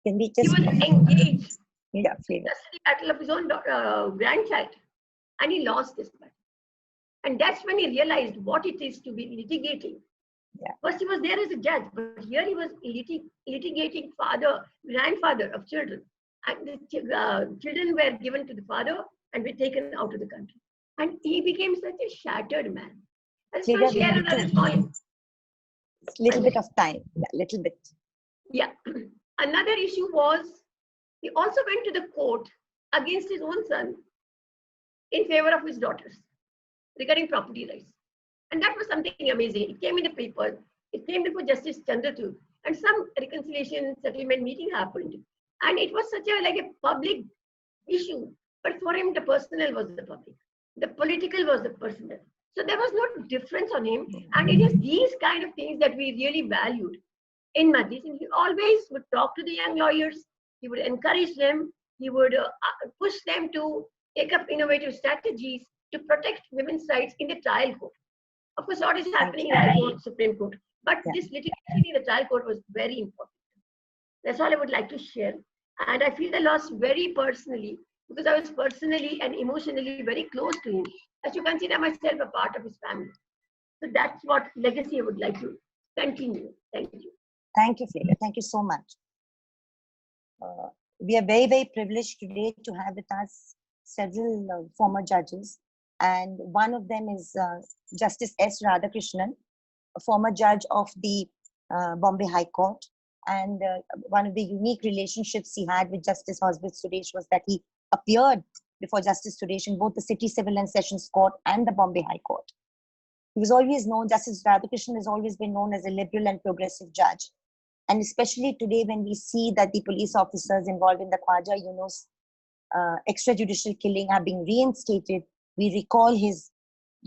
Can we just... He was engaged in the battle of his own grandchild, and he lost this battle. And that's when he realized what it is to be litigating. Yeah. First, he was there as a judge, but here he was litigating grandfather of children. And the children were given to the father and were taken out of the country. And he became such a shattered man. I just want to share another point. Little bit of time, little bit. Yeah. Another issue was he also went to the court against his own son in favor of his daughters regarding property rights. And that was something amazing. It came in the paper. It came before Justice Chandrachud, and some reconciliation settlement meeting happened. And it was such a public issue. But for him, the personal was the public. The political was the personal. So there was no difference on him. And it is these kind of things that we really valued in Majlis. And he always would talk to the young lawyers. He would encourage them. He would push them to take up innovative strategies to protect women's rights in the trial court. Of course, what is happening in the High Court, Supreme Court. But this litigation in the trial court was very important. That's all I would like to share. And I feel the loss very personally, because I was personally and emotionally very close to him. I should consider myself a part of his family. So that's what legacy I would like to continue. Thank you. Thank you, Freda. Thank you so much. We are very, very privileged today to have with us several former judges. And one of them is Justice S. Radhakrishnan, a former judge of the Bombay High Court. And one of the unique relationships he had with Justice Hosbet Suresh was that he appeared before Justice Suresh in both the City Civil and Sessions Court and the Bombay High Court. He was always known, Justice Radhakrishnan has always been known as a liberal and progressive judge. And especially today when we see that the police officers involved in the Khwaja Yunus extrajudicial killing are being reinstated, we recall his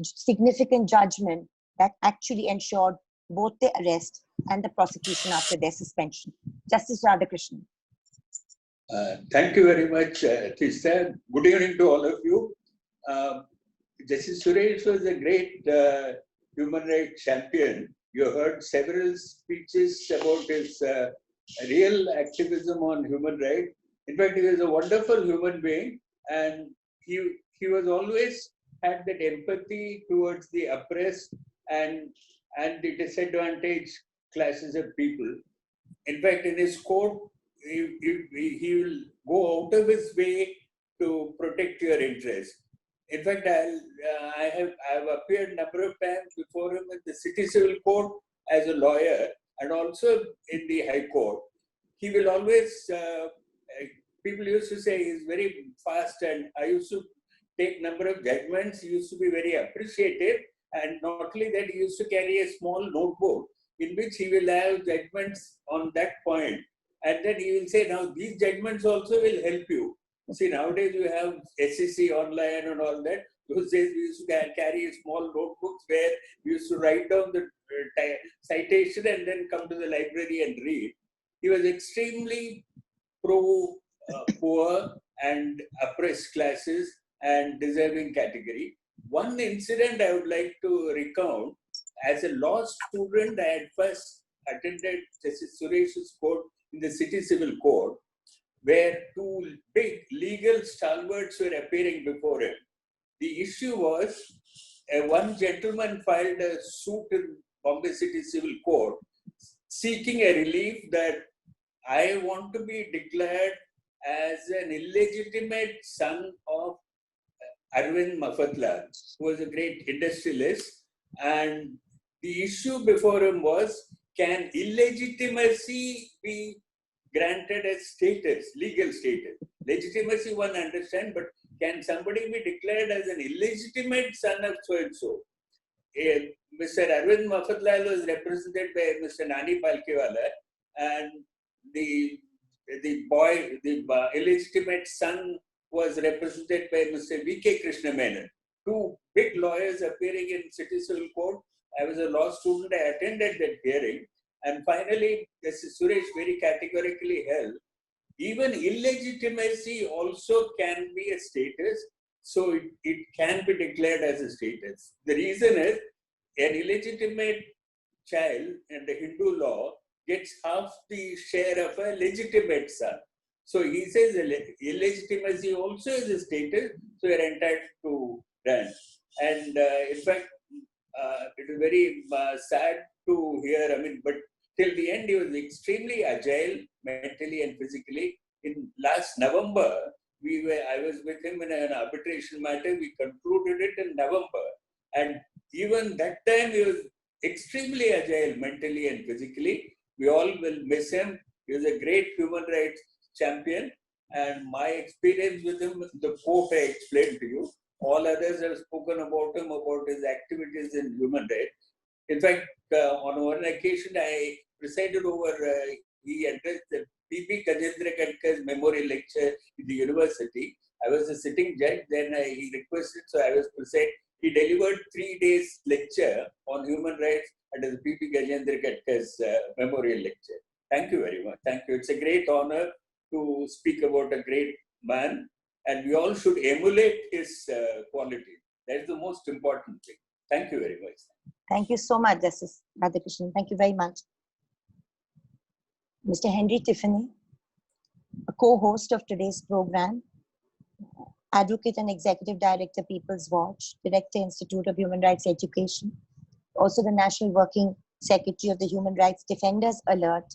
significant judgment that actually ensured both the arrest and the prosecution after their suspension. Justice Radhakrishnan. Thank you very much, Teesta. Good evening to all of you. Justice Suresh was a great human rights champion. You heard several speeches about his real activism on human rights. In fact, he was a wonderful human being, and he was always had that empathy towards the oppressed and the disadvantaged classes of people. In fact, in his court, he will go out of his way to protect your interests. In fact, I have appeared a number of times before him in the City Civil Court as a lawyer and also in the High Court. He will always, people used to say he's very fast, and I used to take number of judgments. He used to be very appreciative, and not only that, he used to carry a small notebook in which he will have judgments on that point. And then he will say, now these judgments also will help you. See, nowadays you have SEC online and all that. Those days we used to carry small notebooks where we used to write down the citation and then come to the library and read. He was extremely pro-poor and oppressed classes and deserving category. One incident I would like to recount. As a law student, I had first attended Justice Suresh's court in the City Civil Court, where two big legal stalwarts were appearing before him. The issue was one gentleman filed a suit in Bombay City Civil Court seeking a relief that I want to be declared as an illegitimate son of Arvind Mafatlal, who was a great industrialist. And the issue before him was, can illegitimacy be granted as status, legal status? Legitimacy one understands, but can somebody be declared as an illegitimate son of so-and-so? Mr. Arvind Mafatlal was represented by Mr. Nani Palkewala, and the illegitimate son was represented by Mr. V.K. Krishna Menon. Two big lawyers appearing in City Civil Court. I was a law student, I attended that hearing, and finally, Justice Suresh very categorically held, even illegitimacy also can be a status, so it can be declared as a status. The reason is, an illegitimate child in the Hindu law gets half the share of a legitimate son. So he says illegitimacy also is a status, so you are entitled to grant. And in fact, it is very sad to hear, but till the end he was extremely agile mentally and physically. In last November, I was with him in an arbitration matter. We concluded it in November. And even that time he was extremely agile mentally and physically. We all will miss him. He was a great human rights champion. And my experience with him, the quote I explained to you, all others have spoken about him, about his activities in human rights. In fact, on one occasion, I presided over, he addressed the PB Sawant's memorial lecture in the university. I was a sitting judge, then he requested, so I was present. He delivered 3 days lecture on human rights at the PB Sawant's memorial lecture. Thank you very much. Thank you. It's a great honor to speak about a great man, and we all should emulate his quality. That's the most important thing. Thank you very much. Thank you so much, Justice Radhika. Thank you very much. Mr. Henry Tiffany, a co-host of today's program, Advocate and Executive Director, People's Watch, Director, Institute of Human Rights Education, also the National Working Secretary of the Human Rights Defenders Alert,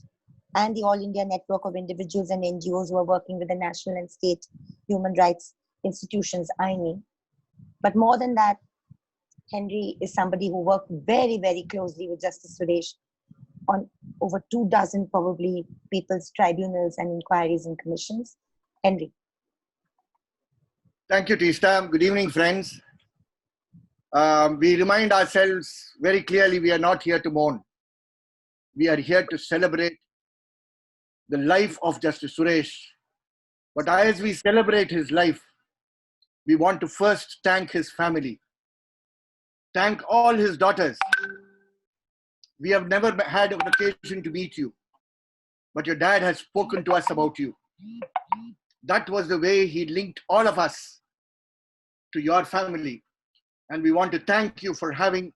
and the All India Network of Individuals and NGOs who are working with the national and state human rights institutions, INI. But more than that, Henry is somebody who worked very, very closely with Justice Suresh on over 24 probably people's tribunals and inquiries and commissions. Henry. Thank you, Teesta. Good evening, friends. We remind ourselves very clearly we are not here to mourn. We are here to celebrate the life of Justice Suresh. But as we celebrate his life, we want to first thank his family. Thank all his daughters. We have never had an occasion to meet you, but your dad has spoken to us about you. That was the way he linked all of us to your family. And we want to thank you for having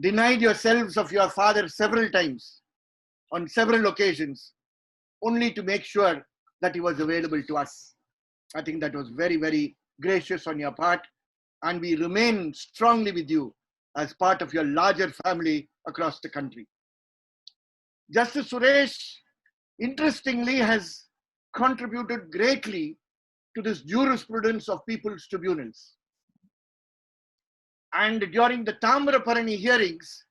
denied yourselves of your father several times, on several occasions, only to make sure that he was available to us. I think that was very, very gracious on your part. And we remain strongly with you as part of your larger family across the country. Justice Suresh, interestingly, has contributed greatly to this jurisprudence of people's tribunals. And during the Tamraparani hearings,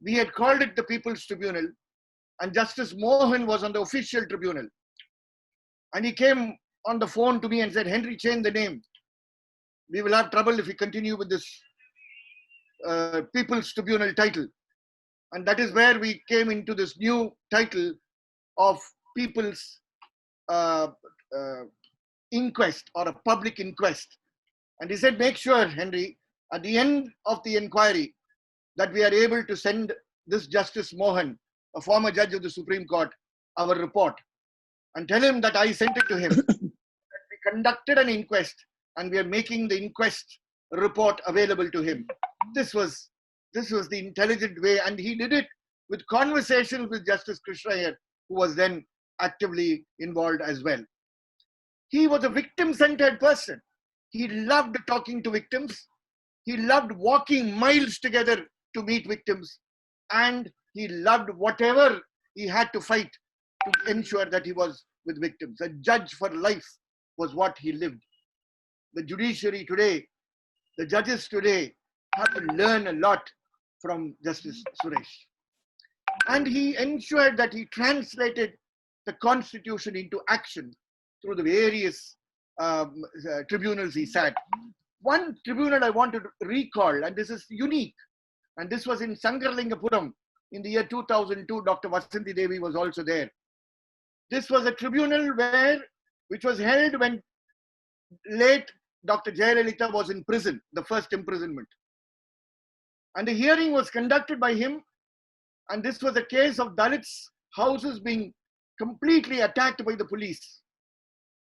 we had called it the People's Tribunal, and Justice Mohan was on the official tribunal. And he came on the phone to me and said, Henry, change the name. We will have trouble if we continue with this People's Tribunal title. And that is where we came into this new title of People's Inquest, or a public inquest. And he said, make sure, Henry, at the end of the inquiry, that we are able to send this Justice Mohan, a former judge of the Supreme Court, our report. and tell him that I sent it to him. We conducted an inquest and we are making the inquest report available to him. This was the intelligent way, and he did it with conversations with Justice Krishna here, who was then actively involved as well. He was a victim-centered person. He loved talking to victims. He loved walking miles together to meet victims. And he loved whatever he had to fight to ensure that he was with victims. A judge for life was what he lived. The judiciary today, the judges today have to learn a lot from Justice Suresh. And he ensured that he translated the constitution into action through the various tribunals he sat. One tribunal I want to recall, and this is unique, and this was in Sangarlingapuram in the year 2002. Dr. Vasanthi Devi was also there. This was a tribunal which was held when late Dr. Jayalalitha was in prison, the first imprisonment. And the hearing was conducted by him, and this was a case of Dalits' houses being completely attacked by the police.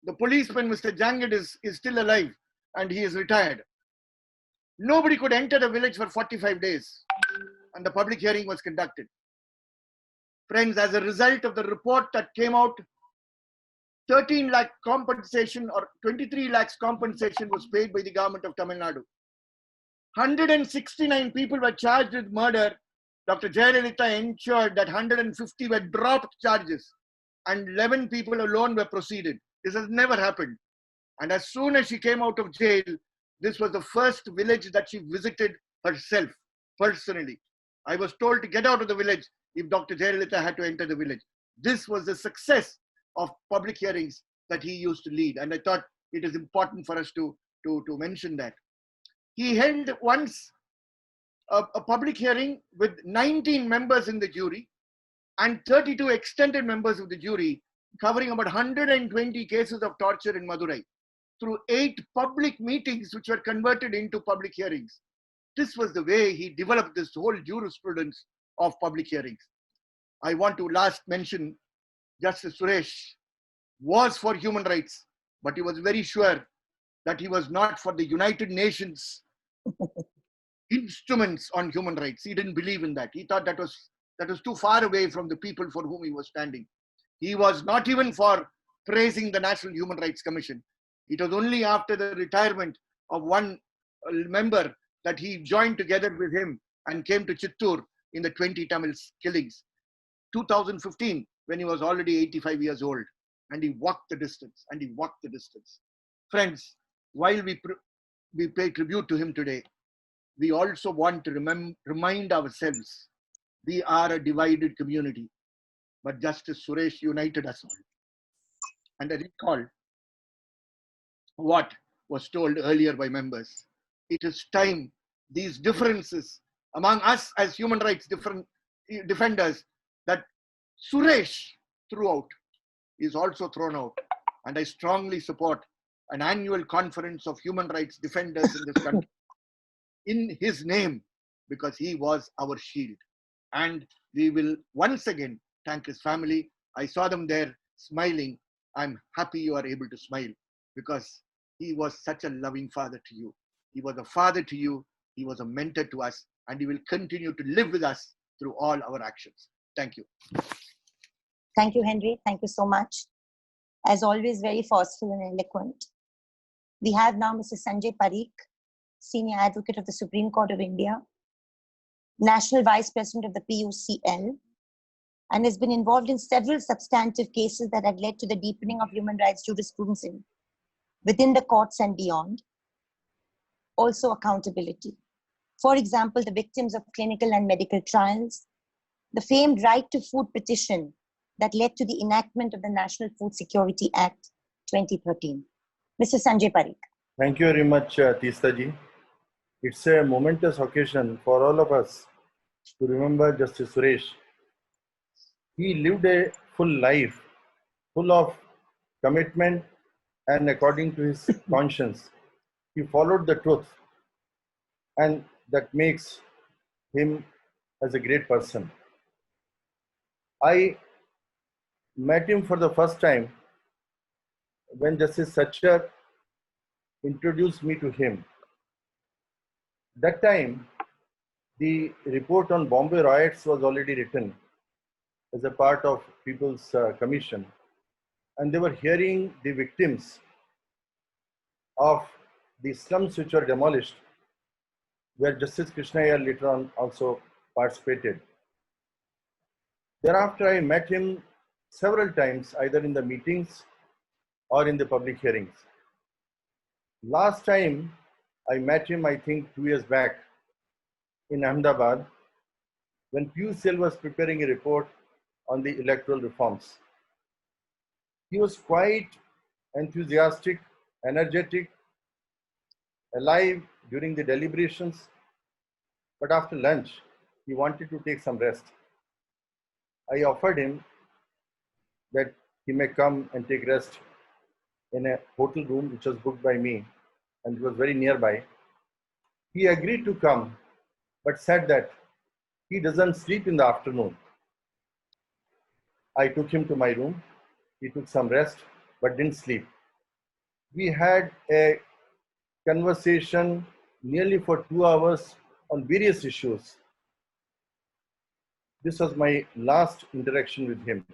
The policeman, Mr. Jangid, is still alive and he is retired. Nobody could enter the village for 45 days and the public hearing was conducted. Friends, as a result of the report that came out, 13 lakh compensation or 23 lakhs compensation was paid by the government of Tamil Nadu. 169 people were charged with murder. Dr. Jayalalitha ensured that 150 were dropped charges and 11 people alone were proceeded. This has never happened. And as soon as she came out of jail, this was the first village that she visited herself, personally. I was told to get out of the village if Dr. Jayalalitha had to enter the village. This was the success of public hearings that he used to lead. And I thought it is important for us to mention that. He held once a public hearing with 19 members in the jury and 32 extended members of the jury, covering about 120 cases of torture in Madurai through 8 public meetings which were converted into public hearings. This was the way he developed this whole jurisprudence of public hearings. I want to last mention Justice Suresh was for human rights, but he was very sure that he was not for the United Nations instruments on human rights. He didn't believe in that. He thought that was too far away from the people for whom he was standing. He was not even for praising the National Human Rights Commission. It was only after the retirement of one member that he joined together with him and came to Chittoor in the 20 Tamil killings. 2015, when he was already 85 years old, and he walked the distance, and he walked the distance. Friends, while we pay tribute to him today, we also want to remind ourselves we are a divided community, but Justice Suresh united us all. And I recall what was told earlier by members. It is time these differences among us as human rights defenders that Suresh threw out is also thrown out. And I strongly support an annual conference of human rights defenders in this country in his name, because he was our shield. And we will once again thank his family. I saw them there smiling. I'm happy you are able to smile because he was such a loving father to you. He was a father to you. He was a mentor to us, and he will continue to live with us through all our actions. Thank you. Thank you, Henry. Thank you so much. As always, very forceful and eloquent. We have now Mr. Sanjay Parikh, Senior Advocate of the Supreme Court of India, National Vice President of the PUCL, and has been involved in several substantive cases that have led to the deepening of human rights jurisprudence within the courts and beyond. Also accountability. For example, the victims of clinical and medical trials, the famed right to food petition that led to the enactment of the National Food Security Act 2013. Mr. Sanjay Parikh. Thank you very much, Teesta ji. It's a momentous occasion for all of us to remember Justice Suresh. He lived a full life, full of commitment, and according to his conscience, he followed the truth, and that makes him as a great person. I met him for the first time when Justice Satchar introduced me to him. That time, the report on Bombay riots was already written as a part of People's Commission, and they were hearing the victims of the slums which were demolished, where Justice Krishnaiyer later on also participated. Thereafter, I met him several times, either in the meetings or in the public hearings. Last time I met him, I think 2 years back in Ahmedabad, when Piyush Goyal was preparing a report on the electoral reforms. He was quite enthusiastic, energetic, alive during the deliberations, but after lunch, he wanted to take some rest. I offered him that he may come and take rest in a hotel room which was booked by me and it was very nearby. He agreed to come, but said that he doesn't sleep in the afternoon. I took him to my room. He took some rest, but didn't sleep. We had a conversation nearly for 2 hours on various issues. This was my last interaction with him.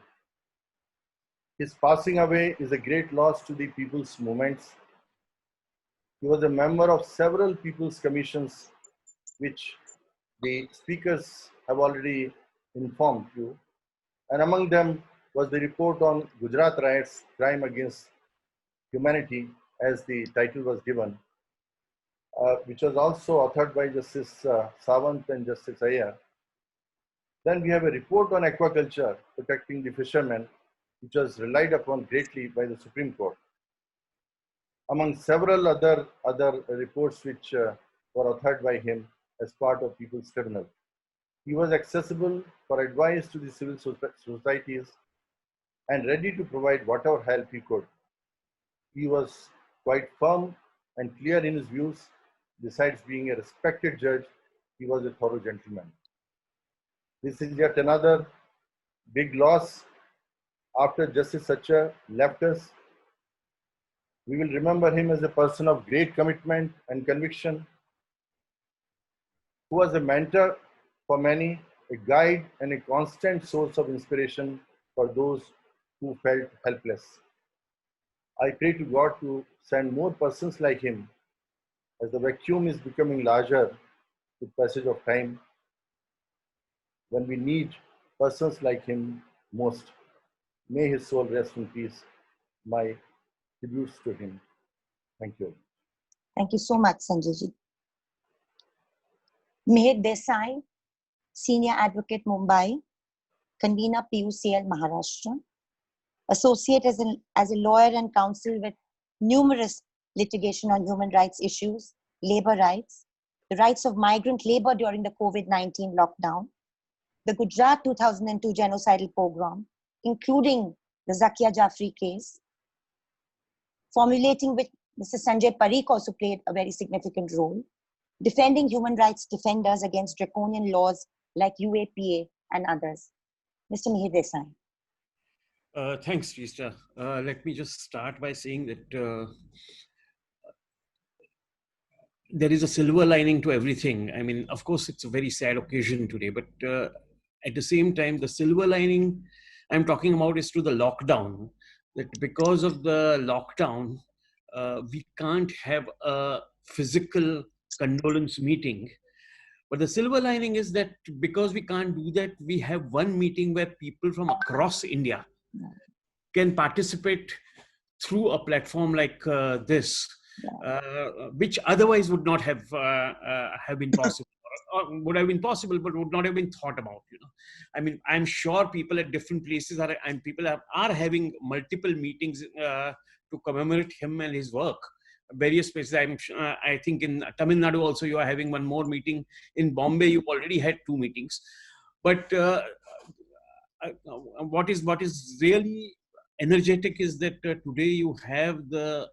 His passing away is a great loss to the people's movements. He was a member of several people's commissions, which the speakers have already informed you. And among them was the report on Gujarat riots, crime against humanity, as the title was given, which was also authored by Justice Sawant and Justice Iyer. Then we have a report on aquaculture, protecting the fishermen, which was relied upon greatly by the Supreme Court. Among several other reports which were authored by him as part of People's Tribunal. He was accessible for advice to the civil societies and ready to provide whatever help he could. He was quite firm and clear in his views. Besides being a respected judge, he was a thorough gentleman. This is yet another big loss. After Justice Satchar left us, we will remember him as a person of great commitment and conviction, who was a mentor for many, a guide and a constant source of inspiration for those who felt helpless. I pray to God to send more persons like him, as the vacuum is becoming larger with passage of time, when we need persons like him most. May his soul rest in peace. My tributes to him. Thank you. Thank you so much, Sanjayji. Mihir Desai, Senior Advocate, Mumbai. Convener, PUCL, Maharashtra. Associate as a lawyer and counsel with numerous litigation on human rights issues, labor rights, the rights of migrant labor during the COVID-19 lockdown, the Gujarat 2002 genocidal pogrom, including the Zakia Jafri case, formulating which Mr. Sanjay Parikh also played a very significant role, defending human rights defenders against draconian laws like UAPA and others. Mr. Mihir Desai. Thanks, Teesta. Let me just start by saying that there is a silver lining to everything. I mean, of course, it's a very sad occasion today, but at the same time, the silver lining I'm talking about is to the lockdown. That because of the lockdown, we can't have a physical condolence meeting. But the silver lining is that because we can't do that, we have one meeting where people from across India can participate through a platform like this, which otherwise would not have been possible, or would have been possible, but would not have been thought about. You know, I mean, I'm sure people at different places are having multiple meetings to commemorate him and his work. Various places. I think in Tamil Nadu also you are having one more meeting. In Bombay, you've already had 2 meetings. But what is really energetic is that today you have the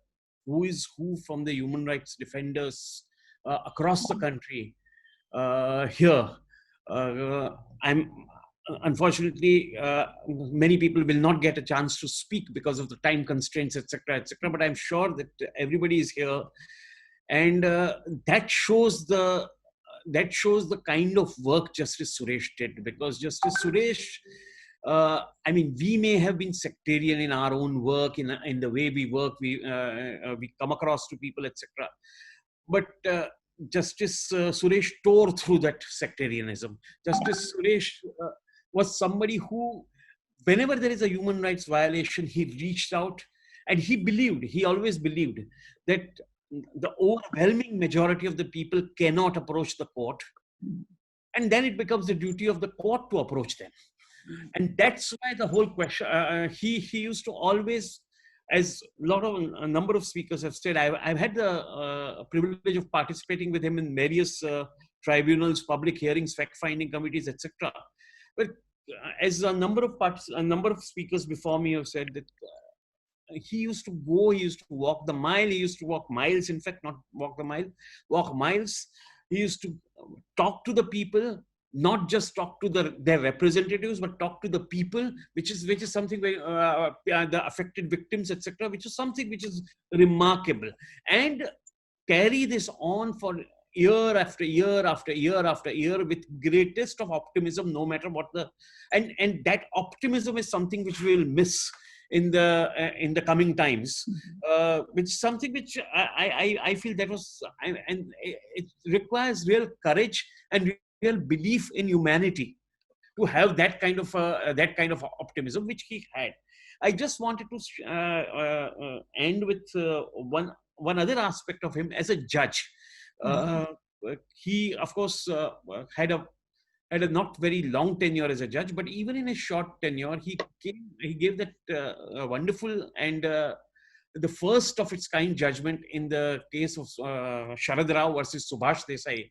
who is who from the human rights defenders across the country here. unfortunately, many people will not get a chance to speak because of the time constraints, etc., etc. But I'm sure that everybody is here, and that shows the kind of work Justice Suresh did. Because Justice Suresh, I mean, we may have been sectarian in our own work, in the way we work, we come across to people, etc. But Justice Suresh tore through that sectarianism. Justice Suresh was somebody who, whenever there is a human rights violation, he reached out, and he always believed that the overwhelming majority of the people cannot approach the court, and then it becomes the duty of the court to approach them. And that's why the whole question, he used to always, as a number of speakers have said, I've had the privilege of participating with him in various tribunals, public hearings, fact-finding committees, etc. But as a number of speakers before me have said, that he used to walk the mile, he used to walk miles, in fact, not walk the mile, walk miles. He used to talk to the people, not just talk to their representatives, but talk to the people, which is something very, the affected victims, etc., which is something which is remarkable. And carry this on for year after year after year after year with greatest of optimism, no matter what and that optimism is something which we will miss in the coming times, which is something which I feel that was, and it requires real courage and real belief in humanity to have that kind of optimism which he had. I just wanted to end with one other aspect of him as a judge. He, of course, had a not very long tenure as a judge, but even in a short tenure, he gave that wonderful and the first of its kind judgment in the case of Sharad Rao versus Subhash Desai,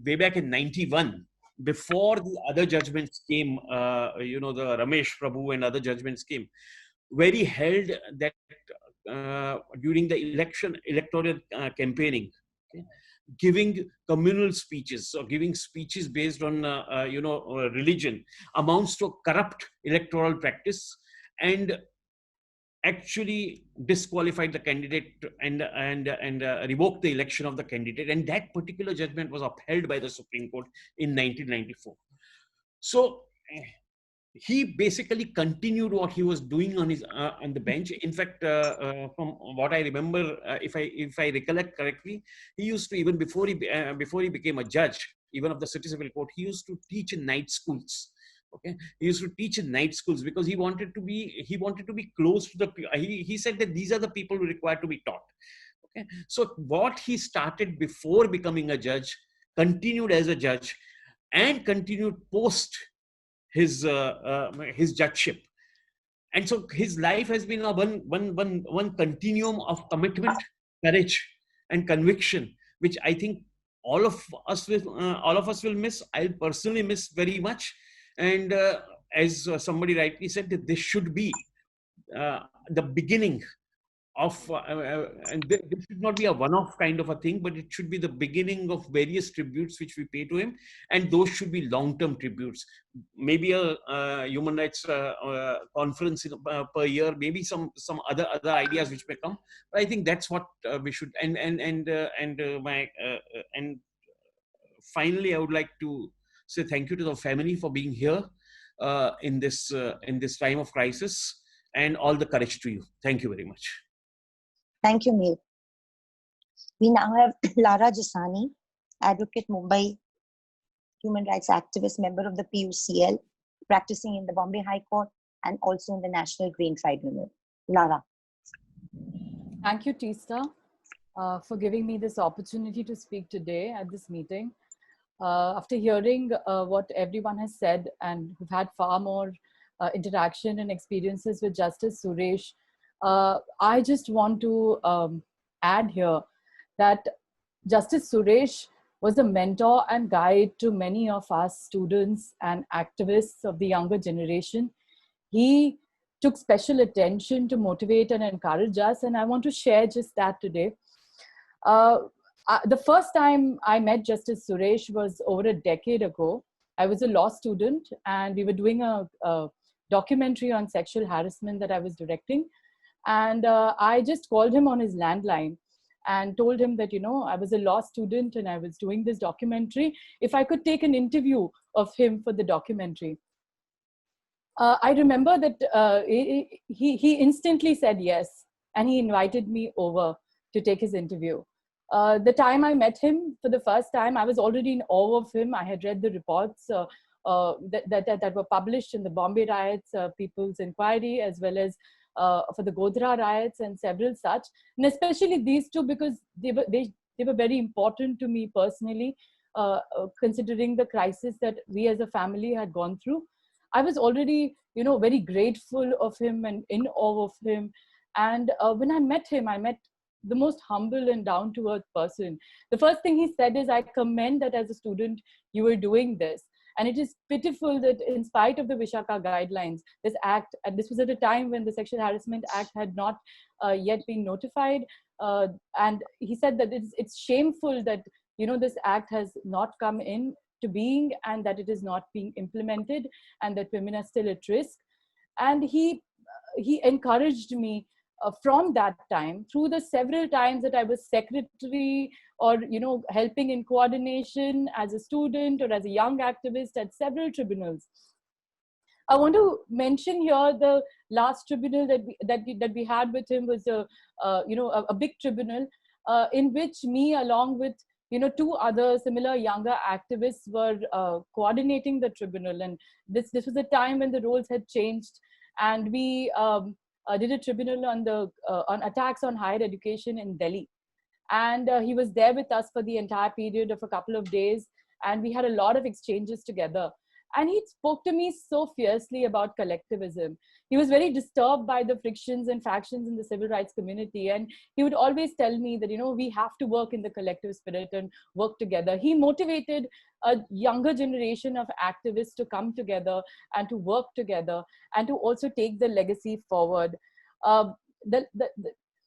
way back in '91, before the other judgments came, the Ramesh Prabhu and other judgments came, where he held that during the electoral campaigning, okay, giving communal speeches or giving speeches based on religion amounts to corrupt electoral practice, and actually disqualified the candidate and revoked the election of the candidate. And that particular judgment was upheld by the Supreme Court in 1994. So he basically continued what he was doing on the bench. In fact, from what I remember, if I recollect correctly, he used to, even before he became a judge, even of the City Civil Court, he used to teach in night schools. Okay, he used to teach in night schools because he wanted to be close to the. He said that these are the people who require to be taught. Okay, so what he started before becoming a judge, continued as a judge, and continued post his judgeship. And so his life has been a one continuum of commitment, courage, and conviction, which I think all of us will miss. I'll personally miss very much. And as somebody rightly said, that this should be the beginning of, and this should not be a one-off kind of a thing, but it should be the beginning of various tributes which we pay to him, and those should be long-term tributes. Maybe a human rights conference per year, maybe some other ideas which may come. But I think that's what we should. And finally, I would like to say thank you to the family for being here in this time of crisis, and all the courage to you. Thank you very much. Thank you, Mir. We now have Lara Jasani, advocate, Mumbai, human rights activist, member of the PUCL, practicing in the Bombay High Court and also in the National Grain Tribunal. Lara. Thank you, Teesta, for giving me this opportunity to speak today at this meeting. After hearing what everyone has said, and we've had far more interaction and experiences with Justice Suresh, I just want to add here that Justice Suresh was a mentor and guide to many of us students and activists of the younger generation. He took special attention to motivate and encourage us, and I want to share just that today. The first time I met Justice Suresh was over a decade ago I was a law student, and we were doing a documentary on sexual harassment that I was directing. And I just called him on his landline and told him that, I was a law student and I was doing this documentary, if I could take an interview of him for the documentary. I remember that he instantly said yes, and he invited me over to take his interview. The time I met him for the first time, I was already in awe of him. I had read the reports that were published in the Bombay riots, People's Inquiry, as well as for the Godhra riots and several such, and especially these two because they were very important to me personally, considering the crisis that we as a family had gone through. I was already, very grateful of him and in awe of him. And when I met him, I met the most humble and down-to-earth person. The first thing he said is, I commend that as a student, you were doing this. And it is pitiful that in spite of the Vishaka guidelines, this act, and this was at a time when the Sexual Harassment Act had not yet been notified. And he said that it's shameful that, this act has not come in to being and that it is not being implemented and that women are still at risk. And he encouraged me from that time, through the several times that I was secretary or, helping in coordination as a student or as a young activist at several tribunals. I want to mention here the last tribunal that we had with him was a big tribunal in which me, along with two other similar younger activists, were coordinating the tribunal. And this was a time when the roles had changed, and we did a tribunal on attacks on higher education in Delhi. And he was there with us for the entire period of a couple of days, and we had a lot of exchanges together. And he spoke to me so fiercely about collectivism. He was very disturbed by the frictions and factions in the civil rights community. And he would always tell me that, we have to work in the collective spirit and work together. He motivated a younger generation of activists to come together and to work together and to also take the legacy forward.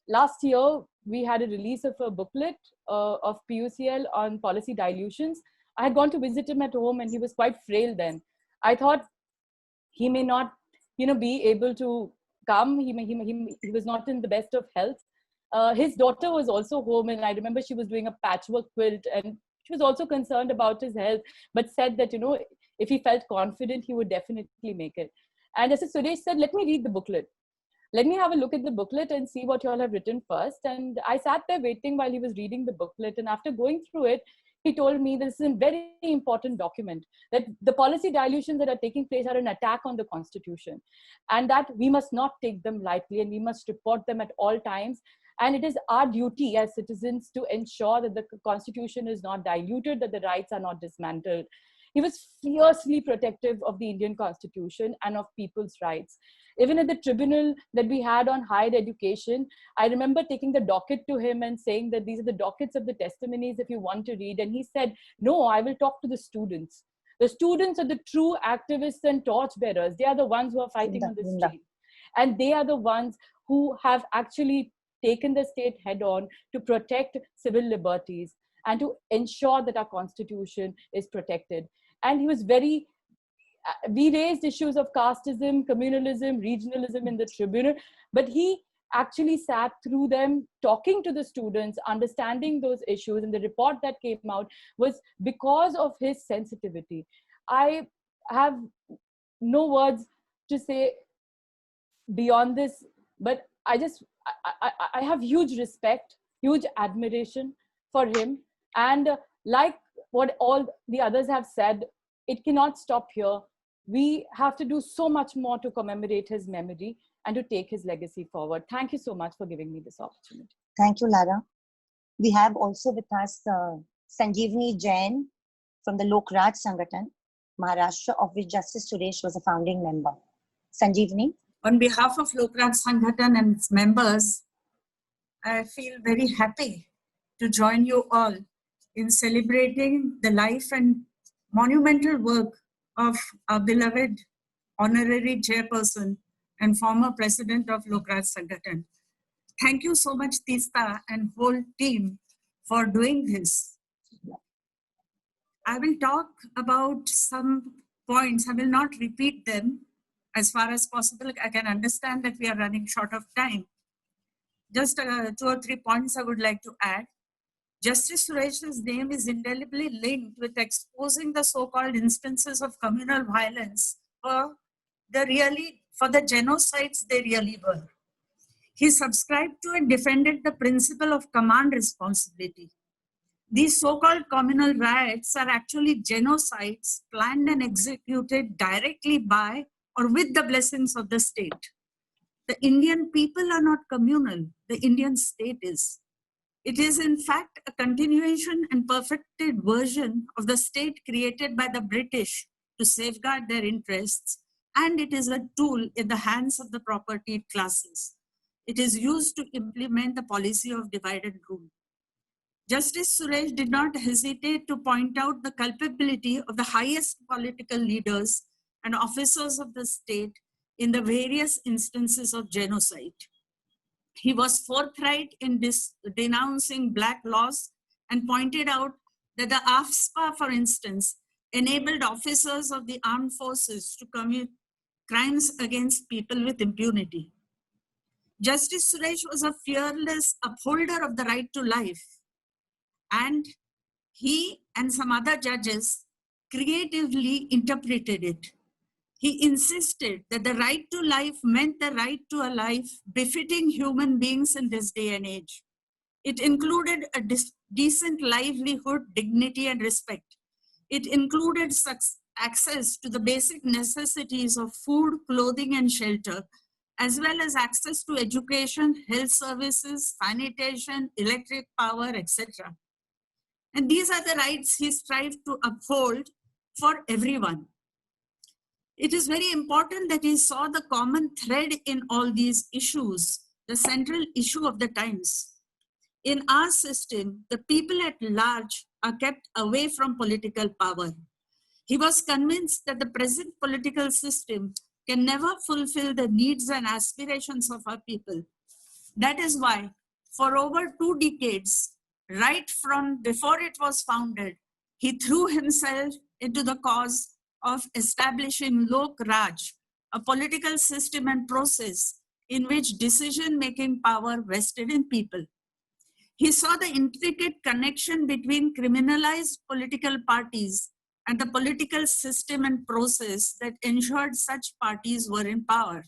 Last year, we had a release of a booklet of PUCL on policy dilutions. I had gone to visit him at home and he was quite frail then. I thought he may not, be able to come. He was not in the best of health. His daughter was also home, and I remember she was doing a patchwork quilt, and she was also concerned about his health, but said that, if he felt confident, he would definitely make it. And Justice Suresh said, let me read the booklet. Let me have a look at the booklet and see what you all have written first. And I sat there waiting while he was reading the booklet. And after going through it, he told me this is a very important document, that the policy dilutions that are taking place are an attack on the Constitution, and that we must not take them lightly and we must report them at all times. And it is our duty as citizens to ensure that the Constitution is not diluted, that the rights are not dismantled. He was fiercely protective of the Indian Constitution and of people's rights. Even at the tribunal that we had on higher education, I remember taking the docket to him and saying that these are the dockets of the testimonies if you want to read. And he said, no, I will talk to the students. The students are the true activists and torchbearers. They are the ones who are fighting on the street. And they are the ones who have actually taken the state head on to protect civil liberties and to ensure that our Constitution is protected. And he was we raised issues of casteism, communalism, regionalism in the tribunal, but he actually sat through them, talking to the students, understanding those issues. And the report that came out was because of his sensitivity. I have no words to say beyond this, but I have huge respect, huge admiration for him. And like what all the others have said, it cannot stop here. We have to do so much more to commemorate his memory and to take his legacy forward. Thank you so much for giving me this opportunity. Thank you, Lara. We have also with us Sanjeevani Jain from the Lok Raj Sangathan, Maharashtra, of which Justice Suresh was a founding member. Sanjeevani? On behalf of Lok Raj Sangathan and its members, I feel very happy to join you all in celebrating the life and monumental work of our beloved honorary chairperson and former president of Lok Raj Sangathan. Thank you so much, Teesta and whole team, for doing this. I will talk about some points. I will not repeat them as far as possible. I can understand that we are running short of time. Just 2 or 3 points I would like to add. Justice Suresh's name is indelibly linked with exposing the so-called instances of communal violence for the genocides they really were. He subscribed to and defended the principle of command responsibility. These so-called communal riots are actually genocides planned and executed directly by or with the blessings of the state. The Indian people are not communal, the Indian state is. It is in fact a continuation and perfected version of the state created by the British to safeguard their interests, and it is a tool in the hands of the propertied classes. It is used to implement the policy of divide and rule. Justice Suresh did not hesitate to point out the culpability of the highest political leaders and officers of the state in the various instances of genocide. He was forthright in denouncing black laws and pointed out that the AFSPA, for instance, enabled officers of the armed forces to commit crimes against people with impunity. Justice Suresh was a fearless upholder of the right to life, and he and some other judges creatively interpreted it. He insisted that the right to life meant the right to a life befitting human beings in this day and age. It included a decent livelihood, dignity, and respect. It included access to the basic necessities of food, clothing, and shelter, as well as access to education, health services, sanitation, electric power, etc. And these are the rights he strived to uphold for everyone. It is very important that he saw the common thread in all these issues, the central issue of the times. In our system, the people at large are kept away from political power. He was convinced that the present political system can never fulfill the needs and aspirations of our people. That is why, for over 2 decades, right from before it was founded, he threw himself into the cause of establishing Lok Raj, a political system and process in which decision-making power vested in people. He saw the intricate connection between criminalized political parties and the political system and process that ensured such parties were in power.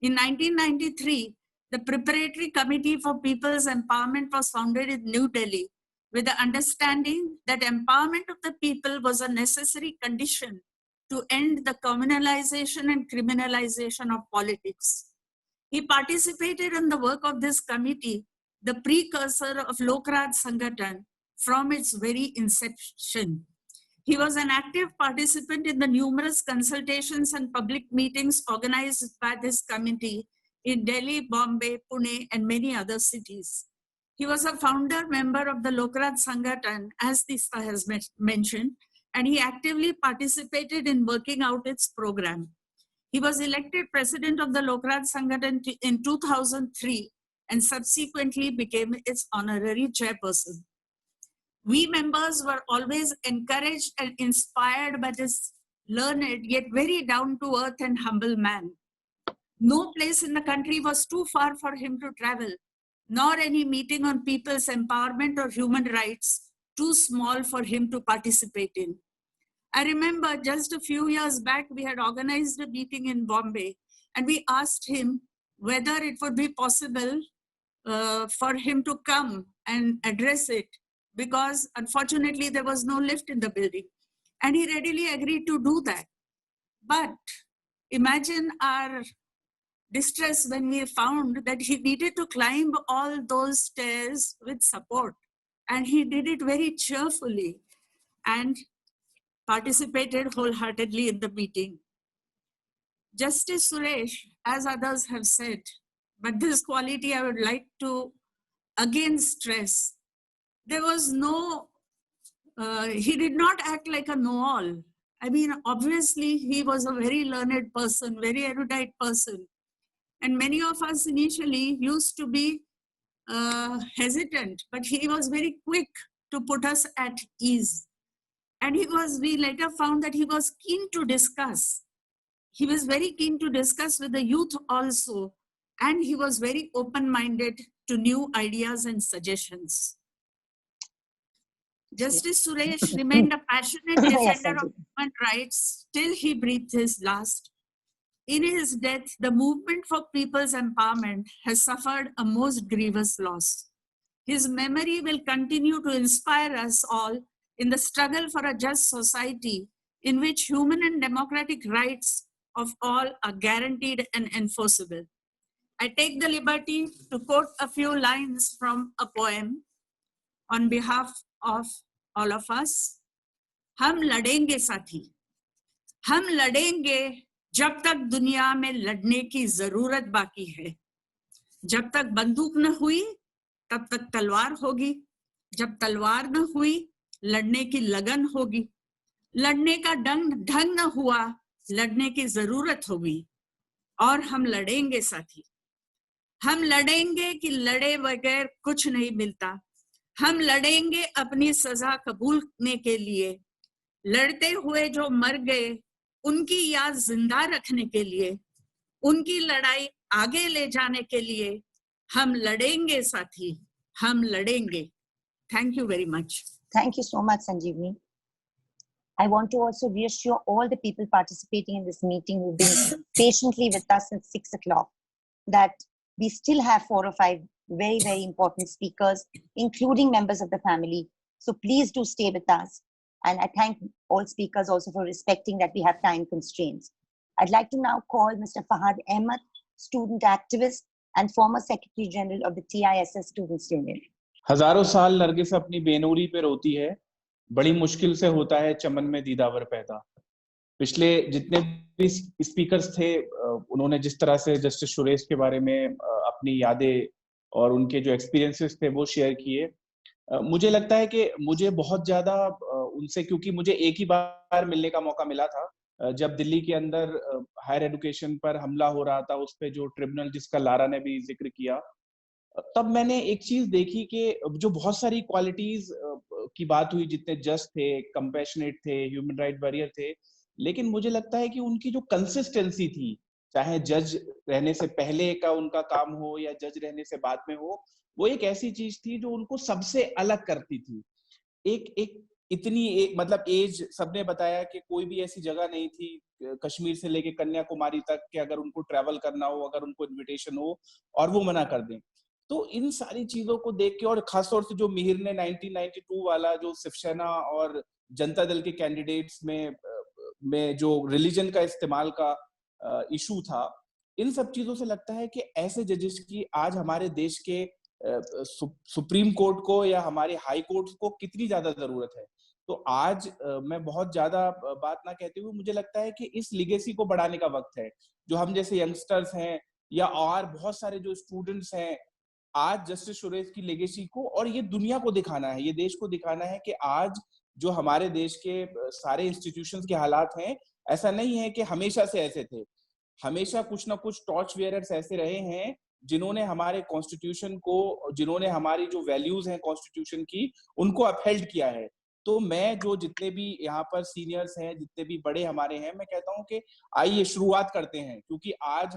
In 1993, the Preparatory Committee for People's Empowerment was founded in New Delhi with the understanding that empowerment of the people was a necessary condition to end the communalization and criminalization of politics. He participated in the work of this committee, the precursor of Lok Raj Sangathan, from its very inception. He was an active participant in the numerous consultations and public meetings organized by this committee in Delhi, Bombay, Pune, and many other cities. He was a founder member of the Lok Raj Sangathan, as Teesta has mentioned, and he actively participated in working out its program. He was elected president of the Lok Raj Sangathan in 2003 and subsequently became its honorary chairperson. We members were always encouraged and inspired by this learned yet very down-to-earth and humble man. No place in the country was too far for him to travel, nor any meeting on people's empowerment or human rights too small for him to participate in. I remember just a few years back, we had organized a meeting in Bombay, and we asked him whether it would be possible for him to come and address it, because unfortunately there was no lift in the building. And he readily agreed to do that. But imagine our distress when we found that he needed to climb all those stairs with support. And he did it very cheerfully and participated wholeheartedly in the meeting. Justice Suresh, as others have said, but this quality I would like to again stress. There was no, he did not act like a know-all. I mean, obviously he was a very learned person, very erudite person. And many of us initially used to be hesitant, but he was very quick to put us at ease. And we later found that he was keen to discuss. He was very keen to discuss with the youth also. And he was very open-minded to new ideas and suggestions. Justice Suresh remained a passionate defender of human rights till he breathed his last. In his death, the movement for people's empowerment has suffered a most grievous loss. His memory will continue to inspire us all in the struggle for a just society in which human and democratic rights of all are guaranteed and enforceable. I take the liberty to quote a few lines from a poem on behalf of all of us. हम लड़ेंगे साथी, हम लड़ेंगे जब तक दुनिया में लड़ने की जरूरत बाकी है. जब तक बंदूक न हुई तब तक तलवार होगी, जब तलवार न हुई लड़ने की लगन होगी, लड़ने का ढंग न हुआ लड़ने की जरूरत होगी. और हम लड़ेंगे साथी, हम लड़ेंगे कि लड़े बगैर कुछ नहीं मिलता. हम लड़ेंगे अपनी सजा कबूलने के लिए. लड़ते हुए जो मर गए उनकी याद जिंदा रखने के लिए, उनकी लड़ाई आगे ले जाने के लिए हम लड़ेंगे साथी, हम लड़ेंगे. Thank you very much. Thank you so much, Sanjeevani. I want to also reassure all the people participating in this meeting who've been patiently with us since 6 o'clock that we still have 4 or 5 very, very important speakers, including members of the family. So please do stay with us. And I thank all speakers also for respecting that we have time constraints. I'd like to now call Mr. Fahad Ahmed, student activist and former Secretary General of the TISS Students Union. हजारों साल नरगिस अपनी बेनूरी पे रोती है, बड़ी मुश्किल से होता है चमन में दीदावर पैदा. पिछले जितने भी स्पीकर्स थे उन्होंने जिस तरह से जस्टिस सुरेश के बारे में अपनी यादें और उनके जो एक्सपीरियंसेस थे वो शेयर किए. मुझे लगता है कि मुझे बहुत ज्यादा उनसे, क्योंकि मुझे एक ही बार मिलने का मौका मिला था जब दिल्ली के अंदर हायर एजुकेशन पर हमला हो रहा था, उस पे जो ट्रिब्यूनल जिसका लारा ने भी जिक्र किया, तब मैंने एक चीज देखी कि जो बहुत सारी क्वालिटीज की बात हुई, जितने जस्ट थे, कंपैशनेट थे, ह्यूमन राइट वॉरियर थे, लेकिन मुझे लगता है कि उनकी जो कंसिस्टेंसी थी, चाहे जज रहने से पहले का उनका काम हो या जज रहने से बाद में हो, वो एक ऐसी चीज थी जो उनको सबसे अलग करती थी. एक मतलब एज, सबने बताया कि कोई भी ऐसी जगह नहीं थी कश्मीर से लेके कन्याकुमारी तक कि अगर उनको ट्रैवल करना हो, अगर उनको इन्विटेशन हो और वो मना कर दें. तो इन सारी चीजों को देख के, और खासतौर से जो मिहिर ने 1992 वाला जो शिवसेना और जनता दल के कैंडिडेट्स में जो रिलीजन का इस्तेमाल का इशू था, इन सब चीजों से लगता है कि ऐसे जजेस की आज हमारे देश के सुप्रीम कोर्ट को या हमारे हाई कोर्ट को कितनी ज्यादा जरूरत है. तो आज मैं बहुत ज्यादा बात ना कहते हुए मुझे लगता है कि इस लिगेसी को बढ़ाने का वक्त है. जो हम जैसे यंगस्टर्स हैं या और बहुत सारे जो स्टूडेंट्स हैं, आज जस्टिस सुरेश की लेगेसी को और ये दुनिया को दिखाना है, ये देश को दिखाना है कि आज जो हमारे देश के सारे इंस्टीट्यूशंस के हालात हैं, ऐसा नहीं है कि हमेशा से ऐसे थे. हमेशा कुछ ना कुछ टॉर्च वेयरर्स ऐसे रहे हैं जिन्होंने हमारे कॉन्स्टिट्यूशन को, जिन्होंने हमारी जो वैल्यूज हैं कॉन्स्टिट्यूशन की, उनको अपहेल्ड किया है. तो मैं जो जितने भी यहाँ पर सीनियर्स हैं, जितने भी बड़े हमारे हैं, मैं कहता हूँ कि आइए शुरुआत करते हैं, क्योंकि आज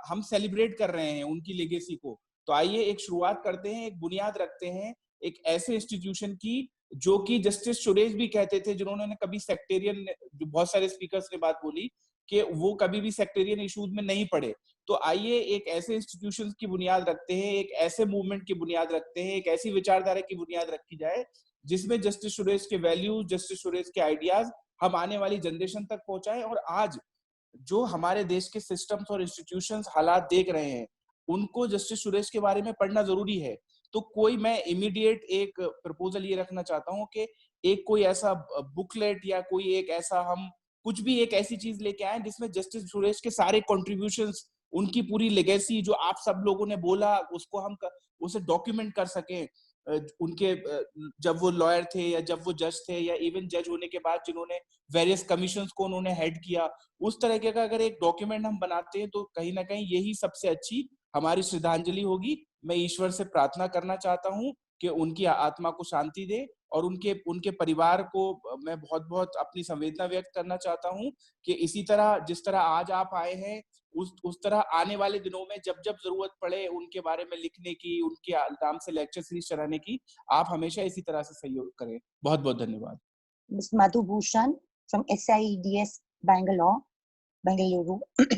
हम सेलिब्रेट कर रहे हैं उनकी लेगेसी को. तो आइए एक शुरुआत करते हैं, एक बुनियाद रखते हैं एक ऐसे इंस्टीट्यूशन की जो कि जस्टिस सुरेश भी कहते थे, जिन्होंने कभी सेक्टेरियन, जो बहुत सारे स्पीकर्स ने बात बोली कि वो कभी भी सेक्टेरियन इश्यूज में नहीं पड़े. तो आइए एक ऐसे इंस्टीट्यूशंस की बुनियाद रखते हैं, एक ऐसे मूवमेंट की बुनियाद रखते हैं, एक ऐसी विचारधारा की बुनियाद रखी जाए जिसमें जस्टिस सुरेश के वैल्यूज, जस्टिस सुरेश के आइडियाज हम आने वाली जनरेशन तक पहुंचाएं. और आज जो हमारे देश के सिस्टम्स और इंस्टीट्यूशंस हालात देख रहे हैं, उनको जस्टिस सुरेश के बारे में पढ़ना जरूरी है. तो कोई, मैं इमीडिएट एक प्रपोजल ये रखना चाहता हूँ कि एक कोई ऐसा बुकलेट या कोई एक ऐसा, हम कुछ भी एक ऐसी चीज लेके आए जिसमें जस्टिस सुरेश के सारे कॉन्ट्रीब्यूशंस, उनकी पूरी लेगेसी जो आप सब लोगों ने बोला, उसको हम उसे डॉक्यूमेंट कर सकें. उनके जब वो लॉयर थे या जब वो जज थे या इवन जज होने के बाद जिन्होंने वेरियस कमीशंस को उन्होंने हेड किया, उस तरह का अगर एक डॉक्यूमेंट हम बनाते हैं तो कहीं ना कहीं यही सबसे अच्छी हमारी श्रद्धांजलि होगी. मैं ईश्वर से प्रार्थना करना चाहता हूं कि उनकी आत्मा को शांति दे और उनके परिवार को मैं बहुत बहुत अपनी संवेदना व्यक्त करना चाहता हूं कि इसी तरह जिस तरह आज आप आए हैं उस तरह आने वाले दिनों में जब जब जरूरत पड़े उनके बारे में लिखने की, उनके नाम से लेक्चर सीरीज चलाने की, आप हमेशा इसी तरह से सहयोग करें। बहुत बहुत धन्यवाद। Ms. Madhu Bhushan from SIEDS Bangalore,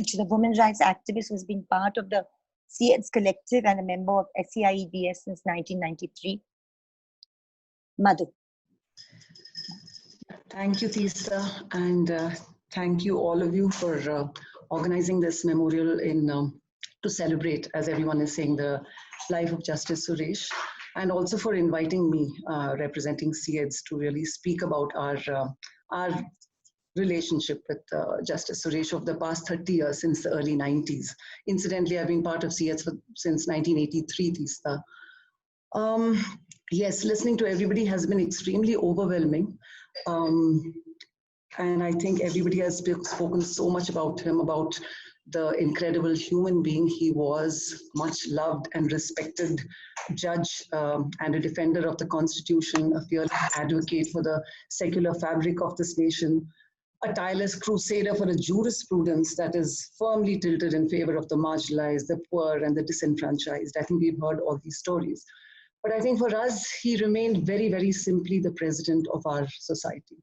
she's a women rights activist who's been part of the CEDS collective and a member of SEIEDS since 1993. Madhu. Thank you, Teesta, and thank you all of you for organizing this memorial to celebrate, as everyone is saying, the life of Justice Suresh, and also for inviting me, representing CEDS, to really speak about our relationship with Justice Suresh of the past 30 years, since the early 90s. Incidentally, I've been part of CEDS since 1983, Teesta. Yes, listening to everybody has been extremely overwhelming. And I think everybody has spoken so much about him, about the incredible human being he was, much loved and respected judge and a defender of the Constitution, a fearless advocate for the secular fabric of this nation, a tireless crusader for a jurisprudence that is firmly tilted in favor of the marginalized, the poor, and the disenfranchised. I think we've heard all these stories. But I think for us, he remained very, very simply the president of our society.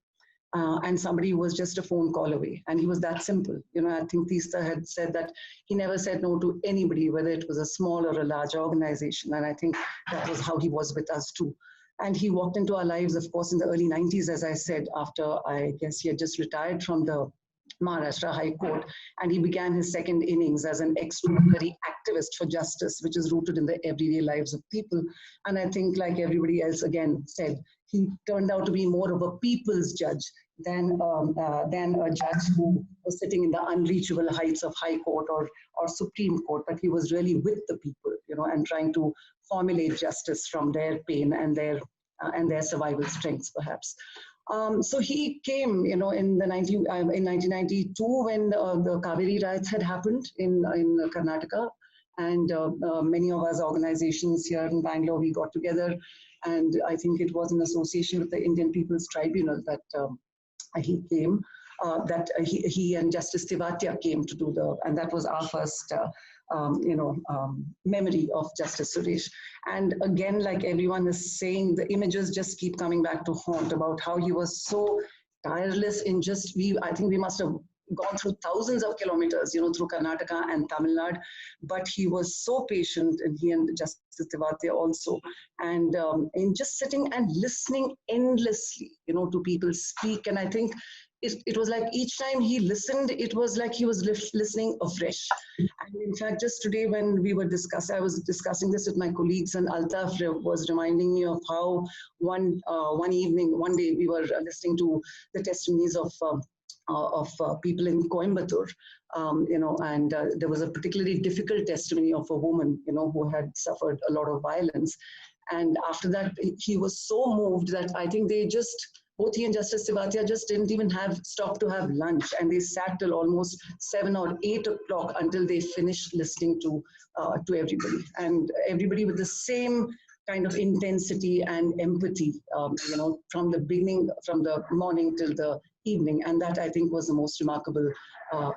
And somebody who was just a phone call away. And he was that simple. You know, I think Teesta had said that he never said no to anybody, whether it was a small or a large organization. And I think that was how he was with us too. And he walked into our lives, of course, in the early 90s, as I said, after I guess he had just retired from the Maharashtra High Court, and he began his second innings as an extraordinary activist for justice, which is rooted in the everyday lives of people. And I think, like everybody else again said, he turned out to be more of a people's judge than a judge who was sitting in the unreachable heights of High Court or Supreme Court, but he was really with the people, you know, and trying to formulate justice from their pain and their survival strengths, perhaps. So he came, you know, in 1992 when the Kaveri riots had happened in Karnataka, and many of us organizations here in Bangalore, we got together, and I think it was in association with the Indian People's Tribunal that he came, he and Justice Tewatia came to do and that was our first memory of Justice Suresh. And again, like everyone is saying, the images just keep coming back to haunt about how he was so tireless in I think we must have gone through thousands of kilometers, you know, through Karnataka and Tamil Nadu, but he was so patient, and he and Justice Tewatia also, and in just sitting and listening endlessly, you know, to people speak. And I think it was like each time he listened, it was like he was listening afresh. And in fact, just today when we were I was discussing this with my colleagues, and Altaf was reminding me of how one day we were listening to the testimonies of people in Coimbatore, and there was a particularly difficult testimony of a woman, you know, who had suffered a lot of violence. And after that, he was so moved that I think both he and Justice Tewatia just didn't even stop to have lunch, and they sat till almost 7 or 8 o'clock until they finished listening to everybody, and everybody with the same kind of intensity and empathy, from the beginning, from the morning till the evening. And that, I think, was the most remarkable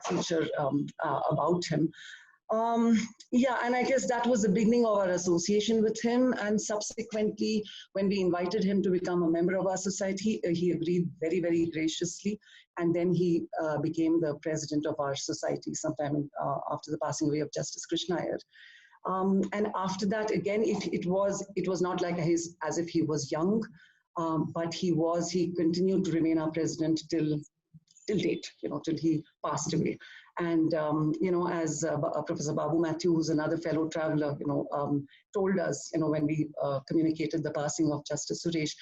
feature about him. And I guess that was the beginning of our association with him. And subsequently, when we invited him to become a member of our society, he agreed very, very graciously. And then he became the president of our society sometime after the passing away of Justice Krishna Iyer. And after that, again, it was not like as if he was young, but he continued to remain our president till date, till he passed away. And, as Professor Babu Matthew, who's another fellow traveler, told us, when we communicated the passing of Justice Suresh,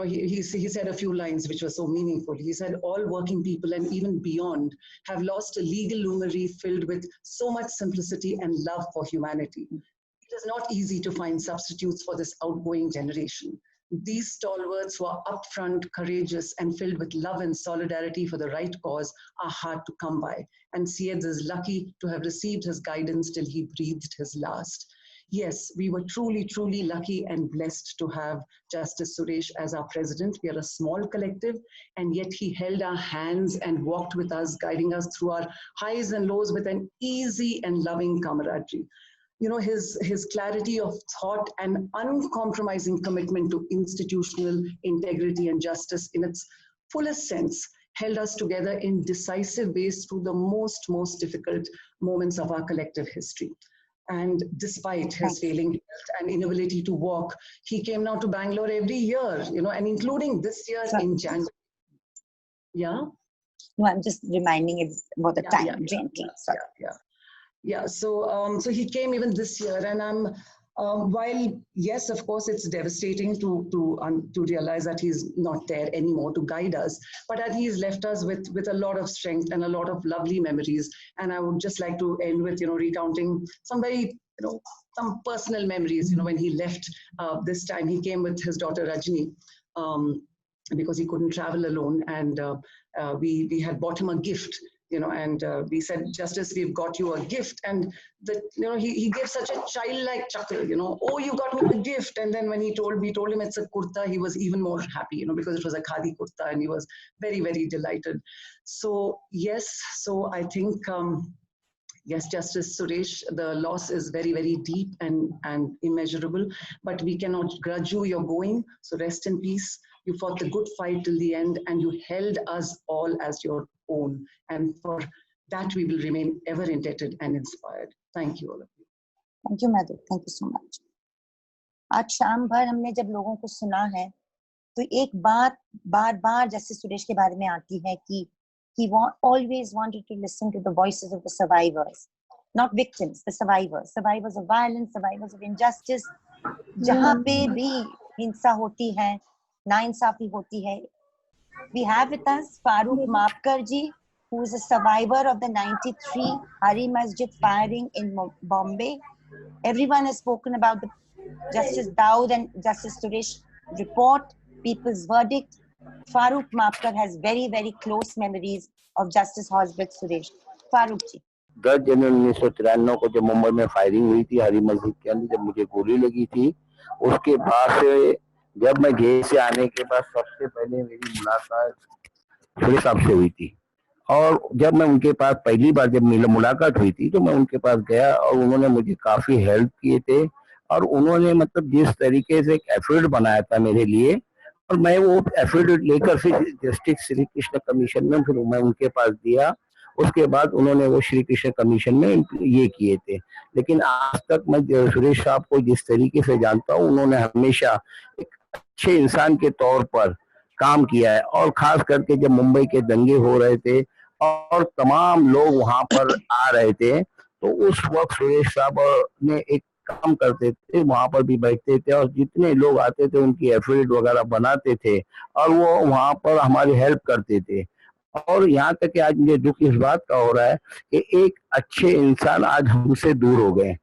he said a few lines which were so meaningful. He said, all working people and even beyond have lost a legal luminary filled with so much simplicity and love for humanity. It is not easy to find substitutes for this outgoing generation. These stalwarts who are upfront, courageous, and filled with love and solidarity for the right cause are hard to come by. And CEDS is lucky to have received his guidance till he breathed his last. Yes, we were truly, truly lucky and blessed to have Justice Suresh as our president. We are a small collective, and yet he held our hands and walked with us, guiding us through our highs and lows with an easy and loving camaraderie. You know, his clarity of thought and uncompromising commitment to institutional integrity and justice in its fullest sense held us together in decisive ways through the most difficult moments of our collective history. And despite his failing health and inability to walk, he came now to Bangalore every year, you know, and including this year in January. Yeah? No, I'm just reminding it about the time, gently. Yeah, so he came even this year, and while yes, of course, it's devastating to realize that he's not there anymore to guide us, but that he's left us with a lot of strength and a lot of lovely memories. And I would just like to end with, you know, recounting some very, some personal memories. You know, when he left this time, he came with his daughter Rajni. Because he couldn't travel alone, and we had bought him a gift, you know, and we said, Justice, we've got you a gift. And he gave such a childlike chuckle, you know, oh, you got me a gift. And then when we told him it's a kurta, he was even more happy, you know, because it was a khadi kurta, and he was very, very delighted. So yes, so I think yes, Justice Suresh, the loss is very, very deep and immeasurable, but we cannot grudge you your going. So rest in peace. You fought the good fight till the end, and you held us all as your own. And for that, we will remain ever indebted and inspired. Thank you, all of you. Thank you, Madhu. Thank you so much. आज शाम भर हमने जब लोगों को सुना है, तो एक बात बार-बार जस्टिस सुरेश के बारे में आती है कि he always wanted to listen to the voices of the survivors, not victims, the survivors of violence, survivors of injustice. जहाँ पे भी हिंसा होती है, नाइंसाफी होती है. We have with us Farooq Mapkar ji, who is a survivor of the 93 Hari Masjid firing in Bombay. Everyone has spoken about the Justice Daud and Justice Suresh report, people's verdict. Farooq Mapkar has very, very close memories of Justice Hosbet Suresh. Farooq ji. 10 जनवरी 1993 को जब मुंबई में firing हुई थी हरी मस्जिद के अंदर, जब मुझे गोली लगी थी, उसके बाद से जब मैं जेल से आने के बाद सबसे पहले मेरी मुलाकात सुरेश साहब से हुई थी. और जब मैं उनके पास पहली बार जब मुलाकात हुई थी, तो मैं उनके पास गया और उन्होंने मुझे काफी हेल्प किए थे. और उन्होंने मतलब जिस तरीके से एक एफर्ट बनाया था मेरे लिए, और मैं वो एफर्ट लेकर फिर जस्टिस श्री कृष्ण कमीशन में फिर मैं उनके पास दिया. उसके बाद उन्होंने वो श्री कृष्ण कमीशन में ये किए थे. लेकिन आज तक मैं सुरेश साहब को जिस तरीके से जानता हूँ, उन्होंने हमेशा एक अच्छे इंसान के तौर पर काम किया है. और खास करके जब मुंबई के दंगे हो रहे थे और तमाम लोग वहां पर आ रहे थे, तो उस वक्त सुरेश साहब ने एक काम करते थे, वहां पर भी बैठते थे और जितने लोग आते थे उनकी एफिडेविट वगैरह बनाते थे और वो वहां पर हमारी हेल्प करते थे. और यहाँ तक कि आज मुझे दुख इस बात का हो रहा है कि एक अच्छे इंसान आज हमसे दूर हो गए.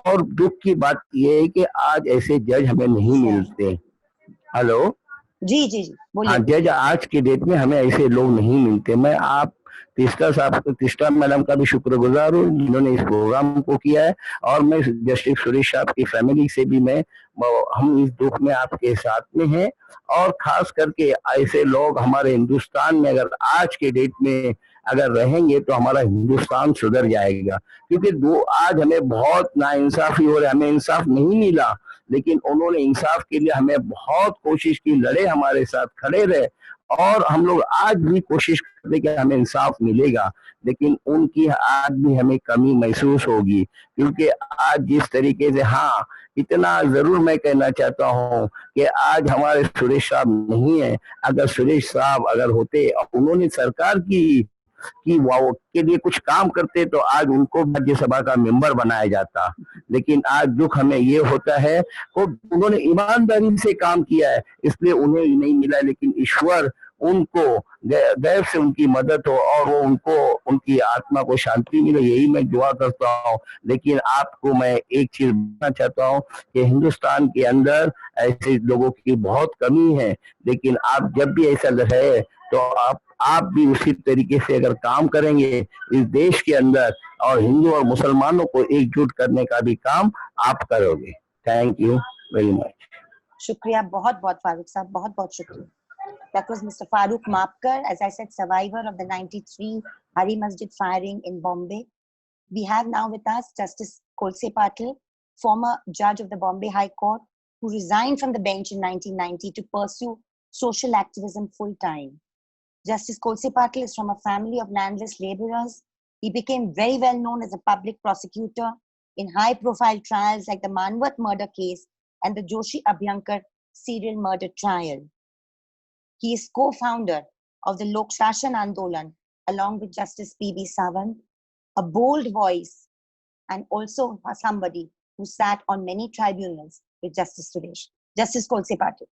और दुख की बात यह है कि आज ऐसे जज हमें नहीं मिलते. हेलो जी, बोलिए. हाँ, जज आज के डेट में हमें ऐसे लोग नहीं मिलते. मैं आप तीस्ता मैडम का भी शुक्रगुजार हूँ जिन्होंने इस प्रोग्राम को किया है. और मैं जस्टिस सुरेश साहब की फैमिली से भी हम इस दुख में आपके साथ में हैं. और खास करके ऐसे लोग हमारे हिंदुस्तान में अगर आज के डेट में अगर रहेंगे तो हमारा हिंदुस्तान सुधर जाएगा. क्योंकि आज हमें बहुत नाइंसाफी हो रही है, हमें इंसाफ नहीं मिला, लेकिन उन्होंने इंसाफ के लिए हमें बहुत कोशिश की, लड़े, हमारे साथ खड़े रहे. और हम लोग आज भी कोशिश करते कि हमें इंसाफ मिलेगा, लेकिन उनकी आज भी हमें कमी महसूस होगी. क्योंकि आज जिस तरीके से, हाँ, इतना जरूर मैं कहना चाहता हूँ कि आज हमारे सुरेश साहब नहीं है. अगर सुरेश साहब अगर होते और उन्होंने सरकार की के लिए कुछ काम करते तो आज उनको राज्यसभा का मेंबर बनाया जाता. लेकिन आज दुख हमें ये होता है कि उन्होंने ईमानदारी से काम किया है, इसलिए उन्हें नहीं मिला. लेकिन ईश्वर उनको गैर से उनकी मदद हो और वो उनको उनकी आत्मा को शांति मिले, यही मैं दुआ करता हूँ. लेकिन आपको मैं एक चीज बताना चाहता हूँ कि हिंदुस्तान के अंदर ऐसे लोगों की बहुत कमी है. लेकिन आप जब भी ऐसा रहे तो आप भी उसी तरीके से अगर काम करेंगे इस देश के अंदर और हिंदू और मुसलमानों को एकजुट करने का भी काम आप करोगे। Thank you very much. शुक्रिया बहुत बहुत फारूक साहब, बहुत बहुत शुक्रिया. That was Mr. Farooq Mapkar, as I said, survivor of the 93 Hari Masjid firing in Bombay. We have now with us Justice Kolse Patil, former judge of the Bombay High Court, who resigned from the bench in 1990 to pursue social activism full time. Justice Kolse Patil is from a family of landless laborers. He became very well known as a public prosecutor in high-profile trials like the Manwat murder case and the Joshi Abhyankar serial murder trial. He is co-founder of the Lok Shashan Andolan along with Justice PB Sawant, a bold voice and also somebody who sat on many tribunals with Justice Suresh. Justice Kolse Patil.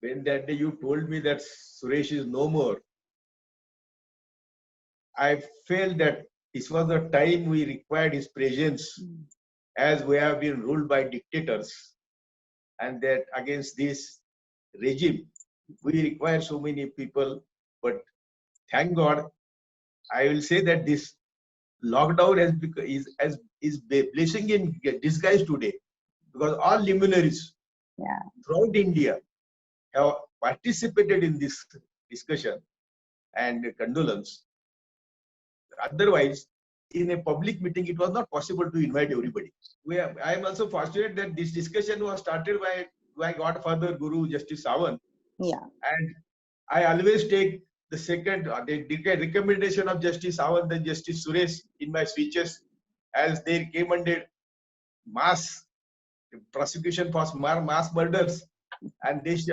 When that day you told me that Suresh is no more, I felt that this was the time we required his presence, as we have been ruled by dictators, and that against this regime we require so many people. But thank God, I will say that this lockdown is blessing in disguise today, because all luminaries throughout India have participated in this discussion and condolence. Otherwise, in a public meeting, it was not possible to invite everybody. I am also fortunate that this discussion was started by my godfather, Guru Justice Sawant. Yeah. And I always take the second, the recommendation of Justice Sawant and Justice Suresh in my speeches, as they recommended mass prosecution for mass murders, and these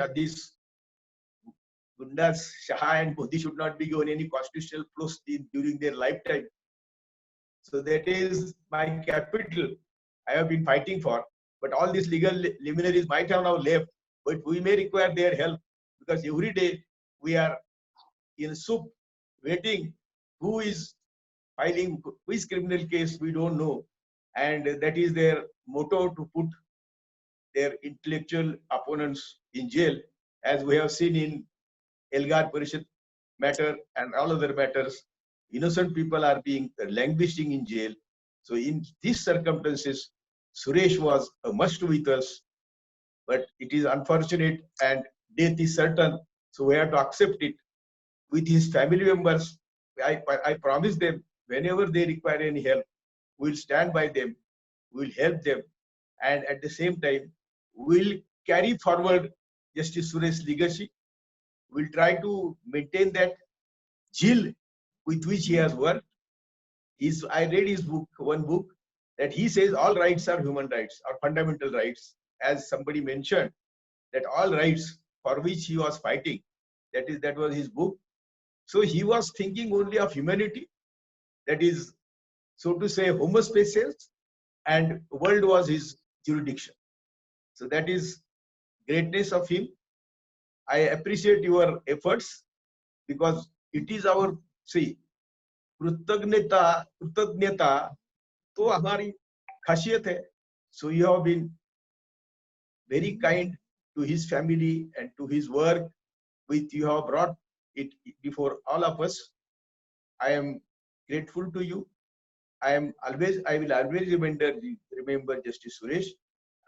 Gundas, Shah and Modi should not be given any constitutional post during their lifetime. So that is my capital I have been fighting for. But all these legal luminaries might have now left, but we may require their help, because every day we are in soup waiting who is filing which criminal case, we don't know. And that is their motto, to put their intellectual opponents in jail, as we have seen in Elgar Parishad matter and all other matters. Innocent people are being languishing in jail. So in these circumstances, Suresh was a must with us, but it is unfortunate and death is certain. So we have to accept it. With his family members, I promise them, whenever they require any help, we'll stand by them, we'll help them, and at the same time, we'll carry forward Justice Suresh's legacy. We'll try to maintain that zeal with which he has worked. I read his book, one book, that he says all rights are human rights or fundamental rights. As somebody mentioned, that all rights for which he was fighting, that was his book. So he was thinking only of humanity, that is, so to say, homo species, and world was his jurisdiction. So that is greatness of him. I appreciate your efforts, because it is our, see, कृतज्ञता तो हमारी खासियत है. So you have been very kind to his family and to his work, which you have brought it before all of us. I am grateful to you. I will always remember Justice Suresh,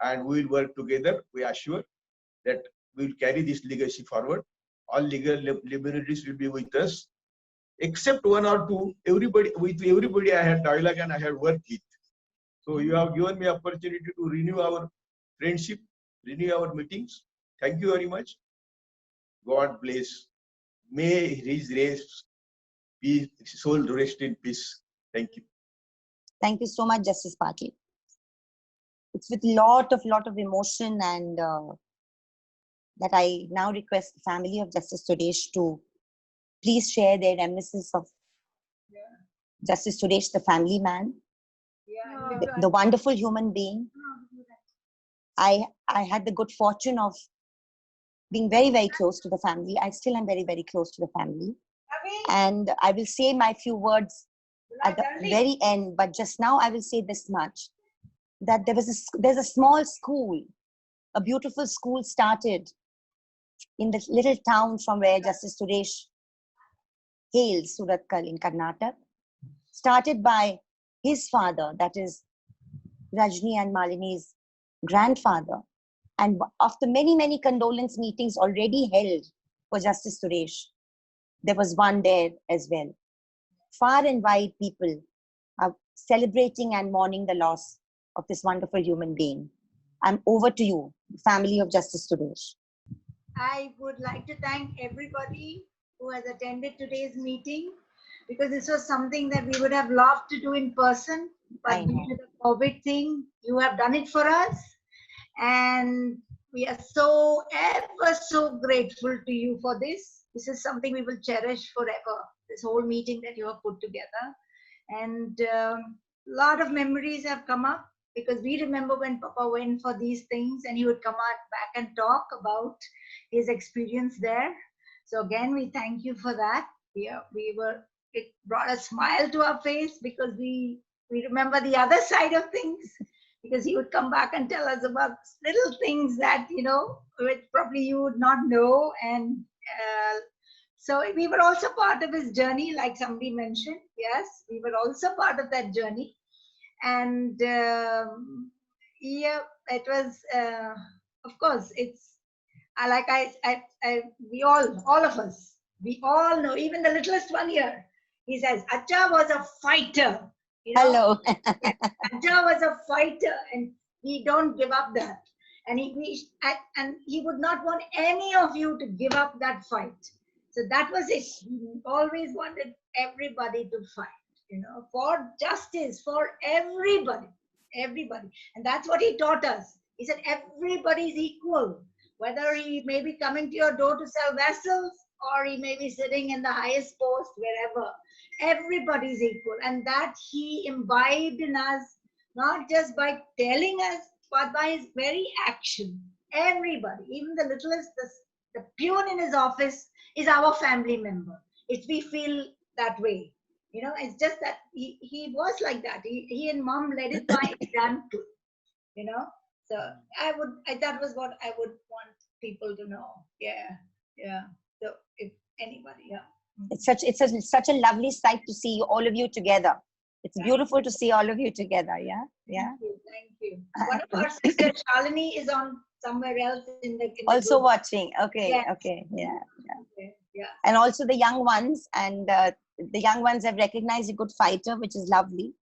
and we will work together. We are sure that we will carry this legacy forward. All legal liberties will be with us, except one or two. With everybody I had dialogue and I had worked with. So you have given me opportunity to renew our friendship, renew our meetings. Thank you very much. God bless. May his race be soul rest in peace. Thank you. Thank you so much, Justice Patil. It's with lot of emotion and that I now request the family of Justice Suresh to please share their reminiscence of Justice Suresh, the family man, the wonderful human being. I had the good fortune of being very, very close to the family. I still am very, very close to the family. And I will say my few words at the very end, but just now I will say this much, that there's a small school, a beautiful school started in the little town from where Justice Suresh hails, Suratkal in Karnataka, started by his father, that is Rajni and Malini's grandfather. And after many, many condolence meetings already held for Justice Suresh, there was one there as well. Far and wide, people are celebrating and mourning the loss of this wonderful human being. I'm over to you, family of Justice Suresh. I would like to thank everybody who has attended today's meeting, because this was something that we would have loved to do in person, but due to the COVID thing, you have done it for us. And we are so ever so grateful to you for this. This is something we will cherish forever, this whole meeting that you have put together. And a lot of memories have come up, because we remember when Papa went for these things and he would come out back and talk about his experience there. So again, we thank you for that. It brought a smile to our face, because we remember the other side of things, because he would come back and tell us about little things that, which probably you would not know. And so we were also part of his journey, like somebody mentioned. Yes, we were also part of that journey. And yeah, it was, of course, it's like we all of us, we all know, even the littlest one here, he says, Acha was a fighter. Hello. Acha was a fighter, and we don't give up that. And he would not want any of you to give up that fight. So that was it. He always wanted everybody to fight, for justice, for everybody. And that's what he taught us. He said, everybody is equal. Whether he may be coming to your door to sell vessels, or he may be sitting in the highest post, wherever. Everybody is equal. And that he imbibed in us, not just by telling us, but by his very action. Everybody, even the littlest, the peon in his office is our family member. If we feel that way. It's just that he was like that. He and mom led it by example, So that was what I would want people to know. Yeah. So if anybody, yeah. It's such a lovely sight to see all of you together. It's beautiful to see all of you together. Yeah. Thank you. One of our sisters, Shalini, is on somewhere else in the also group. watching. Okay. Yes. Okay. Yeah. Yeah. And also the young ones, and the young ones have recognized a good fighter, which is lovely.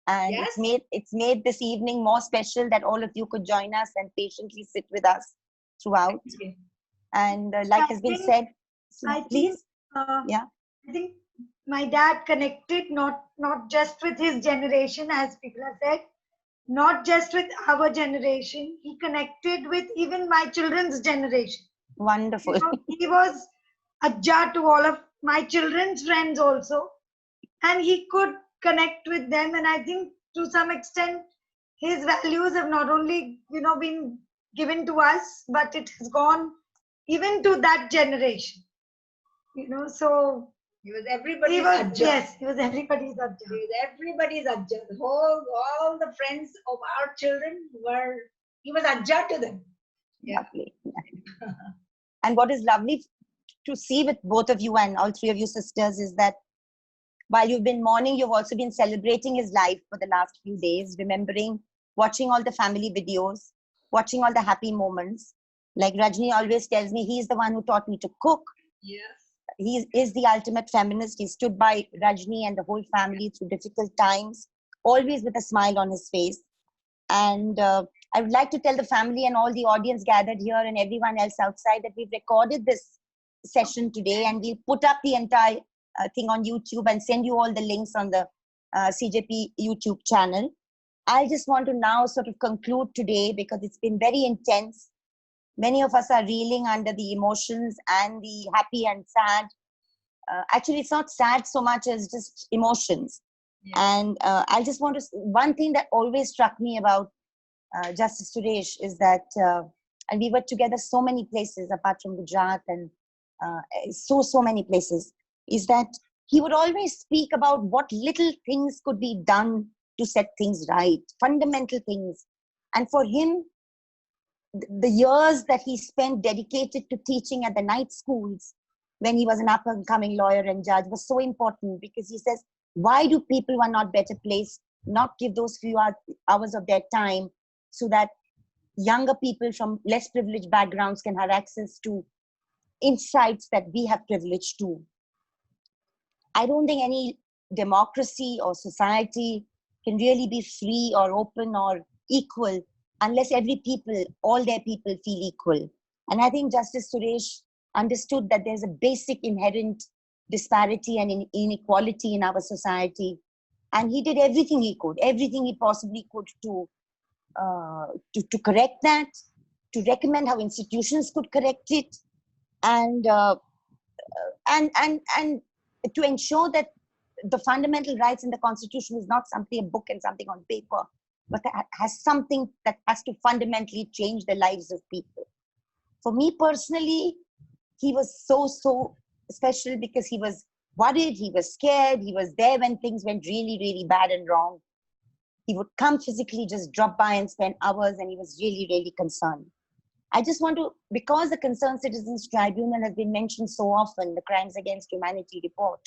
And Yes. it's made this evening more special that all of you could join us and patiently sit with us throughout. And like has been said, please. I think my dad connected not just with his generation, as people have said, not just with our generation. He connected with even my children's generation. Wonderful. He was a judge to all of my children's friends also, and he could connect with them. And I think to some extent, his values have not only been given to us, but it has gone even to that generation. So he was everybody's adjust. Yes, he was everybody's adjust. He was everybody's adjust. All the friends of our children he was adjust to them. Yeah. Lovely. And what is lovely to see with both of you and all three of you sisters is that while you've been mourning, you've also been celebrating his life for the last few days, remembering, watching all the family videos, watching all the happy moments. Like Rajni always tells me, he's the one who taught me to cook. Yes. He is the ultimate feminist. He stood by Rajni and the whole family through difficult times, always with a smile on his face. And I would like to tell the family and all the audience gathered here and everyone else outside that we've recorded this session today, and we'll put up the entire thing on YouTube and send you all the links on the CJP YouTube channel. I just want to now sort of conclude today, because it's been very intense. Many of us are reeling under the emotions and the happy and sad. Actually, it's not sad so much as just emotions. Yeah. And I just want to, one thing that always struck me about Justice Suresh is that, and we were together so many places apart from Gujarat and so many places, is that he would always speak about what little things could be done to set things right, fundamental things. And for him, the years that he spent dedicated to teaching at the night schools when he was an up-and-coming lawyer and judge was so important, because he says, why do people who are not better placed not give those few hours of their time so that younger people from less privileged backgrounds can have access to insights that we have privilege to. I don't think any democracy or society can really be free or open or equal unless all their people feel equal. And I think Justice Suresh understood that there's a basic inherent disparity and inequality in our society. And he did everything he could, everything he possibly could to correct that, to recommend how institutions could correct it, and to ensure that the fundamental rights in the Constitution is not simply a book and something on paper, but that has something that has to fundamentally change the lives of people. For me personally, he was so special because he was worried, he was scared, he was there when things went really, really bad and wrong. He would come physically, just drop by and spend hours, and he was really, really concerned. I just want to, because the Concerned Citizens Tribunal has been mentioned so often, the Crimes Against Humanity report,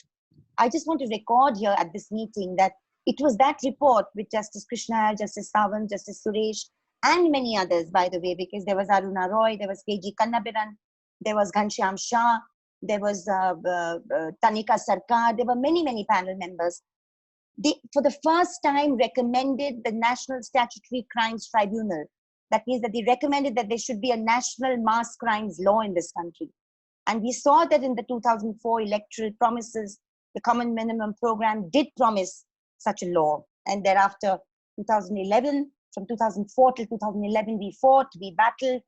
I just want to record here at this meeting that it was that report with Justice Krishna, Justice Sawant, Justice Suresh, and many others, by the way, because there was Aruna Roy, there was KG Kannabiran, there was Ghanshyam Shah, there was Tanika Sarkar, there were many, many panel members. They, for the first time, recommended the National Statutory Crimes Tribunal. That means that they recommended that there should be a national mass crimes law in this country. And we saw that in the 2004 electoral promises, the Common Minimum Program did promise such a law. And thereafter, 2011, from 2004 till 2011, we fought, we battled.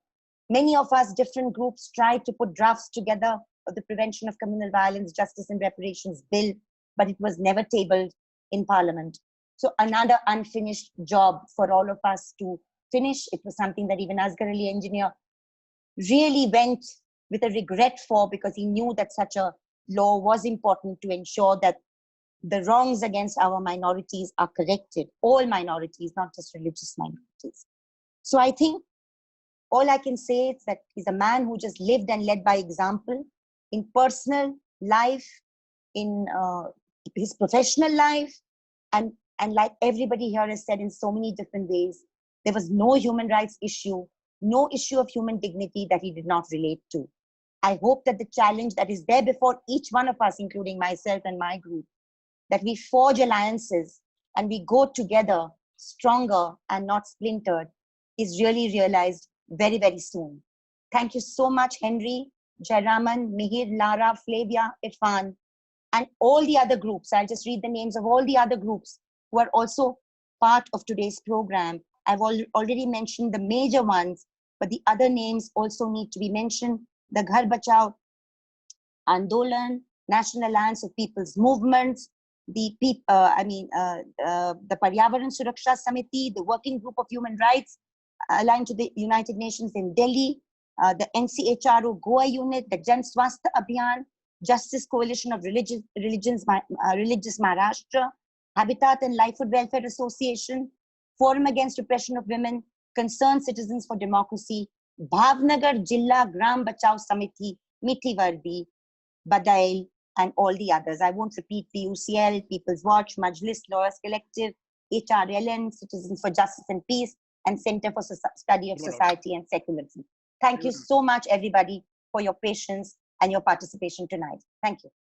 Many of us, different groups, tried to put drafts together of the Prevention of Communal Violence, Justice and Reparations Bill, but it was never tabled in Parliament. So another unfinished job for all of us to finish. It was something that even Asghar Ali Engineer really went with a regret for, because he knew that such a law was important to ensure that the wrongs against our minorities are corrected. All minorities, not just religious minorities. So I think all I can say is that he's a man who just lived and led by example in personal life, in his professional life, and like everybody here has said in so many different ways, there was no human rights issue, no issue of human dignity that he did not relate to. I hope that the challenge that is there before each one of us, including myself and my group, that we forge alliances and we go together stronger and not splintered, is really realized very, very soon. Thank you so much, Henry, Jayaraman, Mihir, Lara, Flavia, Irfan, and all the other groups. I'll just read the names of all the other groups who are also part of today's program. I've already mentioned the major ones, but the other names also need to be mentioned. The Ghar Bachao Andolan, National Alliance of People's Movements, the Paryavaran Suraksha Samiti, the Working Group of Human Rights aligned to the United Nations in Delhi, the NCHRO Goa Unit, the Jan Swasthya Abhiyan, Justice Coalition of Religious Maharashtra, Habitat and Livelihood Welfare Association, Forum Against Repression of Women, Concerned Citizens for Democracy, Bhavnagar Jilla Gram Bachao Samiti, Mithi Vardi, Badail, and all the others. I won't repeat the UCL, People's Watch, Majlis, Lawyers Collective, HRLN, Citizens for Justice and Peace, and Center for Study of Society and Secularism. Thank you so much, everybody, for your patience and your participation tonight. Thank you.